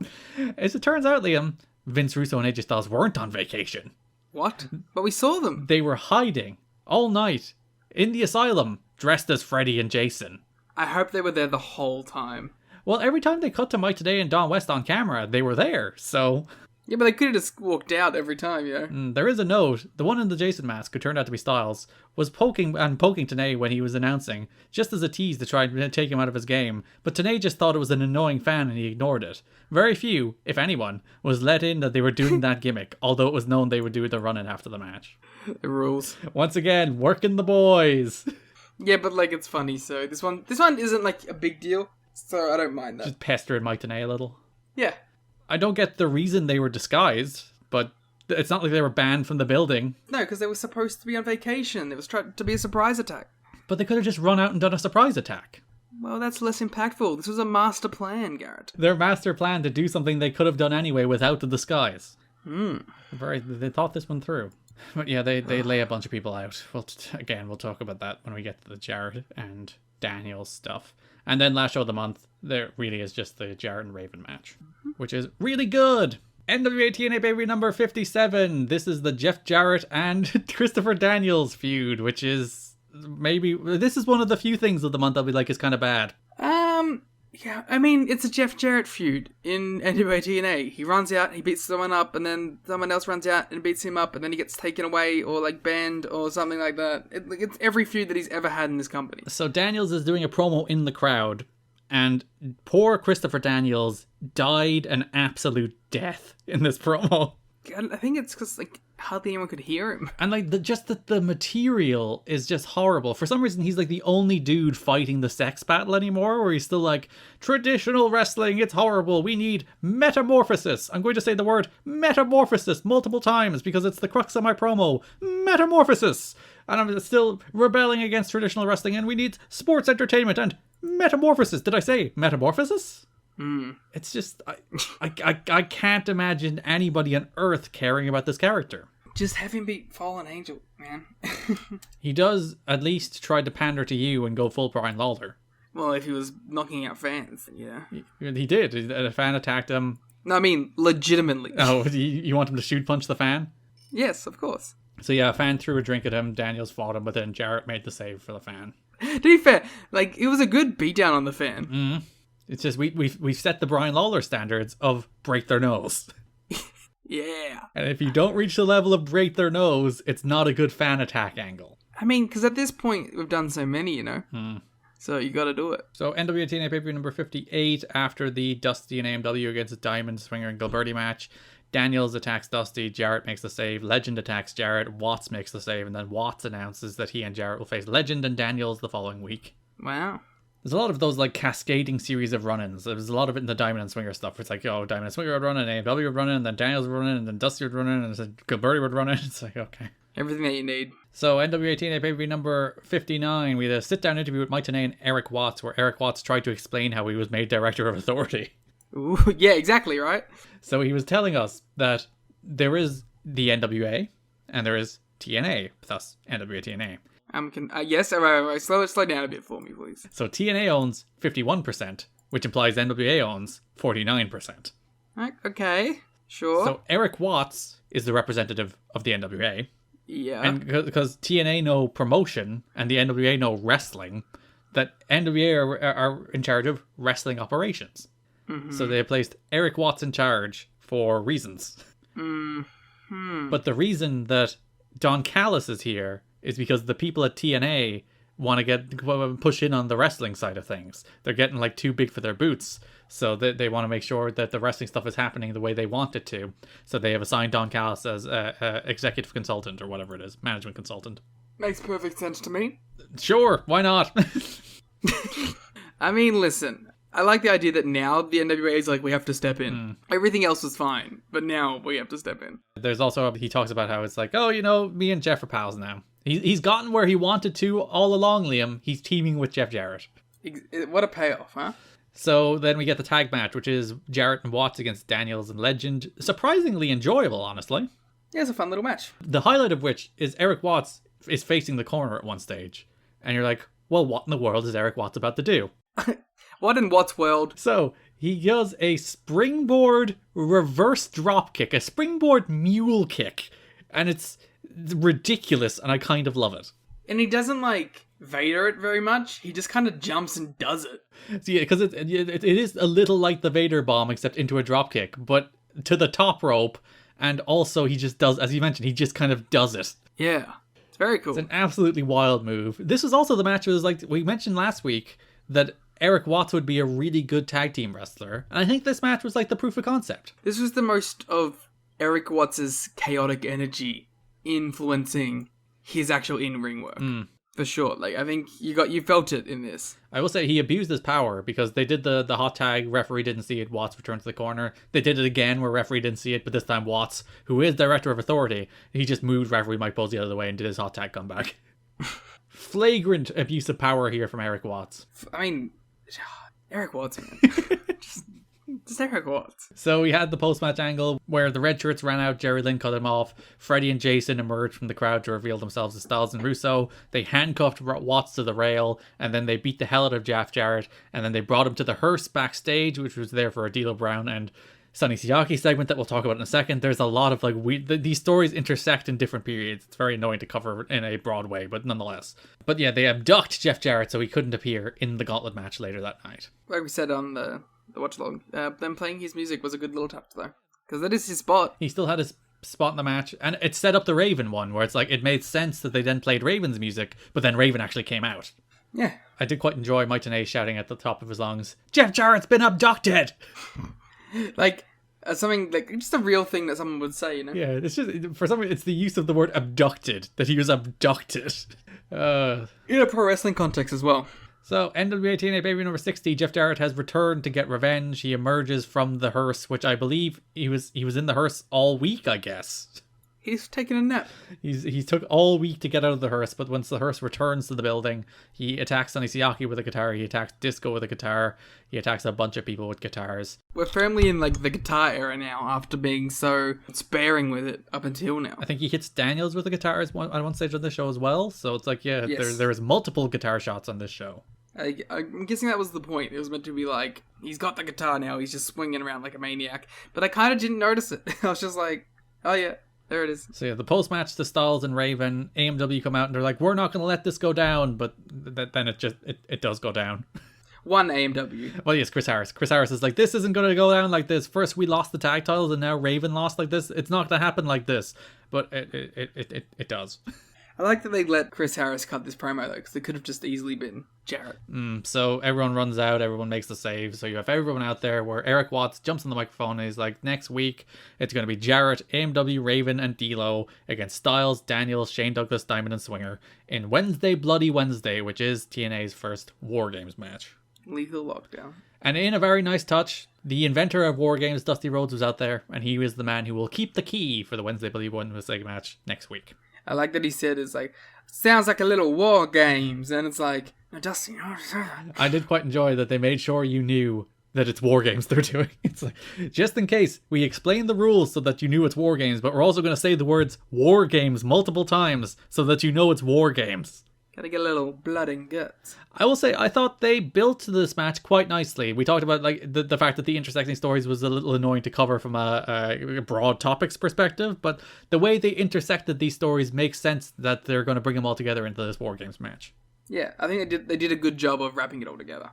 As it turns out, Liam, Vince Russo and AJ Styles weren't on vacation. What? But we saw them. They were hiding all night in the asylum, dressed as Freddy and Jason. I hope they were there the whole time. Well, every time they cut to Mike Tenay and Don West on camera, they were there, so... Yeah, but they could have just walked out every time, you know? There is a note. The one in the Jason mask, who turned out to be Styles, was poking Tenay when he was announcing, just as a tease to try and take him out of his game, but Tenay just thought it was an annoying fan and he ignored it. Very few, if anyone, was let in that they were doing that gimmick, although it was known they would do the run-in after the match. The rules. Once again, working the boys. Yeah, but like it's funny, so this one isn't like a big deal, so I don't mind that. Just pestering Mike Tenay a little. Yeah. I don't get the reason they were disguised, but it's not like they were banned from the building. No, because they were supposed to be on vacation. It was trying to be a surprise attack. But they could have just run out and done a surprise attack. Well, that's less impactful. This was a master plan, Garrett. Their master plan to do something they could have done anyway without the disguise. They thought this one through. But yeah, they lay a bunch of people out. We'll talk about that when we get to the Jarrett and Daniels stuff. And then last show of the month, there really is just the Jarrett and Raven match, which is really good. NWA-TNA baby number 57. This is the Jeff Jarrett and Christopher Daniels feud, which is this is one of the few things of the month I'll be like is kind of bad. Yeah, I mean, it's a Jeff Jarrett feud in NWA-TNA. He runs out, he beats someone up, and then someone else runs out and beats him up, and then he gets taken away or like banned or something like that. It's every feud that he's ever had in this company. So Daniels is doing a promo in the crowd, and poor Christopher Daniels died an absolute death in this promo. I think it's because like hardly anyone could hear him. And like the material is just horrible. For some reason, he's like the only dude fighting the sex battle anymore, where he's still like, traditional wrestling, it's horrible. We need metamorphosis. I'm going to say the word metamorphosis multiple times because it's the crux of my promo. Metamorphosis. And I'm still rebelling against traditional wrestling, and we need sports entertainment and metamorphosis. Did I say metamorphosis? It's just, I can't imagine anybody on Earth caring about this character. Just have him be Fallen Angel, man. He does at least try to pander to you and go full Brian Lawler. Well, if he was knocking out fans, then yeah. He did. A fan attacked him. No, I mean, legitimately. Oh, you want him to shoot punch the fan? Yes, of course. So yeah, a fan threw a drink at him, Daniels fought him, but then Jarrett made the save for the fan. To be fair, like, it was a good beatdown on the fan. It's just, we've set the Brian Lawler standards of break their nose. Yeah. And if you don't reach the level of break their nose, it's not a good fan attack angle. I mean, because at this point, we've done so many, you know? So you gotta do it. So NWA-TNA pay-per-view number 58, after the Dusty and AMW against Diamond, Swinger, and Gilberti match, Daniels attacks Dusty, Jarrett makes the save, Legend attacks Jarrett, Watts makes the save, and then Watts announces that he and Jarrett will face Legend and Daniels the following week. Wow. There's a lot of those like cascading series of run-ins. There's a lot of it in the Diamond and Swinger stuff. It's like, oh, Diamond and Swinger would run in, AMW would run in, and then Daniels would run in, and then Dusty would run in, and then Gilberti would run in. It's like, okay. Everything that you need. So NWA-TNA pay-per-view number 59, we had a sit-down interview with Mike Tenay and Eric Watts, where Eric Watts tried to explain how he was made Director of Authority. Ooh, yeah, exactly, right? So he was telling us that there is the NWA, and there is TNA, thus NWA-TNA. Yes, right. Slow down a bit for me, please. So TNA owns 51%, which implies NWA owns 49%. Okay, sure. So Eric Watts is the representative of the NWA. Yeah. And because TNA know promotion and the NWA know wrestling, that NWA are in charge of wrestling operations. So they placed Eric Watts in charge for reasons. But the reason that Don Callis is here is because the people at TNA want to push in on the wrestling side of things. They're getting like too big for their boots, so they want to make sure that the wrestling stuff is happening the way they want it to. So they have assigned Don Callis as executive consultant or whatever it is, management consultant. Makes perfect sense to me. Sure, why not? I mean, listen, I like the idea that now the NWA is like, we have to step in. Everything else was fine, but now we have to step in. There's also, he talks about how it's like, oh, you know, me and Jeff are pals now. He's gotten where he wanted to all along, Liam. He's teaming with Jeff Jarrett. What a payoff, huh? So then we get the tag match, which is Jarrett and Watts against Daniels and Legend. Surprisingly enjoyable, honestly. Yeah, it's a fun little match. The highlight of which is Eric Watts is facing the corner at one stage. And you're like, well, what in the world is Eric Watts about to do? What in Watts' world? So he does a springboard reverse drop kick, a springboard mule kick. And it's ridiculous, and I kind of love it. And he doesn't, like, Vader it very much. He just kind of jumps and does it. So yeah, because it is a little like the Vader bomb, except into a drop kick, but to the top rope, and also he just does, as you mentioned, he just kind of does it. Yeah, it's very cool. It's an absolutely wild move. This was also the match where it was like, we mentioned last week that Eric Watts would be a really good tag team wrestler, and I think this match was like the proof of concept. This was the most of Eric Watts' chaotic energy influencing his actual in-ring work. For sure. Like, I think you felt it in this. I will say he abused his power because they did the hot tag, referee didn't see it, Watts returned to the corner. They did it again where referee didn't see it, but this time Watts, who is Director of Authority, he just moved referee Mike Posey out of the way and did his hot tag comeback. Flagrant abuse of power here from Eric Watts. I mean, Eric Watts, man. Just Eric Watts. So we had the post-match angle where the red shirts ran out, Jerry Lynn cut him off, Freddie and Jason emerged from the crowd to reveal themselves as Styles and Russo. They handcuffed Watts to the rail, and then they beat the hell out of Jeff Jarrett, and then they brought him to the hearse backstage, which was there for a D'Lo Brown and Sonny Siaki segment that we'll talk about in a second. There's a lot of like these stories intersect in different periods. It's very annoying to cover in a broad way, but nonetheless. But yeah, they abduct Jeff Jarrett so he couldn't appear in the gauntlet match later that night. Like we said on the watch along, them playing his music was a good little touch though, because that is his spot. He still had his spot in the match, and it set up the Raven one where it's like it made sense that they then played Raven's music, but then Raven actually came out. Yeah, I did quite enjoy Mike Tenay shouting at the top of his lungs, "Jeff Jarrett's been abducted!" Like something like just a real thing that someone would say, you know? Yeah, it's just for some reason it's the use of the word abducted, that he was abducted. In a pro wrestling context as well. So, NWA-TNA pay-per-view number 60, Jeff Jarrett has returned to get revenge. He emerges from the hearse, which I believe he was in the hearse all week, I guess. He's taking a nap. He took all week to get out of the hearse, but once the hearse returns to the building, he attacks Sonny Siaki with a guitar, he attacks Disco with a guitar, he attacks a bunch of people with guitars. We're firmly in like the guitar era now after being so sparing with it up until now. I think he hits Daniels with a guitar at one stage on this show as well, so it's like, yeah, Yes. there is multiple guitar shots on this show. I'm guessing that was the point. It was meant to be like, he's got the guitar now, he's just swinging around like a maniac. But I kind of didn't notice it. I was just like, oh yeah, there it is. So yeah, the post-match to Styles and Raven, AMW come out and they're like, we're not going to let this go down, but then it does go down. One AMW. Well, yes, Chris Harris. Chris Harris is like, this isn't going to go down like this. First we lost the tag titles and now Raven lost like this. It's not going to happen like this. But it does. I like that they let Chris Harris cut this promo though, because it could have just easily been Jarrett. So everyone runs out, everyone makes the save. So you have everyone out there where Eric Watts jumps on the microphone and he's like, next week it's going to be Jarrett, AMW, Raven, and D'Lo against Styles, Daniels, Shane Douglas, Diamond, and Swinger in Wednesday, Bloody Wednesday, which is TNA's first War Games match. Lethal Lockdown. And in a very nice touch, the inventor of War Games, Dusty Rhodes, was out there, and he was the man who will keep the key for the Wednesday, Bloody Wednesday match next week. I like that he said it's like, sounds like a little War Games, and it's like, no, Dusty. I did quite enjoy that they made sure you knew that it's War Games they're doing. It's like, just in case, we explained the rules so that you knew it's War Games, but we're also going to say the words War Games multiple times so that you know it's War Games. Gotta get a little blood and guts. I will say, I thought they built this match quite nicely. We talked about like the fact that the intersecting stories was a little annoying to cover from a broad topics perspective, but the way they intersected these stories makes sense that they're going to bring them all together into this War Games match. Yeah, I think they did a good job of wrapping it all together.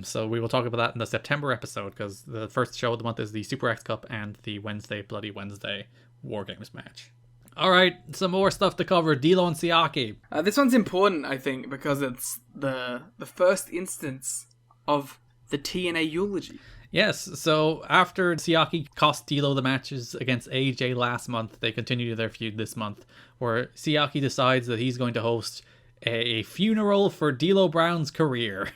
So we will talk about that in the September episode, because the first show of the month is the Super X Cup and the Wednesday, Bloody Wednesday War Games match. Alright, some more stuff to cover. D'Lo and Siaki. This one's important, I think, because it's the first instance of the TNA eulogy. Yes, so after Siaki cost D'Lo the matches against AJ last month, they continue their feud this month, where Siaki decides that he's going to host a funeral for D'Lo Brown's career.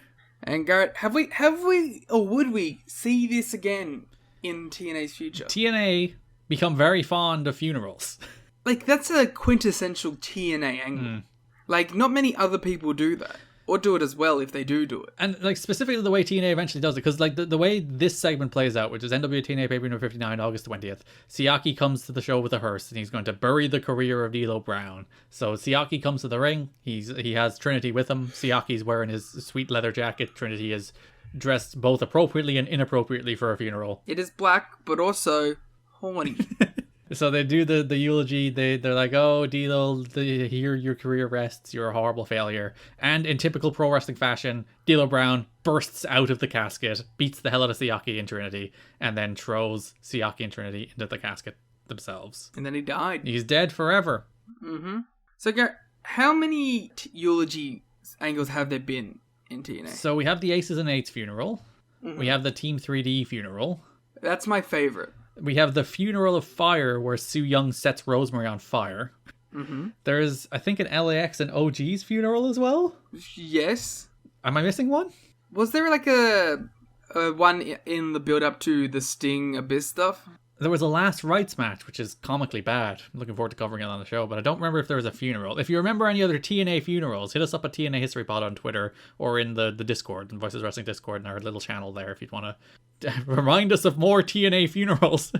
And Garrett, have we, or would we see this again in TNA's future? TNA become very fond of funerals. Like, that's a quintessential TNA angle. Like, not many other people do that. Or do it as well if they do it. And, like, specifically the way TNA eventually does it, because, like, the way this segment plays out, which is NWA-TNA Pay-Per-View number 59, August 20th, Siaki comes to the show with a hearse, and he's going to bury the career of D'Lo Brown. So Siaki comes to the ring, he has Trinity with him, Siaki's wearing his sweet leather jacket, Trinity is dressed both appropriately and inappropriately for a funeral. It is black, but also horny. So they do the eulogy. They're like, oh, D'Lo, here your career rests. You're a horrible failure. And in typical pro wrestling fashion, D'Lo Brown bursts out of the casket, beats the hell out of Siaki and Trinity, and then throws Siaki and Trinity into the casket themselves. And then he died. He's dead forever. Mm-hmm. So, Garrett, how many eulogy angles have there been in TNA? So we have the Aces and Eights funeral. Mm-hmm. We have the Team 3D funeral. That's my favorite. We have the Funeral of Fire, where Sue Young sets Rosemary on fire. Mm-hmm. There's, I think, an LAX and OG's funeral as well. Yes. Am I missing one? Was there like a one in the build-up to the Sting Abyss stuff? There was a Last Rites match, which is comically bad. I'm looking forward to covering it on the show, but I don't remember if there was a funeral. If you remember any other TNA funerals, hit us up at TNA History Pod on Twitter or in the Discord, the Voices Wrestling Discord, in our little channel there, if you'd want to remind us of more TNA funerals.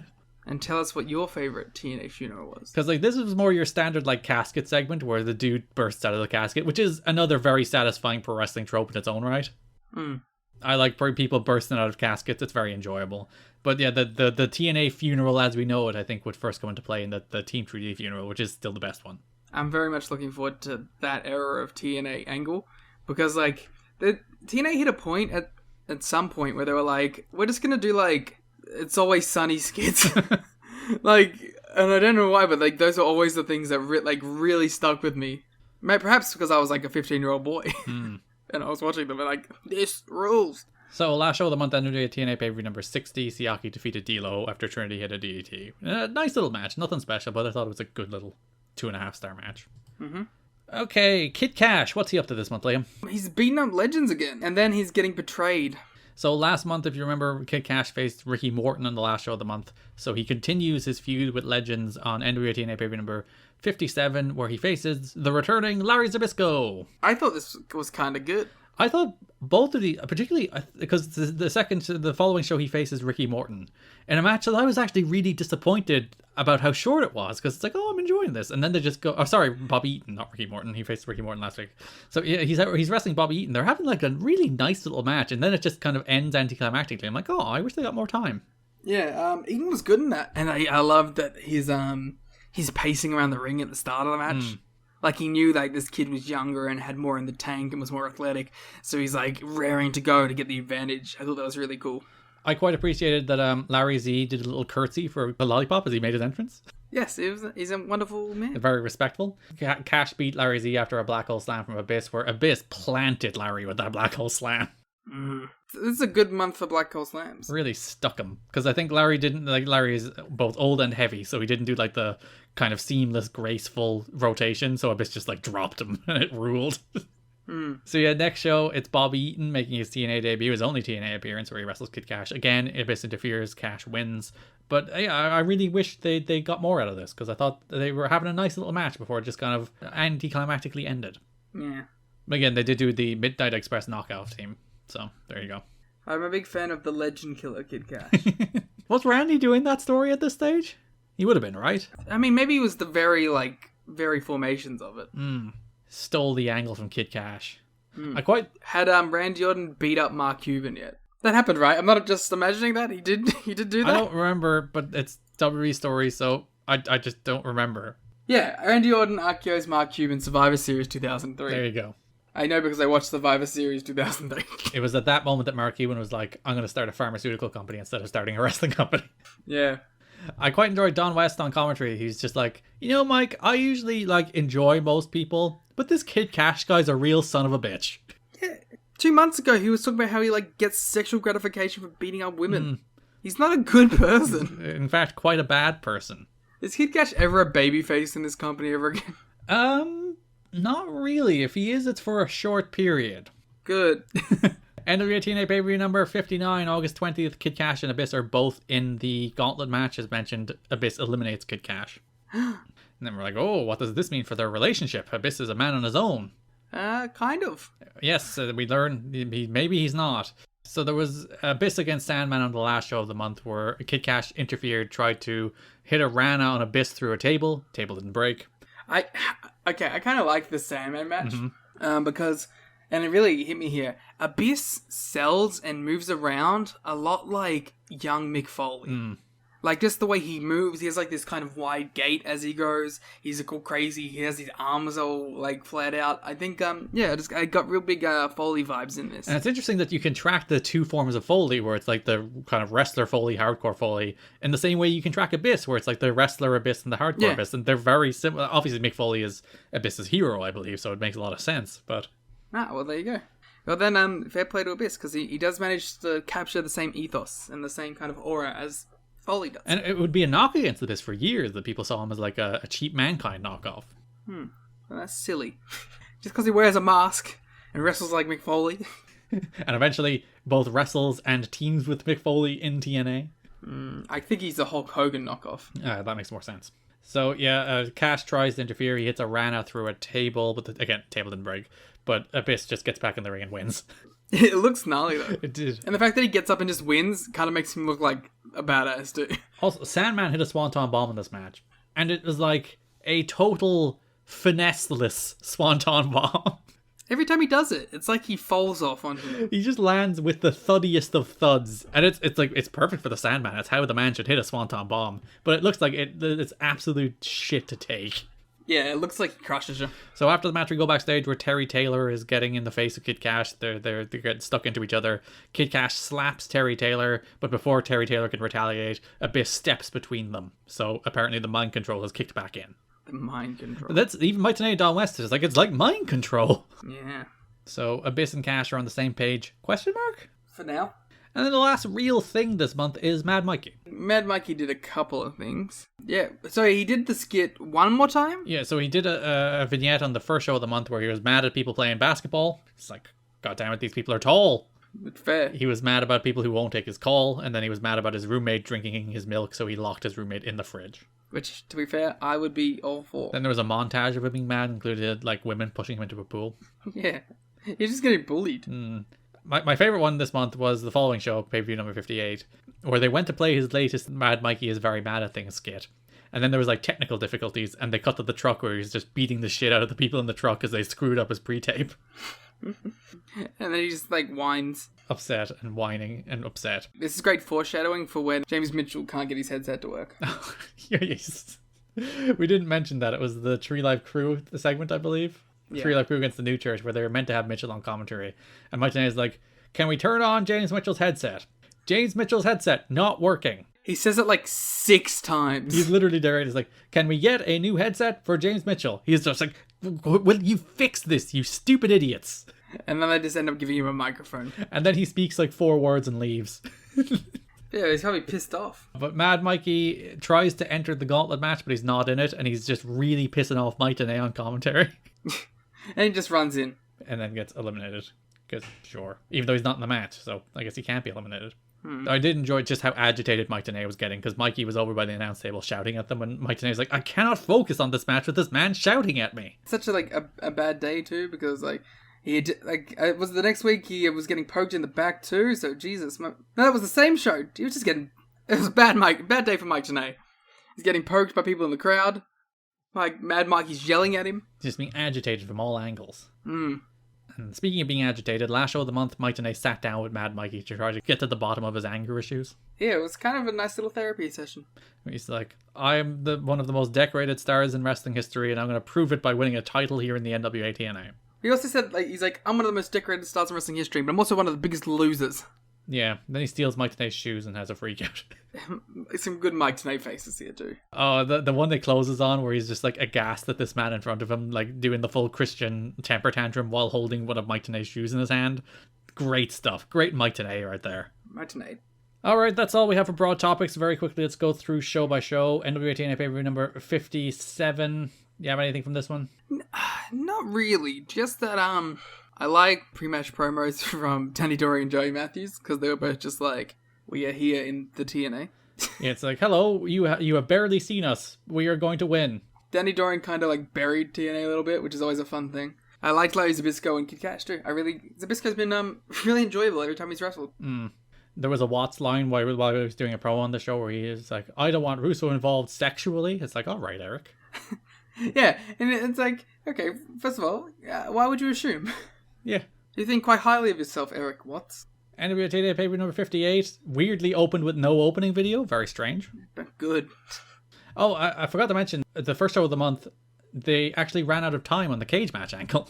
And tell us what your favorite TNA funeral was. Because like this was more your standard like casket segment where the dude bursts out of the casket, which is another very satisfying pro wrestling trope in its own right. I like people bursting out of caskets. It's very enjoyable. But yeah, the TNA funeral as we know it, I think, would first come into play in the Team 3D funeral, which is still the best one. I'm very much looking forward to that era of TNA angle. Because, like, the TNA hit a point at some point where they were like, we're just going to do, like, It's Always Sunny skits. Like, and I don't know why, but, like, those are always the things that, really stuck with me. Perhaps because I was, like, a 15-year-old boy. And I was watching them and, like, this rules. So, last show of the month, NWA-TNA Pay-Per-View number 60, Siaki defeated D'Lo after Trinity hit a DDT. Nice little match, nothing special, but I thought it was a good little 2.5-star match. Mm-hmm. Okay, Kid Cash, what's he up to this month, Liam? He's beating up legends again, and then he's getting betrayed. So last month, if you remember, Kid Cash faced Ricky Morton on the last show of the month. So he continues his feud with Legends on NWA-TNA pay-per-view number 57, where he faces the returning Larry Zbyszko. I thought this was kind of good. I thought both of the, particularly because the following show he faces Ricky Morton in a match that I was actually really disappointed about how short it was, because it's like, oh, I'm enjoying this, and then they just go, oh, sorry, Bobby Eaton, not Ricky Morton. He faced Ricky Morton last week. So yeah, he's wrestling Bobby Eaton. They're having like a really nice little match, and then it just kind of ends anticlimactically. I'm like, oh, I wish they got more time. Yeah, Eaton was good in that, and I love that he's pacing around the ring at the start of the match. Like, he knew, like, this kid was younger and had more in the tank and was more athletic, so he's, like, raring to go to get the advantage. I thought that was really cool. I quite appreciated that Larry Z did a little curtsy for the lollipop as he made his entrance. Yes, he's a wonderful man. Very respectful. Cash beat Larry Z after a black hole slam from Abyss, where Abyss planted Larry with that black hole slam. This is a good month for black hole slams. Really stuck him, because I think Larry is both old and heavy, so he didn't do like the kind of seamless, graceful rotation, so Abyss just like dropped him and it ruled. So yeah, next show it's Bobby Eaton making his TNA debut, his only TNA appearance, where he wrestles Kid Cash. Again, Abyss interferes, Cash wins. But yeah, I really wish they got more out of this, because I thought they were having a nice little match before it just kind of anticlimactically ended. Yeah. But again, they did do the Midnight Express knockout team, so there you go. I'm a big fan of the Legend Killer Kid Cash. Was Randy doing that story at this stage? He would have been, right? I mean, maybe it was the very formations of it. Stole the angle from Kid Cash. I had Randy Orton beat up Mark Cuban yet. That happened, right? I'm not just imagining that. He did do that? I don't remember, but it's WWE story, so I just don't remember. Yeah, Randy Orton RKO's Mark Cuban, Survivor Series 2003. There you go. I know because I watched Survivor Series 2003. It was at that moment that Mark Cuban was like, I'm going to start a pharmaceutical company instead of starting a wrestling company. Yeah. I quite enjoyed Don West on commentary. He's just like, you know, Mike, I usually like enjoy most people, but this Kid Cash guy's a real son of a bitch. Yeah. 2 months ago, he was talking about how he like gets sexual gratification for beating up women. He's not a good person. In fact, quite a bad person. Is Kid Cash ever a babyface in this company ever again? Not really. If he is, it's for a short period. Good. NWA-TNA pay-per-view number 59, August 20th. Kid Cash and Abyss are both in the gauntlet match. As mentioned, Abyss eliminates Kid Cash. And then we're like, oh, what does this mean for their relationship? Abyss is a man on his own. Kind of. Yes, we learn maybe he's not. So there was Abyss against Sandman on the last show of the month, where Kid Cash interfered, tried to hit a Rana on Abyss through a table. Table didn't break. I kind of like the Sandman match because, and it really hit me here, Abyss sells and moves around a lot like young Mick Foley. Like, just the way he moves, he has like this kind of wide gait as he goes. He's all crazy. He has his arms all like flat out. I think, I got real big Foley vibes in this. And it's interesting that you can track the two forms of Foley, where it's like the kind of wrestler Foley, hardcore Foley, in the same way you can track Abyss, where it's like the wrestler Abyss and the hardcore Abyss, and they're very similar. Obviously, Mick Foley is Abyss's hero, I believe, so it makes a lot of sense. But well, there you go. Well, then, fair play to Abyss, because he does manage to capture the same ethos and the same kind of aura as Foley does. And it would be a knock against Abyss for years that people saw him as like a cheap Mankind knockoff. Well, that's silly. Just because he wears a mask and wrestles like Mick Foley. And eventually both wrestles and teams with Mick Foley in TNA. I think he's a Hulk Hogan knockoff. That makes more sense. So yeah, Cash tries to interfere. He hits a Rana through a table, but again, table didn't break. But Abyss just gets back in the ring and wins. It looks gnarly though. It did. And the fact that he gets up and just wins kind of makes him look like a badass too. Also, Sandman hit a Swanton Bomb in this match. And it was like a total finesse-less Swanton Bomb. Every time he does it, it's like he falls off onto it. He just lands with the thuddiest of thuds. And it's perfect for the Sandman. It's how the man should hit a Swanton Bomb. But it looks like it's absolute shit to take. Yeah, it looks like he crushes you. So after the match, we go backstage where Terry Taylor is getting in the face of Kid Cash. They're getting stuck into each other. Kid Cash slaps Terry Taylor, but before Terry Taylor can retaliate, Abyss steps between them. So apparently the mind control has kicked back in. The mind control. That's even Mike Tenay Don West is like, it's like mind control. Yeah. So Abyss and Cash are on the same page? Question mark? For now. And then the last real thing this month is Mad Mikey. Mad Mikey did a couple of things. Yeah, so he did the skit one more time? Yeah, so he did a vignette on the first show of the month where he was mad at people playing basketball. It's like, God damn it, these people are tall. Fair. He was mad about people who won't take his call, and then he was mad about his roommate drinking his milk, so he locked his roommate in the fridge. Which, to be fair, I would be all for. Then there was a montage of him being mad, included like women pushing him into a pool. Yeah. He's just getting bullied. My favorite one this month was the following show, pay-per-view number 58, where they went to play his latest Mad Mikey is very mad at things skit. And then there was like technical difficulties, and they cut to the truck where he's just beating the shit out of the people in the truck as they screwed up his pre-tape. And then he just like whines. Upset and whining and upset. This is great foreshadowing for when James Mitchell can't get his headset to work. Yes. We didn't mention that. It was the Tree Life Crew segment, I believe. Yeah. Tree Life Crew against the New Church, where they were meant to have Mitchell on commentary. And Mike Tenay is like, can we turn on James Mitchell's headset? James Mitchell's headset, not working. He says it like 6 times. He's literally there. He's like, can we get a new headset for James Mitchell? He's just like, will you fix this, you stupid idiots? And then they just end up giving him a microphone. And then he speaks like 4 words and leaves. Yeah, he's probably pissed off. But Mad Mikey tries to enter the gauntlet match, but he's not in it. And he's just really pissing off Mike Tenay on commentary. And he just runs in. And then gets eliminated. Because, sure. Even though he's not in the match, so I guess he can't be eliminated. I did enjoy just how agitated Mike Tenay was getting, because Mikey was over by the announce table shouting at them, and Mike Tenay was like, I cannot focus on this match with this man shouting at me. Such a bad day too, because like he had, it was the next week he was getting poked in the back too. So Jesus, no, that was the same show. He was just getting, it was a bad day for Mike Tenay. He's getting poked by people in the crowd. Like Mad Mikey's yelling at him, Just being agitated from all angles. And speaking of being agitated, last show of the month, Mike Tenay sat down with Mad Mikey to try to get to the bottom of his anger issues. Yeah, it was kind of a nice little therapy session. He's like, I'm one of the most decorated stars in wrestling history, and I'm going to prove it by winning a title here in the NWA-TNA. He also said, he's like, I'm one of the most decorated stars in wrestling history, but I'm also one of the biggest losers. Yeah, then he steals Mike Tenay's shoes and has a freak out. Some good Mike Tenay faces here too. Oh, the one that closes on where he's just like aghast at this man in front of him, like doing the full Christian temper tantrum while holding one of Mike Tenay's shoes in his hand. Great stuff. Great Mike Tenay right there. Mike Tenay. Alright, that's all we have for broad topics. Very quickly, let's go through show by show. NWA-TNA pay-per-view number 57. You have anything from this one? Not really. Just that, I like pre-match promos from Danny Dory and Joey Matthews, because they were both just like, we are here in the TNA. Yeah, it's like, hello, you have barely seen us. We are going to win. Danny Dory kind of like buried TNA a little bit, which is always a fun thing. I liked Larry Zbyszko and Kid Cash too. Zbyszko's been really enjoyable every time he's wrestled. There was a Watts line while he was doing a promo on the show where he is like, I don't want Russo involved sexually. It's like, all right, Eric. Yeah, and it's like, okay, first of all, why would you assume? Yeah. You think quite highly of yourself, Eric Watts. NWA-TNA pay-per-view number 58, weirdly opened with no opening video. Very strange. Good. Oh, I forgot to mention, the first show of the month, they actually ran out of time on the cage match angle.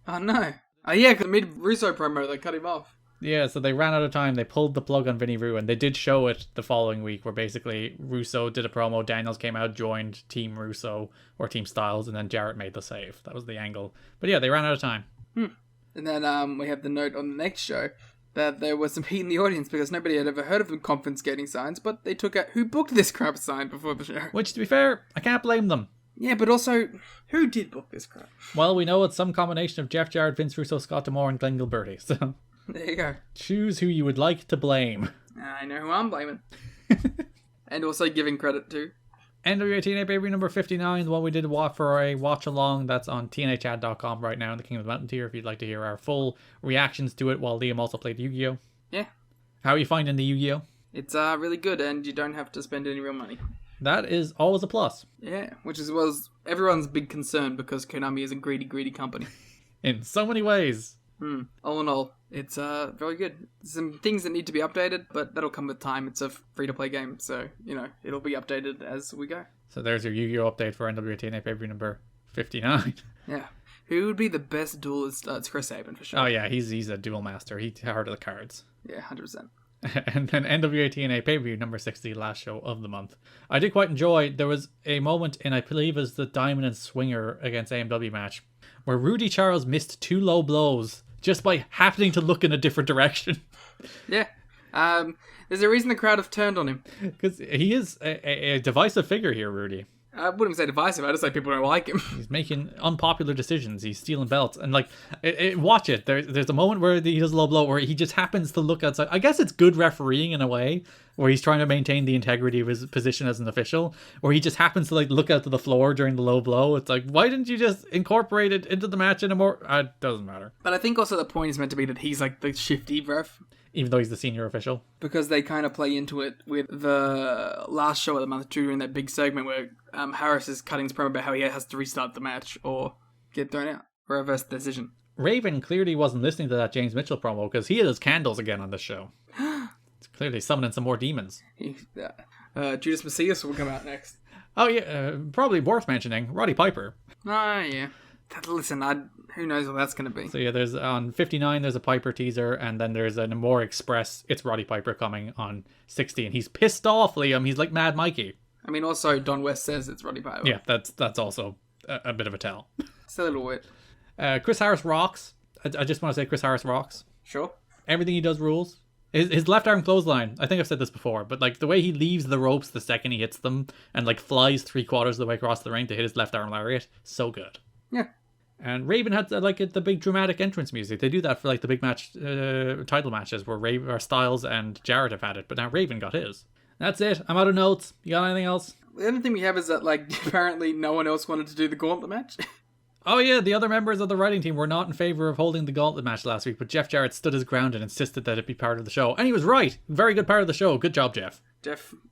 Oh, no. Oh, yeah, because mid-Russo promo, they cut him off. Yeah, so they ran out of time. They pulled the plug on Vinny Rue, and they did show it the following week, where basically Russo did a promo, Daniels came out, joined Team Russo, or Team Styles, and then Jarrett made the save. That was the angle. But yeah, they ran out of time. And then we have the note on the next show that there was some heat in the audience because nobody had ever heard of them confiscating signs, but they took out who booked this crap sign before the show. Which, to be fair, I can't blame them. Yeah, but also, who did book this crap? Well, we know it's some combination of Jeff Jarrett, Vince Russo, Scott D'Amore, and Glenn Gilberti, so... There you go. Choose who you would like to blame. I know who I'm blaming. And also giving credit to. NWA-TNA pay-per-view number 59, the one we did for a watch-along. That's on TNAchat.com right now in the King of the Mountain tier if you'd like to hear our full reactions to it while Liam also played Yu-Gi-Oh! Yeah. How are you finding the Yu-Gi-Oh? It's really good and you don't have to spend any real money. That is always a plus. Yeah, which was everyone's big concern because Konami is a greedy, greedy company. In so many ways. All in all, it's very good. Some things that need to be updated, but that'll come with time. It's a free-to-play game, so, it'll be updated as we go. So there's your Yu-Gi-Oh! Update for NWA-TNA pay-per-view number 59. Yeah. Who would be the best duelist? It's Chris Sabin, for sure. Oh yeah, he's a duel master. He's hard of the cards. Yeah, 100%. And then NWA-TNA pay-per-view number 60, last show of the month. I did quite enjoy, there was a moment in, I believe it was the Diamond and Swinger against AMW match, where Rudy Charles missed 2 low blows just by happening to look in a different direction. Yeah. There's a reason the crowd have turned on him. Because he is a divisive figure here, Rudy. I wouldn't say divisive. I just say people don't like him. He's making unpopular decisions. He's stealing belts. And, like, watch it. There's a moment where he does a low blow where he just happens to look outside. I guess it's good refereeing in a way, where he's trying to maintain the integrity of his position as an official, where he just happens to, like, look out to the floor during the low blow. It's like, why didn't you just incorporate it into the match anymore? It doesn't matter. But I think also the point is meant to be that he's, like, the shifty ref. Even though he's the senior official. Because they kind of play into it with the last show of the month during that big segment where Harris is cutting his promo about how he has to restart the match or get thrown out or reverse the decision. Raven clearly wasn't listening to that James Mitchell promo because he had his candles again on this show. It's clearly summoning some more demons. Judas Messias will come out next. Oh yeah, probably worth mentioning, Roddy Piper. Oh yeah. Listen, who knows what that's going to be. So yeah, there's on 59 there's a Piper teaser, and then there's a more express it's Roddy Piper coming on 60, and he's pissed off, Liam. He's like Mad Mikey. I mean, also Don West says it's Roddy Piper. Yeah, that's also a bit of a tell. It's a little weird. Chris Harris rocks. I just want to say Chris Harris rocks. Sure. Everything he does rules. His left arm clothesline, I think I've said this before, but like the way he leaves the ropes the second he hits them and like flies 3/4 of the way across the ring to hit his left arm lariat, so good. Yeah. And Raven had like the big dramatic entrance music. They do that for like the big match, title matches where Styles and Jarrett have had it, but now Raven got his. That's it. I'm out of notes. You got anything else? The only thing we have is that like apparently no one else wanted to do the gauntlet match. Oh yeah, the other members of the writing team were not in favor of holding the gauntlet match last week, but Jeff Jarrett stood his ground and insisted that it be part of the show, and he was right. Very good part of the show. Good job, Jeff.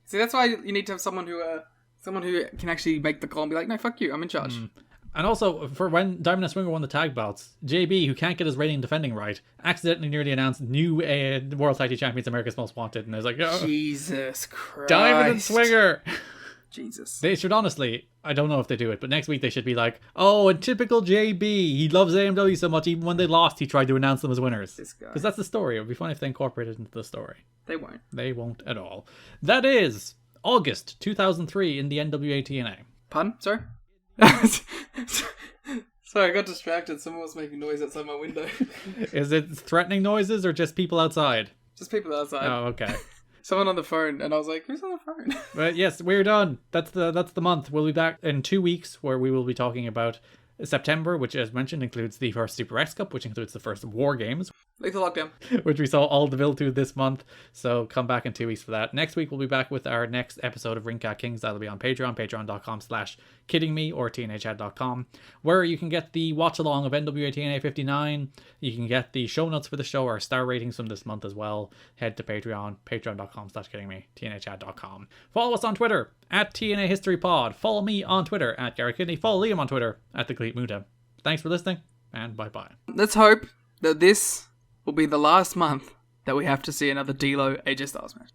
See, that's why you need to have someone who can actually make the call and be like, no, fuck you, I'm in charge. And also, for when Diamond and Swinger won the tag belts, JB, who can't get his rating defending right, accidentally nearly announced new World Tag Team Champions, America's Most Wanted, and I was like, oh, Jesus Christ. Diamond and Swinger! Jesus. They should honestly, I don't know if they do it, but next week they should be like, oh, and typical JB, he loves AMW so much, even when they lost, he tried to announce them as winners. This guy. Because that's the story. It would be fun if they incorporated it into the story. They won't. They won't at all. That is August 2003 in the NWA-TNA. Pardon? Sorry? Sorry, I got distracted. Someone was making noise outside my window. Is it threatening noises or just people outside? Just people outside. Oh, okay. Someone on the phone, and I was like, who's on the phone? But yes, we're done. That's the month. We'll be back in 2 weeks where we will be talking about September, which as mentioned includes the first Super X Cup, which includes the first War Games. Lethal Lockdown. Which we saw all the build to this month. So come back in 2 weeks for that. Next week we'll be back with our next episode of Ring Cat Kings. That'll be on Patreon, patreon.com/kiddingme or tnachat.com, where you can get the watch along of NWA-TNA 59. You can get the show notes for the show, our star ratings from this month as well. Head to Patreon, patreon.com/kiddingme, tnachat.com. Follow us on Twitter at TNA History Pod. Follow me on Twitter at Garrett Kidney. Follow Liam on Twitter at The Cleat Muda. Thanks for listening, and bye-bye. Let's hope that this will be the last month that we have to see another D'Lo AJ Styles match.